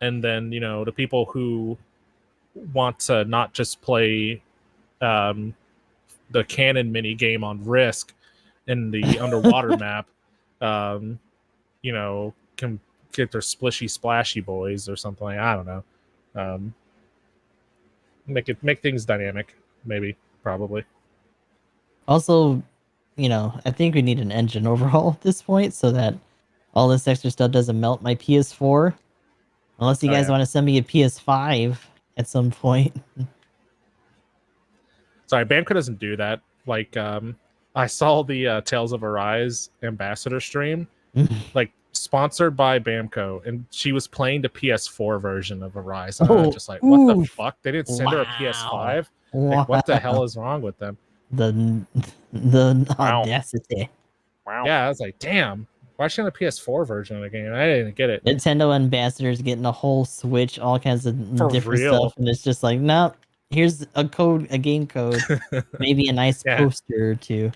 and then you know the people who want to not just play the cannon mini game on Risk in the underwater map, you know, can get their splishy splashy boys or something like, I don't know. Make things dynamic, maybe, probably. Also, you know, I think we need an engine overhaul at this point so that all this extra stuff doesn't melt my PS4. Unless you guys want to send me a PS5 at some point. Sorry, Bamco doesn't do that. Like, I saw the Tales of Arise ambassador stream, like sponsored by Bamco, and she was playing the PS4 version of Arise. And I was just like, what the fuck? They didn't send her a PS5? Like, what the hell is wrong with them? The Wow. audacity. Wow. Yeah, I was like, damn. Why should a PS4 version of the game? I didn't get it. Nintendo ambassadors getting a whole Switch, all kinds of For different real. stuff, and it's just like, nope. Here's a game code, maybe a nice Yeah. poster or two.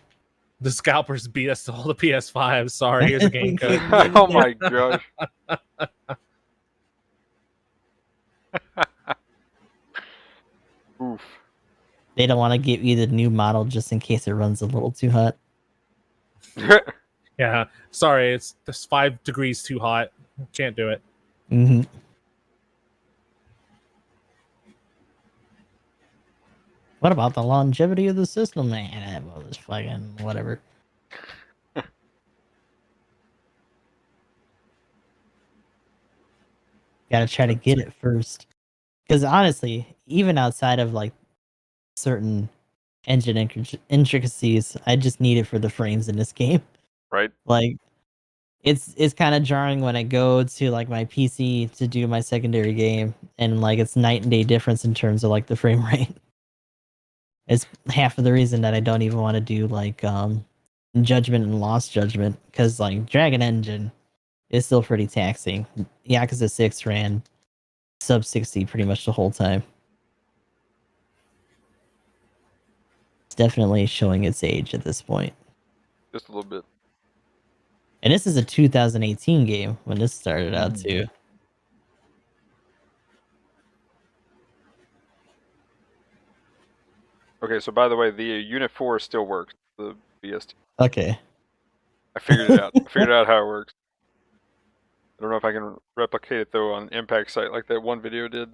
The scalpers beat us to all the PS5. Sorry, here's a game code. Oh my gosh. Oof. They don't want to give you the new model just in case it runs a little too hot. Yeah, sorry, it's 5 degrees too hot. Can't do it. Mm-hmm. What about the longevity of the system, man? Well, it's fucking whatever. Gotta try to get it first. Because honestly, even outside of like certain engine intricacies, I just need it for the frames in this game. Right. Like, it's kind of jarring when I go to like my PC to do my secondary game, and like it's night and day difference in terms of like the frame rate. It's half of the reason that I don't even want to do like Judgment and Lost Judgment, because like Dragon Engine is still pretty taxing. Yakuza 6 ran sub 60 pretty much the whole time. It's definitely showing its age at this point. Just a little bit. And this is a 2018 game when this started out too. Okay, so by the way, the Unit 4 still works. The BST. Okay. I figured it out. I figured out how it works. I don't know if I can replicate it though on Impact site like that one video did.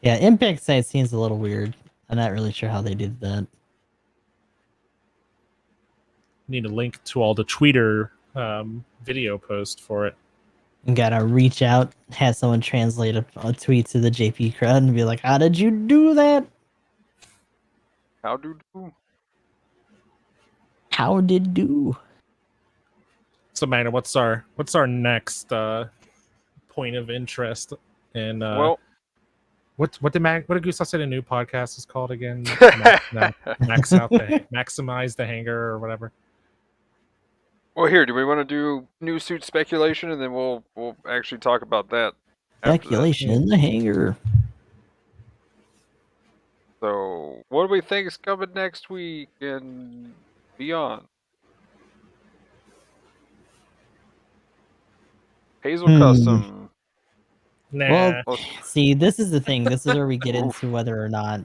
Yeah, Impact site seems a little weird. I'm not really sure how they did that. Need a link to all the Twitter video post for it. You gotta reach out, have someone translate a tweet to the JP crowd and be like, "How did you do that? How do? How did do?" So, Magnum, what's our next point of interest? And Well, what did Gustav say the new podcast is called again? Maximize the Hangar or whatever. well, here. Do we want to do new suit speculation, and then we'll actually talk about that after that? Speculation in the hangar. So, what do we think is coming next week and beyond? Hazel Custom. Nah. Well, see, this is the thing. This is where we get into whether or not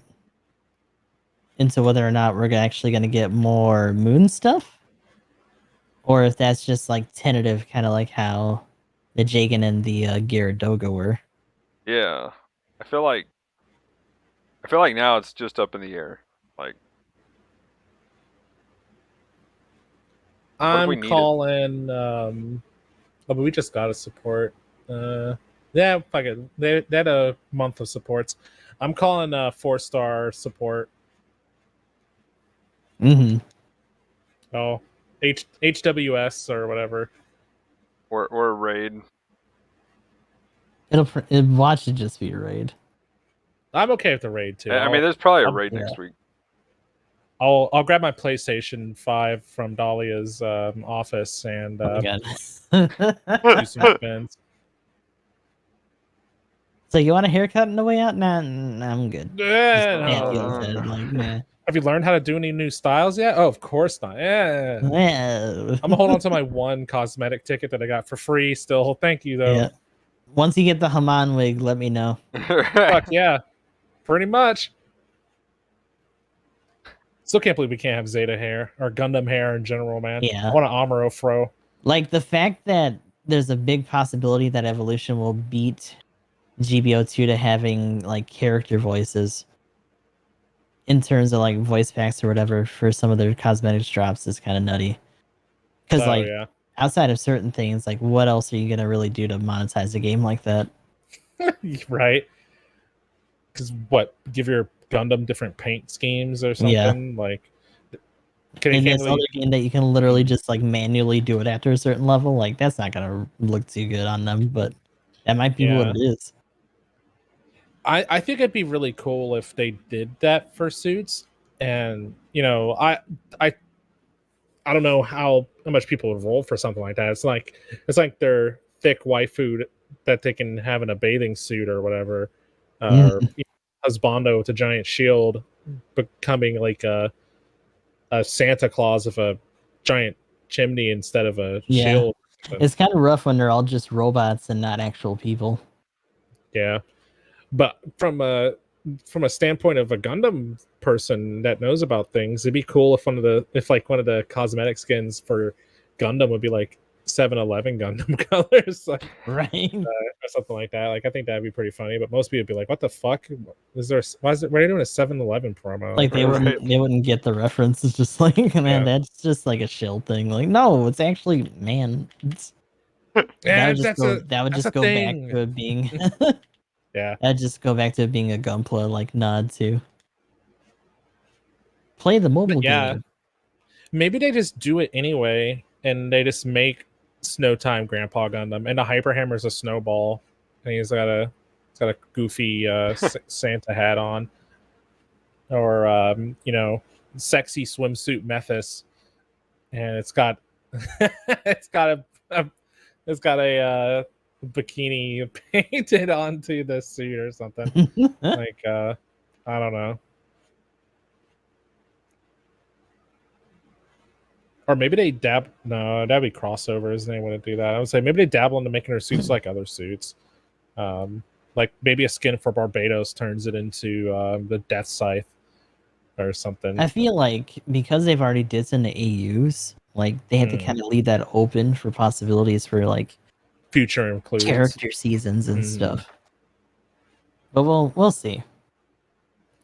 we're actually going to get more moon stuff, or if that's just like tentative, kind of like how the Jagan and the Gyaradoga were. Yeah, I feel like now it's just up in the air. Like, if we I'm need calling. But we just got a support. Yeah, fuck it. They had a month of supports. I'm calling 4-star support. Mm-hmm. Oh, HWS or whatever. or a raid. It'll watch it just be a raid. I'm okay with the raid too. I mean, there's probably a raid next week. I'll grab my PlayStation 5 from Dahlia's office and Oh my God. do some spins. So you want a haircut on the way out? Nah, I'm good. Yeah, Just no. head, like, nah. Have you learned how to do any new styles yet? Oh, of course not. Yeah. Yeah. I'm gonna hold on to my one cosmetic ticket that I got for free still. Thank you though. Yeah. Once you get the Haman wig, let me know. Fuck yeah. Pretty much. Still can't believe we can't have Zeta hair or Gundam hair in general, man. Yeah. I want an Amuro fro. Like the fact that there's a big possibility that Evolution will beat GBO2 to having like character voices in terms of like voice packs or whatever for some of their cosmetics drops is kind of nutty. Because Yeah. outside of certain things, like what else are you gonna really do to monetize a game like that? Right. Because what? Give your Gundam different paint schemes or something? Yeah. Like, In this other game that you can literally just like manually do it after a certain level, like that's not gonna look too good on them, but that might be what it is. I think it'd be really cool if they did that for suits, and you know, I don't know how much people would roll for something like that. It's like their thick waifu that they can have in a bathing suit or whatever, or husbando with a giant shield becoming like a Santa Claus with a giant chimney instead of a shield. It's kind of rough when they're all just robots and not actual people. Yeah, but from a standpoint of a Gundam person that knows about things, it'd be cool if one of the cosmetic skins for Gundam would be like 7-Eleven Gundam colors, like, right, or something like that. Like, I think that'd be pretty funny. But most people would be like, "What the fuck? Why are they doing a 7-Eleven promo?" Like they wouldn't get the reference. It's just like, man, that's just like a shill thing. Like, no, it's actually, man, that would just go back to it being yeah. That'd just go back to it being a Gunpla like nod to play the mobile game. Maybe they just do it anyway, and they just make Snowtime Grandpa Gundam, and the Hyper Hammer's a snowball, and he's got a goofy Santa hat on, or sexy swimsuit Methus, and it's got a bikini painted onto the suit or something. Like, I don't know. Or maybe they no, that'd be crossovers, and they wouldn't do that. I would say maybe they dabble into making her suits like other suits. Like maybe a skin for Barbados turns it into the Death Scythe or something. I feel like because they've already did some AUs, like they had to kind of leave that open for possibilities for like future includes character seasons and stuff. But we'll see.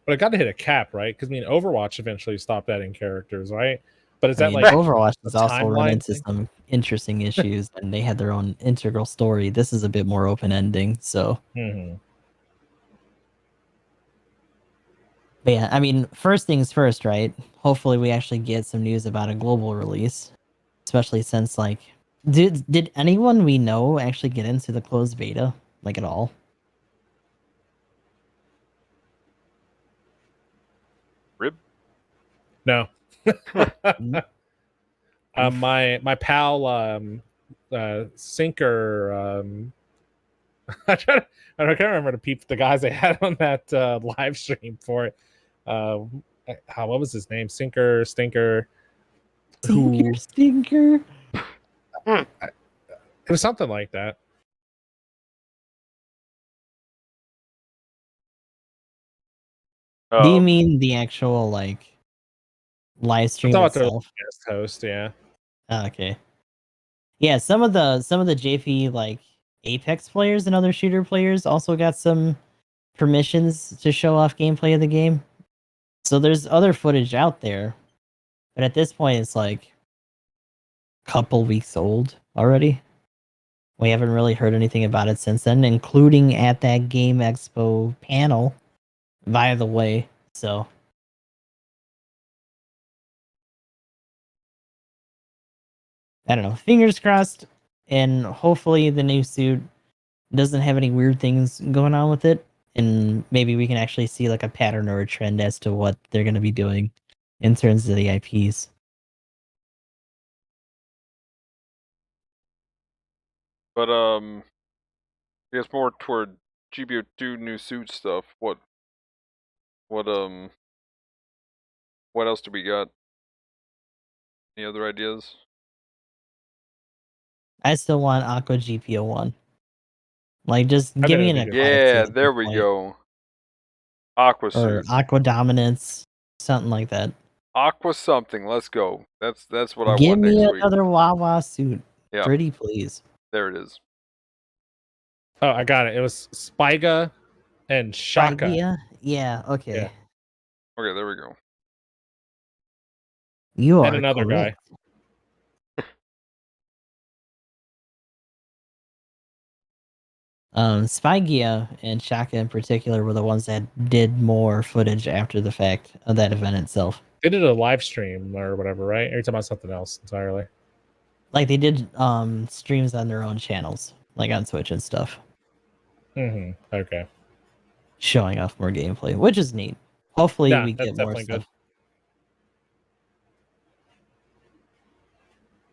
But it got to hit a cap, right? Because I mean, Overwatch eventually stopped adding characters, right? But is I that mean, like Overwatch a has also run timeline into thing? some interesting issues, and they had their own integral story. This is a bit more open ending, so. But yeah, I mean, first things first, right? Hopefully, we actually get some news about a global release, especially since like, did anyone we know actually get into the closed beta like at all? Rib. No. Mm. My pal Sinker I can't remember the guys they had on that live stream for it. What was his name? Sinker Stinker. Stinker, stinker. It was something like that. Do you mean the actual like live stream itself? Guest host, yeah. Oh, okay. Yeah, some of the JP like Apex players and other shooter players also got some permissions to show off gameplay of the game. So there's other footage out there, but at this point it's like a couple weeks old already. We haven't really heard anything about it since then, including at that Game Expo panel, by the way. So I don't know. Fingers crossed, and hopefully the new suit doesn't have any weird things going on with it, and maybe we can actually see like a pattern or a trend as to what they're going to be doing in terms of the IPs. But I guess more toward GBO2 new suit stuff. What else do we got? Any other ideas? I still want Aqua GPO1. Like, just give me an aquatic Yeah, suit at there this we point. go. Aqua Or suit. Aqua Dominance, something like that. Aqua something. Let's go. That's what I Give want me next week. another Wawa suit. Yeah. Pretty please. There it is. Oh, I got it. It was Spiga and Shaka. Yeah, okay. Yeah. Okay, there we go. You are and another correct. guy. Spygia and Shaka in particular were the ones that did more footage after the fact of that event itself. They did a live stream or whatever, right? Or are you talking about something else entirely? Like they did streams on their own channels, like on Twitch and stuff. Okay. Showing off more gameplay, which is neat. Hopefully we get more stuff. Good.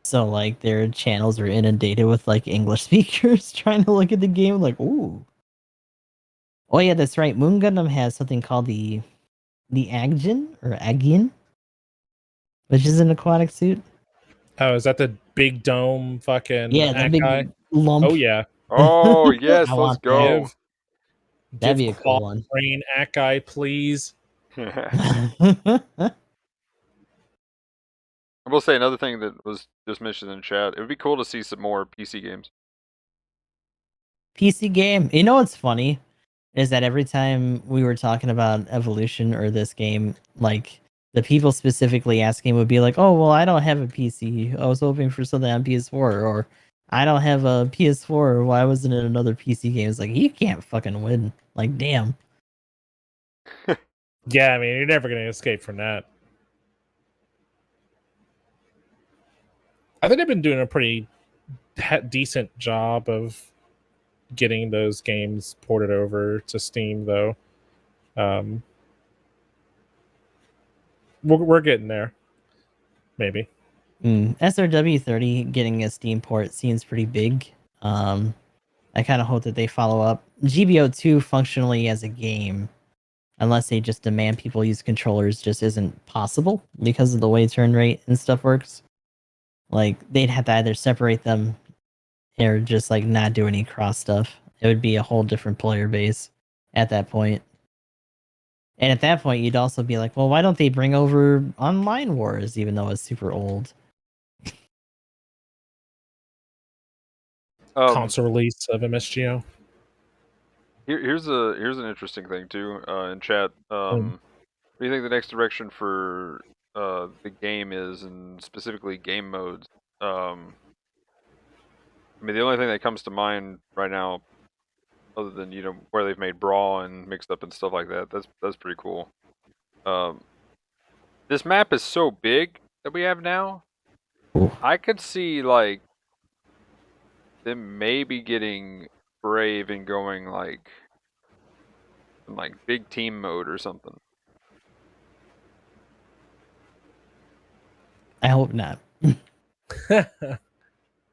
So like their channels are inundated with like English speakers trying to look at the game like, ooh. Oh yeah, that's right. Moon Gundam has something called the Agian or Agian, which is an aquatic suit. Oh, is that the big dome fucking the big guy? lump? Oh yeah. Oh yes, let's go. That'd be a cool one. Brain Akai, please. I will say another thing that was just mentioned in chat. It would be cool to see some more PC games. PC game. You know what's funny is that every time we were talking about Evolution or this game, like the people specifically asking would be like, "Oh, well, I don't have a PC. I was hoping for something on PS4," or "I don't have a PS4. Why wasn't it another PC game?" It's like you can't fucking win. Like, damn. Yeah, I mean, you're never gonna escape from that. I think they've been doing a pretty decent job of getting those games ported over to Steam, though. We're getting there. Maybe. SRW30 getting a Steam port seems pretty big. I kind of hope that they follow up. GBO2 functionally as a game, unless they just demand people use controllers, just isn't possible because of the way turn rate and stuff works. Like, they'd have to either separate them or just, like, not do any cross stuff. It would be a whole different player base at that point. And at that point, you'd also be like, well, why don't they bring over Online Wars, even though it's super old? Console release of MSGO. Here's an interesting thing too. In chat, what do you think the next direction for the game is, and specifically game modes? I mean, the only thing that comes to mind right now, other than where they've made brawl and mixed up and stuff like that, that's pretty cool. This map is so big that we have now. Ooh. I could see like them maybe getting brave and going like big team mode or something. I hope not.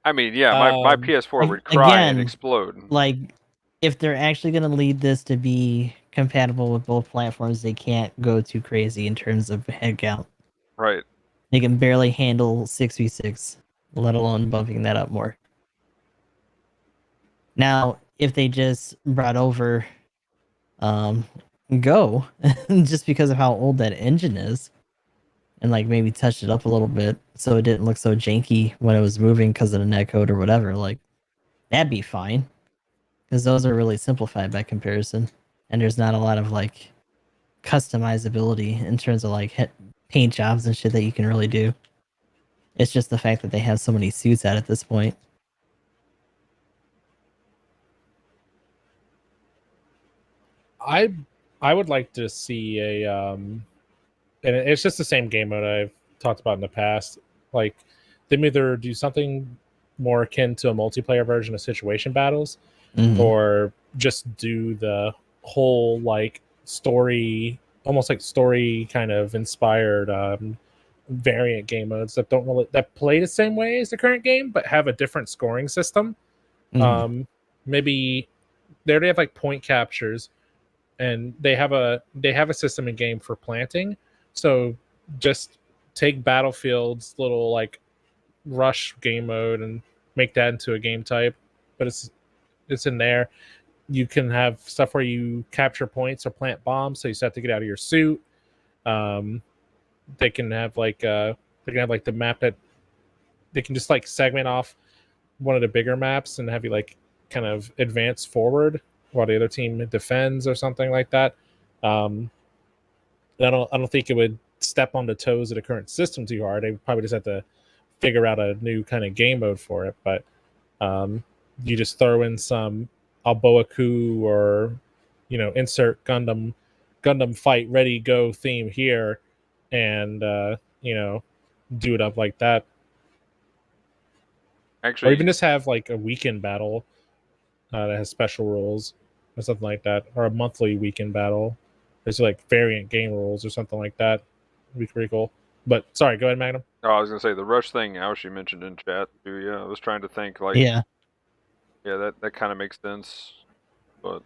I mean, yeah, my PS4 would cry again, and explode. Like, if they're actually going to lead this to be compatible with both platforms, they can't go too crazy in terms of head count. Right. They can barely handle 6v6, let alone bumping that up more. Now, if they just brought over Go, just because of how old that engine is, and like maybe touched it up a little bit so it didn't look so janky when it was moving because of the netcode or whatever, like that'd be fine. Because those are really simplified by comparison, and there's not a lot of like customizability in terms of like paint jobs and shit that you can really do. It's just the fact that they have so many suits out at this point. I would like to see a and it's just the same game mode I've talked about in the past. Like, them either do something more akin to a multiplayer version of situation battles, or just do the whole like story, almost like story kind of inspired variant game modes that play the same way as the current game, but have a different scoring system. Maybe they already have like point captures, and they have a system in game for planting. So just take Battlefield's little like rush game mode and make that into a game type, but it's in there. You can have stuff where you capture points or plant bombs, so you still have to get out of your suit. They can have like the map that they can just like segment off one of the bigger maps and have you like kind of advance forward while the other team defends or something like that. I don't think it would step on the toes of the current system too hard. They would probably just have to figure out a new kind of game mode for it. But you just throw in some Alboa Coup or insert Gundam fight ready go theme here, and do it up like that. Actually, or even just have like a weekend battle that has special rules or something like that, or a monthly weekend battle. There's like variant game rules or something like that. Would be pretty cool. But sorry, go ahead, Magnum. Oh, I was gonna say the rush thing Aoshi mentioned in chat too. Yeah, I was trying to think like yeah, that kind of makes sense. But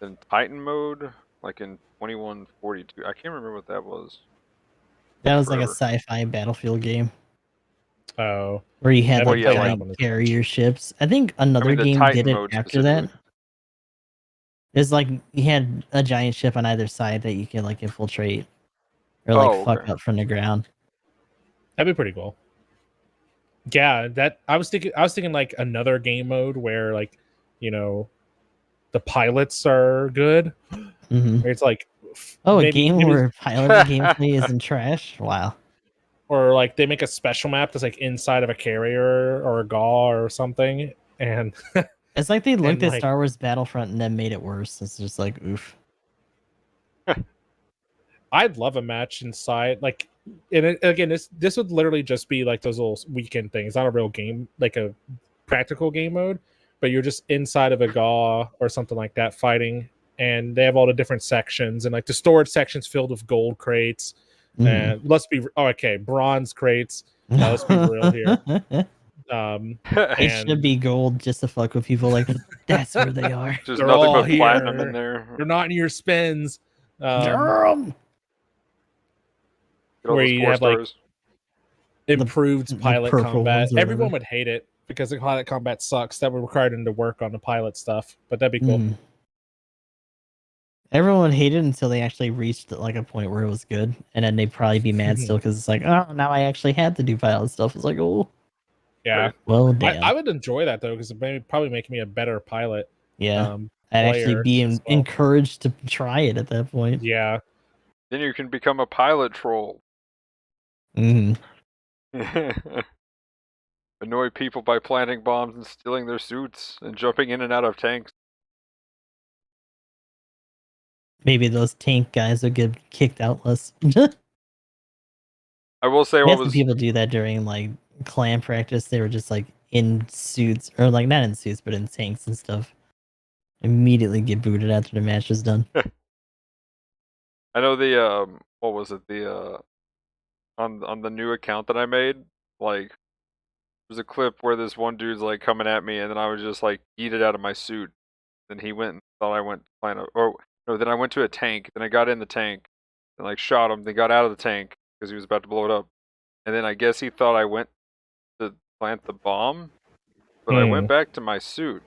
in Titan mode, like in 2142, I can't remember what that was. that was like a sci-fi Battlefield game. Oh, where you had Well, like yeah, giant carrier ships. I think another the game Titan did it mode after that. specifically. It's like you had a giant ship on either side that you could like infiltrate or like fuck up from the ground. That'd be pretty cool. Yeah, that I was thinking like another game mode where like the pilots are good. Mm-hmm. It's like a game where pilot gameplay isn't trash. Wow. Or like they make a special map that's like inside of a carrier or a GAW or something, and it's like they looked at Star Wars Battlefront and then made it worse. It's just like oof. I'd love a match inside, like, and again, this would literally just be like those little weekend things, not a real game, like a practical game mode, but you're just inside of a GAW or something like that fighting, and they have all the different sections, and like the storage sections filled with gold crates. And let's be bronze crates. Let's be real here. It should be gold just to fuck with people. Like that's where they are. There's nothing but platinum in there. They're not in your spins. Where you have like improved pilot combat. Everyone would hate it because the pilot combat sucks. That would require them to work on the pilot stuff, but that'd be cool. Everyone hated until they actually reached like a point where it was good, and then they'd probably be mad still because it's like, oh, now I actually had to do pilot stuff. It's like, oh, Yeah. well, damn. I would enjoy that though, because it may probably make me a better pilot. Yeah, I'd actually Player be as well. encouraged to try it at that point. Yeah. Then you can become a pilot troll. Mhm. Annoy people by planting bombs and stealing their suits and jumping in and out of tanks. Maybe those tank guys would get kicked out less. I will say I what guess when was people do that during like clan practice, they were just like in suits, or like not in suits, but in tanks and stuff. Immediately get booted after the match is done. I know the what was it, the on the new account that I made, like there's a clip where this one dude's like coming at me and then I was just like eat it out of my suit. Then he went and thought I went to plan a, or no, then I went to a tank, then I got in the tank and like shot him, then got out of the tank because he was about to blow it up. And then I guess he thought I went to plant the bomb, but I went back to my suit.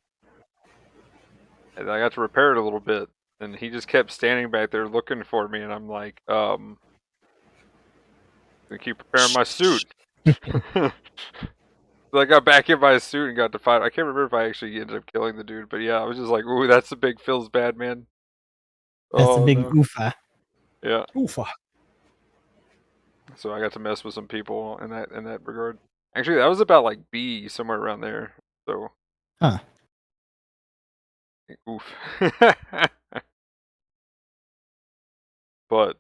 And I got to repair it a little bit. And he just kept standing back there looking for me, and I'm like, gonna keep repairing my suit. So I got back in my suit and got to fight. I can't remember if I actually ended up killing the dude, but yeah, I was just like, ooh, that's a big feels bad, man. That's a big no. oofa. Yeah. Oofa. So I got to mess with some people in that regard. Actually, that was about like B, somewhere around there. So. Huh. Oof. But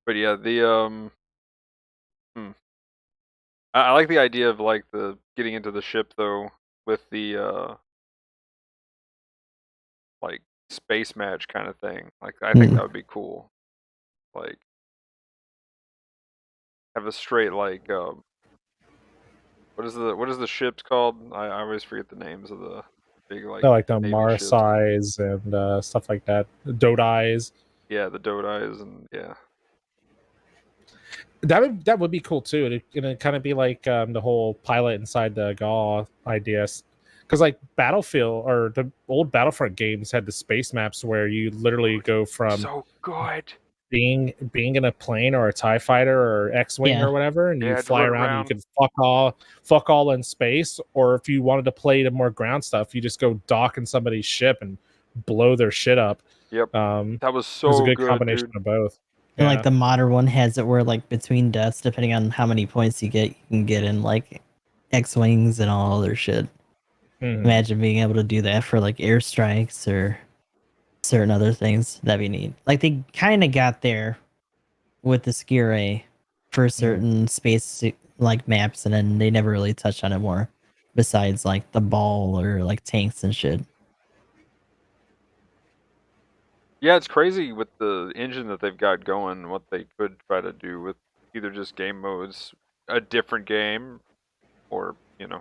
yeah, the I like the idea of like the getting into the ship though with the like space match kind of thing. Like I think that would be cool. Like have a straight like what is the ships called? I always forget the names of the big like the Navy ships. Marsais and stuff like that. Dodais. Yeah, the Dodais and yeah. That would be cool too. It'd kind of be like the whole pilot inside the GAW ideas, because like Battlefield or the old Battlefront games had the space maps where you literally go from so good being in a plane or a TIE fighter or X-wing or whatever, and you fly around and you can fuck all in space. Or if you wanted to play the more ground stuff, you just go dock in somebody's ship and blow their shit up. Yep. That was so it was a good good, combination dude. of both. And like the modern one has it where like between deaths, depending on how many points you get, you can get in like X-wings and all other shit. Imagine being able to do that for like airstrikes or certain other things. That'd be neat. Like they kind of got there with the Skirei for certain space like maps, and then they never really touched on it more. Besides like the ball or like tanks and shit. Yeah, it's crazy with the engine that they've got going, what they could try to do with either just game modes, a different game, or, you know.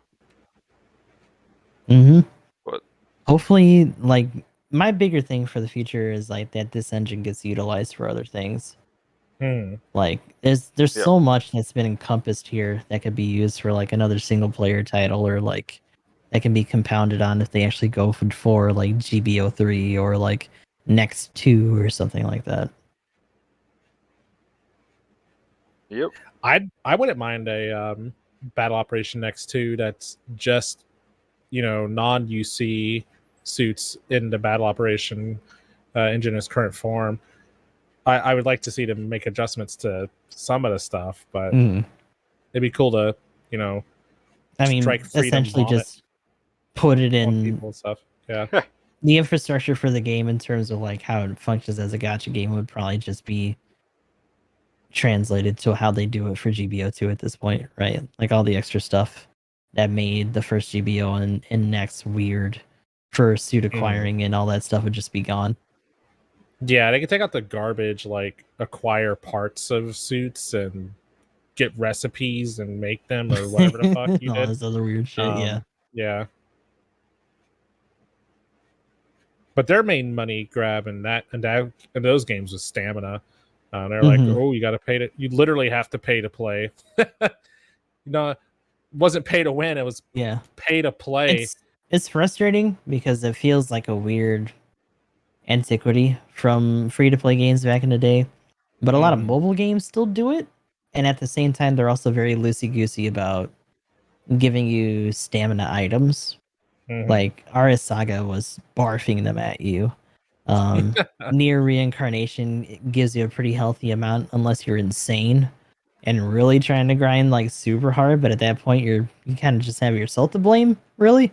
But hopefully, like, my bigger thing for the future is like that this engine gets utilized for other things. Like, there's so much that's been encompassed here that could be used for like another single player title, or like that can be compounded on if they actually go for like GBO3 or like Next 2 or something like that. Yep. I wouldn't mind a Battle Operation Next 2 that's just, you know, non-UC suits in the Battle Operation engine in its current form. I would like to see them make adjustments to some of the stuff, but it'd be cool to, you know, I mean, essentially just put it in people and stuff. Yeah. The infrastructure for the game in terms of like how it functions as a gacha game would probably just be translated to how they do it for GBO2 at this point, right? Like all the extra stuff that made the first GBO and next weird for suit acquiring and all that stuff would just be gone. Yeah, they can take out the garbage, like acquire parts of suits and get recipes and make them or whatever the fuck you did. All this other weird shit, yeah. Yeah. But their main money grab in those games was stamina. They're like, oh, you got to pay to. You literally have to pay to play. It wasn't pay to win. It was pay to play. It's frustrating because it feels like a weird antiquity from free to play games back in the day, but a lot of Mm. mobile games still do it. And at the same time, they're also very loosey goosey about giving you stamina items. Mhm. Like RS Saga was barfing them at you. Near reincarnation gives you a pretty healthy amount unless you're insane and really trying to grind like super hard, but at that point you kind of just have yourself to blame, really.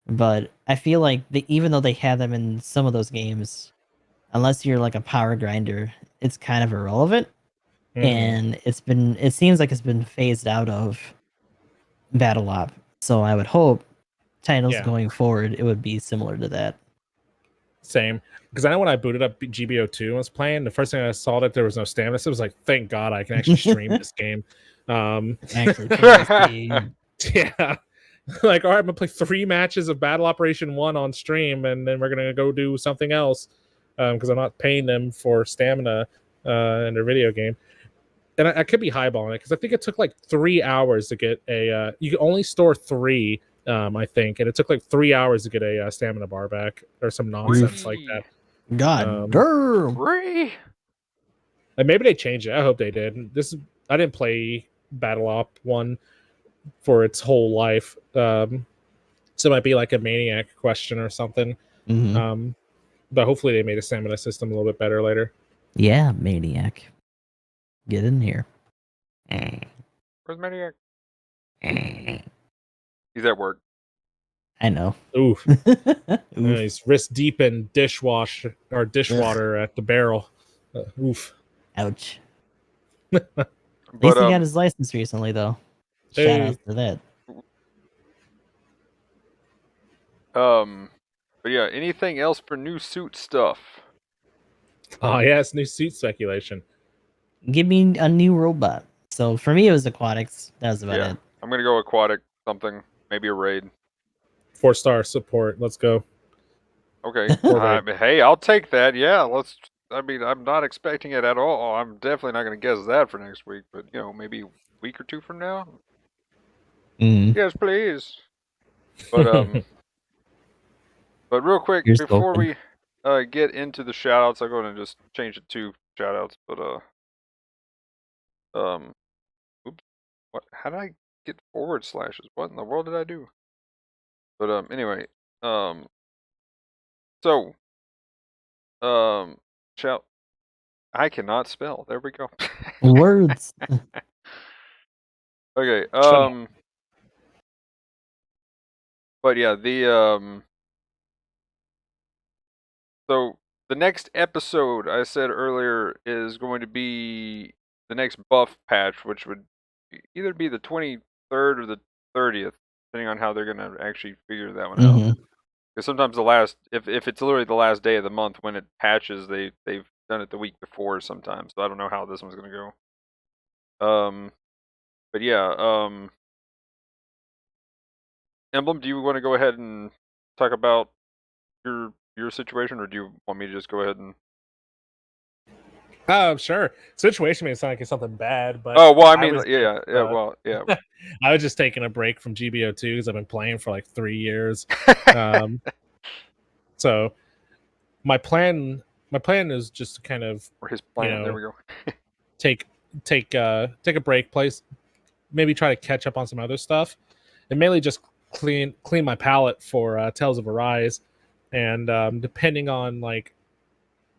But I feel like even though they have them in some of those games, unless you're like a power grinder, it's kind of irrelevant. Mhm. And it seems like it's been phased out of Battle Op. So I would hope titles Yeah. going forward it would be similar to that. Same, because I know when I booted up GBO2 and was playing, the first thing I saw that there was no stamina, so I was like, "Thank God I can actually stream this game." Actually, play this game. Yeah, like, all right, I'm gonna play 3 matches of Battle Operation 1 on stream, and then we're gonna go do something else because I'm not paying them for stamina in their video game. And I could be highballing it because I think it took like 3 hours to get a. You can only store 3. I think, and it took like 3 hours to get a stamina bar back or some nonsense like that. God damn. Free. And maybe they changed it. I hope they did. I didn't play Battle Op 1 for its whole life, so it might be like a Maniac question or something. Mhm. But hopefully they made a stamina system a little bit better later. Yeah, Maniac. Get in here. Where's Maniac? He's at work. I know. Oof. Oof. He's wrist deep in dishwater at the barrel. Oof. Ouch. But At least he got his license recently, though. Shout out to that. but yeah, anything else for new suit stuff? Oh yeah, it's new suit speculation. Give me a new robot. So for me, it was aquatics. That was about it. I'm gonna go aquatic something, maybe a raid. 4-star support. Let's go. Okay. Hey, I'll take that. Yeah, let's. I mean, I'm not expecting it at all. I'm definitely not going to guess that for next week, but maybe a week or two from now. Yes, please. But but real quick Here's before open. we get into the shoutouts, I'm going to just change it to shoutouts. But oops, what? How did I get forward slashes? What in the world did I do? But anyway, so shout. I cannot spell. There we go. Words. Okay. But yeah, so the next episode I said earlier is going to be the next buff patch, which would either be the 23rd or the 30th, depending on how they're going to actually figure that one out. Because sometimes if it's literally the last day of the month when it patches, they've done it the week before sometimes. So I don't know how this one's going to go. But yeah, Emblem, do you want to go ahead and talk about your situation, or do you want me to just go ahead and? Sure. Situation may sound like it's something bad, but Oh well, I mean, yeah. I was just taking a break from GBO2 because I've been playing for like 3 years. So my plan is just to kind of Or his plan. There we go. take a break, maybe try to catch up on some other stuff, and mainly just clean my palette for Tales of Arise, and depending on like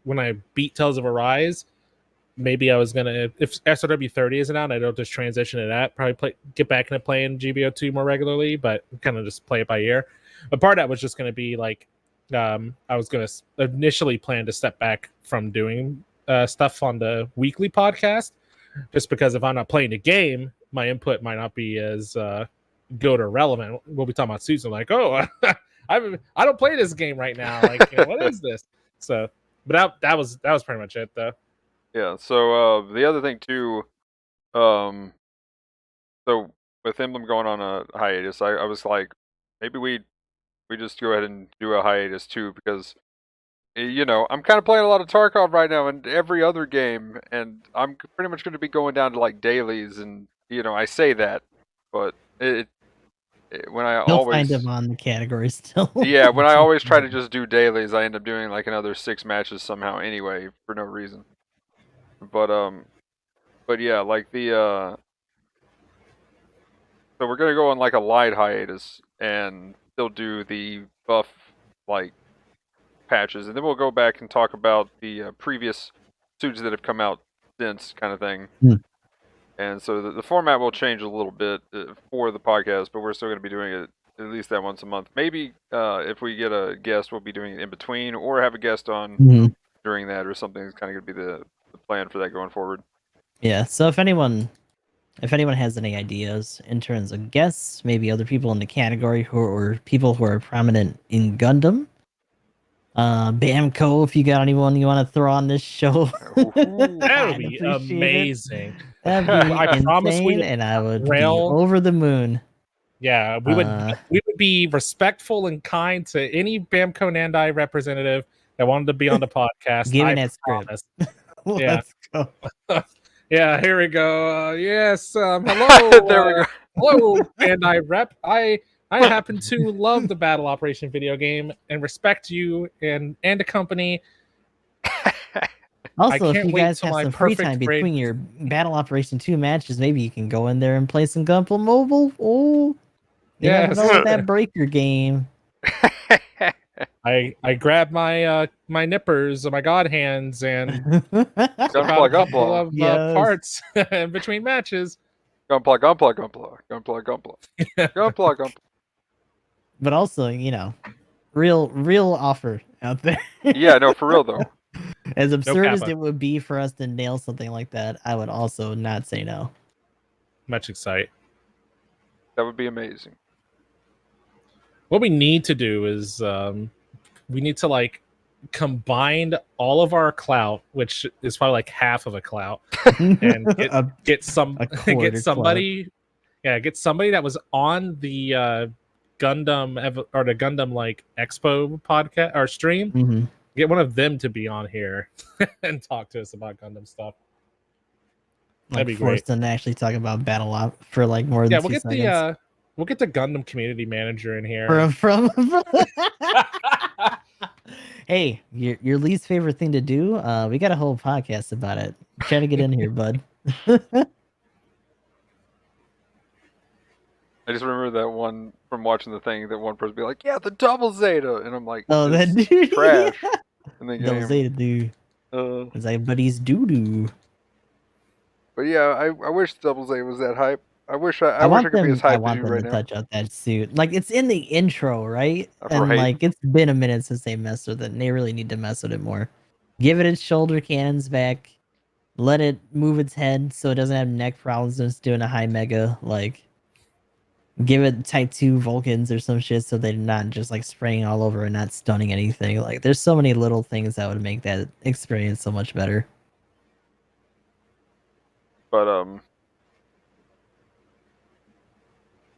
when I beat Tales of Arise, maybe I was gonna, if SRW30 isn't out, I don't just transition to that. Probably get back into playing GBO2 more regularly, but kind of just play it by ear. But part of that was just gonna be like, I was gonna initially plan to step back from doing stuff on the weekly podcast, just because if I'm not playing the game, my input might not be as good or relevant. We'll be talking about suits. I'm like, oh, I don't play this game right now. Like, what is this? So, but that was pretty much it, though. Yeah. So the other thing too, so with Emblem going on a hiatus, I was like, maybe we just go ahead and do a hiatus too, because I'm kind of playing a lot of Tarkov right now and every other game, and I'm pretty much going to be going down to like dailies, and I say that, but when I You'll find always them on the category still. yeah, when I always try to just do dailies, I end up doing like another 6 matches somehow anyway for no reason. But yeah, like so we're gonna go on like a light hiatus and still do the buff like patches, and then we'll go back and talk about the previous suits that have come out since, kind of thing. Hmm. And so the format will change a little bit for the podcast, but we're still going to be doing it at least that once a month. Maybe if we get a guest, we'll be doing it in between, or have a guest on Mhm. during that, or something. It's kind of going to be the plan for that going forward. Yeah. So if anyone has any ideas in terms of guests, maybe other people in the category or people who are prominent in Gundam, Bamco, if you got anyone you want to throw on this show, Ooh. That would I'd be appreciate it. amazing. That'd be I promise we insane, will and I would be rail. over the moon. Yeah, we would be respectful and kind to any Bamco Nandai representative that wanted to be on the podcast. Given I that script. promise. Let's go. Yeah, here we go. Yes, hello. There we go. Hello, Bandai rep. I happen to love the Battle Operation video game and respect you and the company. Also, if can't you wait guys till have my some free perfect time grade- between your Battle Operation 2 matches, maybe you can go in there and play some Gunpla Mobile. Oh, you never Yes. know with that breaker game. I grab my my nippers, my god hands, and about a Gunpla, couple gunpla. of Yes. parts in between matches. Gunpla, gunpla, gunpla. Gunpla, gunpla. Gunpla, gunpla. But also, real offer out there. Yeah, no, for real though. As absurd as kappa. it would be for us to nail something like that, I would also not say no. Much excite. That would be amazing. What we need to do is we need to like combine all of our clout, which is probably like half of a clout, and get somebody that was on the Gundam or the Gundam like Expo podcast or stream. Mhm. Get one of them to be on here and talk to us about Gundam stuff. Like That'd be force great. them to actually talk about Battle Op for like more than Yeah, 2 we'll get seconds. the Gundam community manager in here. From Hey, your least favorite thing to do? We got a whole podcast about it. Try to get in here, bud. I just remember that one from watching the thing, that one person be like, yeah, the double Zeta. And I'm like, Oh, this that dude. trash in the Double game. Zeta dude. It's like, but he's doo doo. But yeah, I wish Double Zeta was that hype. I wish I want could be them. as hyped I as want you them right to now. touch up that suit. Like it's in the intro, right? For And hate. like it's been a minute since they messed with it. And they really need to mess with it more. Give it its shoulder cannons back. Let it move its head so it doesn't have neck problems when it's doing a high mega. Like, give it Type 2 Vulcans or some shit so they're not just like spraying all over and not stunning anything. Like, there's so many little things that would make that experience so much better. But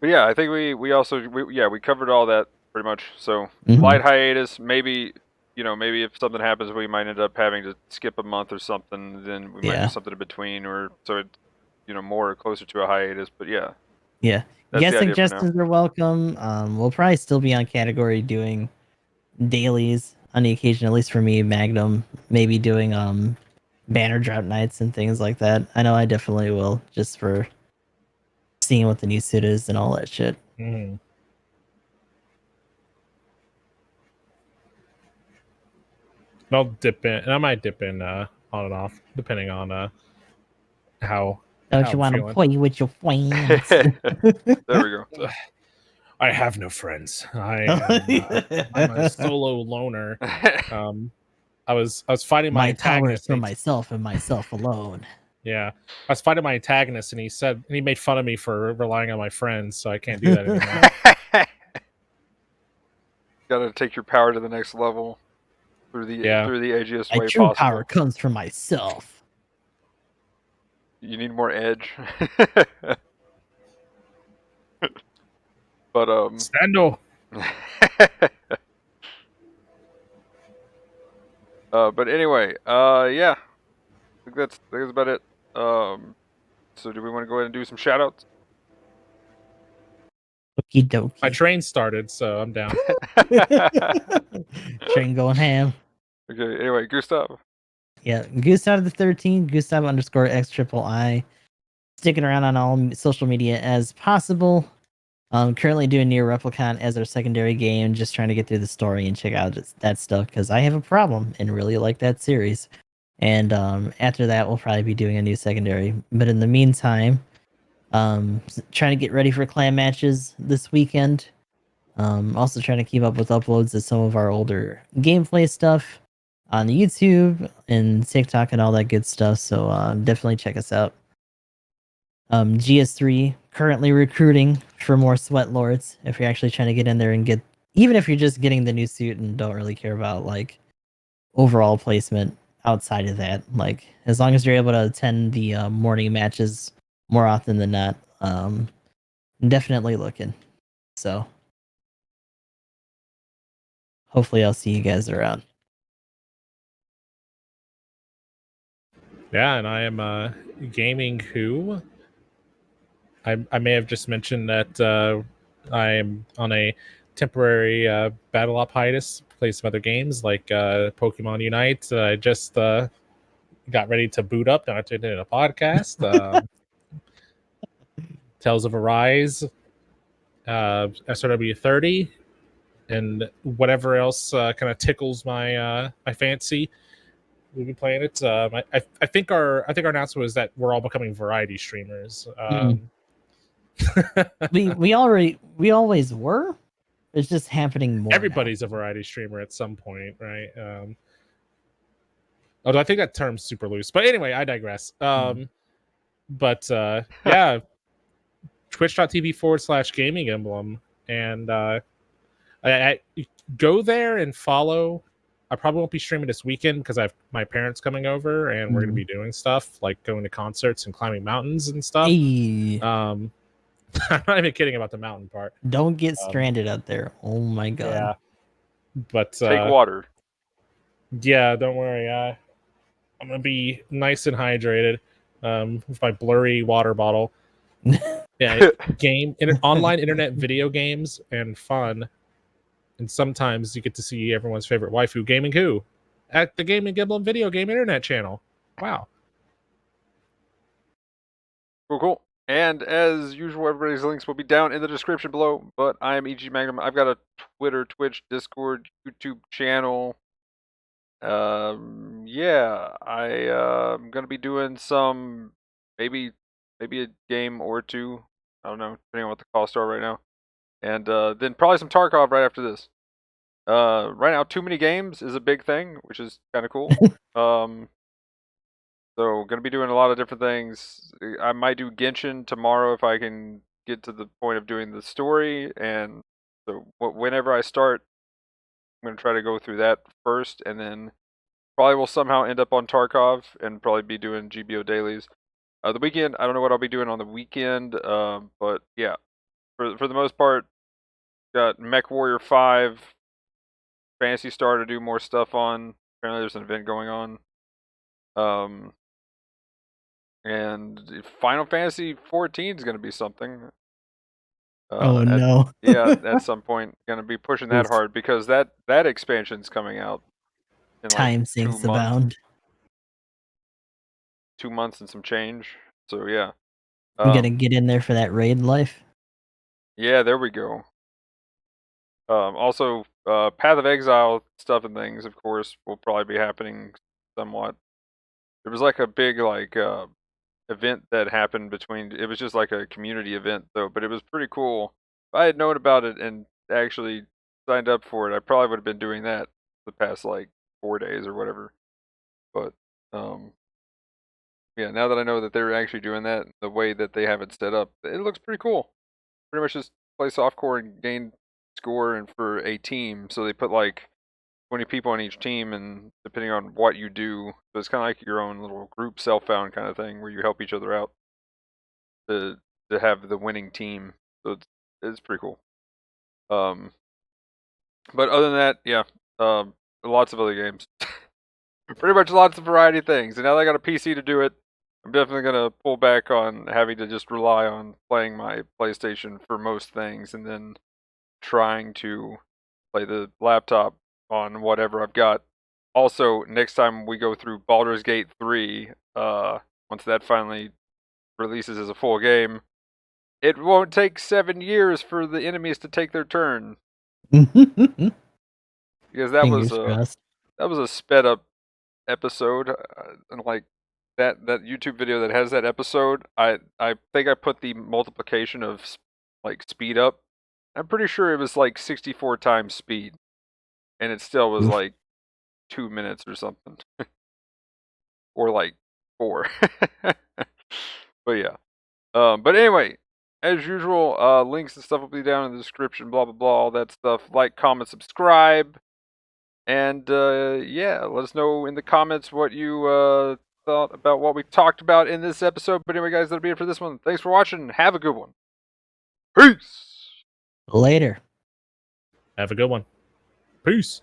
yeah, I think we covered all that pretty much. So Mhm. light hiatus, maybe maybe if something happens, we might end up having to skip a month or something. Then we might Yeah. do something in between, or so it more closer to a hiatus. But yeah, Yeah. that's Guest the idea for now. suggestions are welcome. We'll probably still be on category doing dailies on the occasion, at least for me, Magnum, maybe doing banner drop nights and things like that. I know I definitely will, just for seeing what the new suit is and all that shit. Mm. I'll dip in, and I might dip in on and off, depending on how. Don't how you I'm want to feeling. play with your friends? There we go. I have no friends. I'm a solo loner. I was fighting my My power is antagonist. for myself and myself alone. Yeah, I was fighting my antagonist, and he made fun of me for relying on my friends, so I can't do that anymore. Gotta take your power to the next level through the edgiest My way true possible. power comes from myself. You need more edge. But Stando. But anyway, yeah, I think that's about it. So do we want to go ahead and do some shoutouts? Okie dokie. My train started, so I'm down. Train going ham. Okay, anyway, Gustav. Yeah, Gustav of the 13, Gustav _ X triple I. Sticking around on all social media as possible. Currently doing Near Replicant as our secondary game, just trying to get through the story and check out that stuff because I have a problem and really like that series. And after that, we'll probably be doing a new secondary. But in the meantime, trying to get ready for clan matches this weekend. Also trying to keep up with uploads of some of our older gameplay stuff on YouTube and TikTok and all that good stuff. So definitely check us out. GS3 currently recruiting for more sweat lords. If you're actually trying to get in there and get, even if you're just getting the new suit and don't really care about like overall placement outside of that, like as long as you're able to attend the morning matches more often than not, definitely looking. So hopefully I'll see you guys around. Yeah, and I am gaming who. I may have just mentioned that I am on a temporary battle op hiatus, play some other games like Pokemon Unite. I just got ready to boot up. Now I turned it in a podcast. Tales of Arise, SRW 30, and whatever else kind of tickles my my fancy. We'll be playing it. I think our announcement was that we're all becoming variety streamers. We always were. It's just happening more. Everybody's now. a variety streamer at some point, right? Although I think that term's super loose. But anyway, I digress. But yeah, twitch.tv/GamingEmblem. And I go there and follow. I probably won't be streaming this weekend because I have my parents coming over and we're going to be doing stuff like going to concerts and climbing mountains and stuff. Hey. I'm not even kidding about the mountain part. Don't get stranded out there. Oh my god. Yeah. But take water. Yeah, don't worry. I'm gonna be nice and hydrated with my blurry water bottle. Yeah, online internet video games and fun. And sometimes you get to see everyone's favorite waifu, Gaming Who, at the GamingEmblem video game internet channel. Wow. Cool. And as usual, everybody's links will be down in the description below. But I am EG Magnum. I've got a Twitter, Twitch, Discord, YouTube channel. Yeah, I'm gonna be doing some maybe a game or two. I don't know, depending on what the costs are right now. And then probably some Tarkov right after this. Right now, too many games is a big thing, which is kind of cool. So gonna be doing a lot of different things. I might do Genshin tomorrow if I can get to the point of doing the story. And so whenever I start, I'm gonna try to go through that first, and then probably will somehow end up on Tarkov and probably be doing GBO dailies. The weekend, I don't know what I'll be doing on the weekend, but yeah, for the most part, got Mech Warrior 5, Fantasy Star to do more stuff on. Apparently, there's an event going on. And Final Fantasy 14 is going to be something. No. Yeah, at some point, going to be pushing that hard because that expansion's coming out in Time like sinks 2 months. abound. 2 months and some change. So yeah. You gotta get in there for that raid life. Yeah, there we go. Also, Path of Exile stuff and things, of course, will probably be happening somewhat. There was like a big event that happened between. It was just like a community event though, but it was pretty cool. If I had known about it and actually signed up for it, I probably would have been doing that the past like 4 days or whatever. But yeah, now that I know that they're actually doing that, the way that they have it set up, it looks pretty cool. Pretty much just play softcore and gain score and for a team. So they put like 20 people on each team, and depending on what you do, so it's kind of like your own little group self-found kind of thing where you help each other out to have the winning team. So it's pretty cool. But other than that, yeah, lots of other games. Pretty much lots of variety of things. And now that I got a PC to do it, I'm definitely gonna pull back on having to just rely on playing my PlayStation for most things, and then trying to play the laptop on whatever I've got. Also, next time we go through Baldur's Gate 3, once that finally releases as a full game, it won't take 7 years for the enemies to take their turn. Because Fingers crossed. that was a sped up episode, and like that YouTube video that has that episode, I think I put the multiplication of like speed up. I'm pretty sure it was like 64 times speed, and it still was Oof. like 2 minutes or something, or like 4. But yeah. But anyway, as usual, links and stuff will be down in the description. Blah blah blah, all that stuff. Like, comment, subscribe. And yeah, let us know in the comments what you thought about what we talked about in this episode. But anyway, guys, that'll be it for this one. Thanks for watching. Have a good one. Peace. Later. Have a good one. Peace.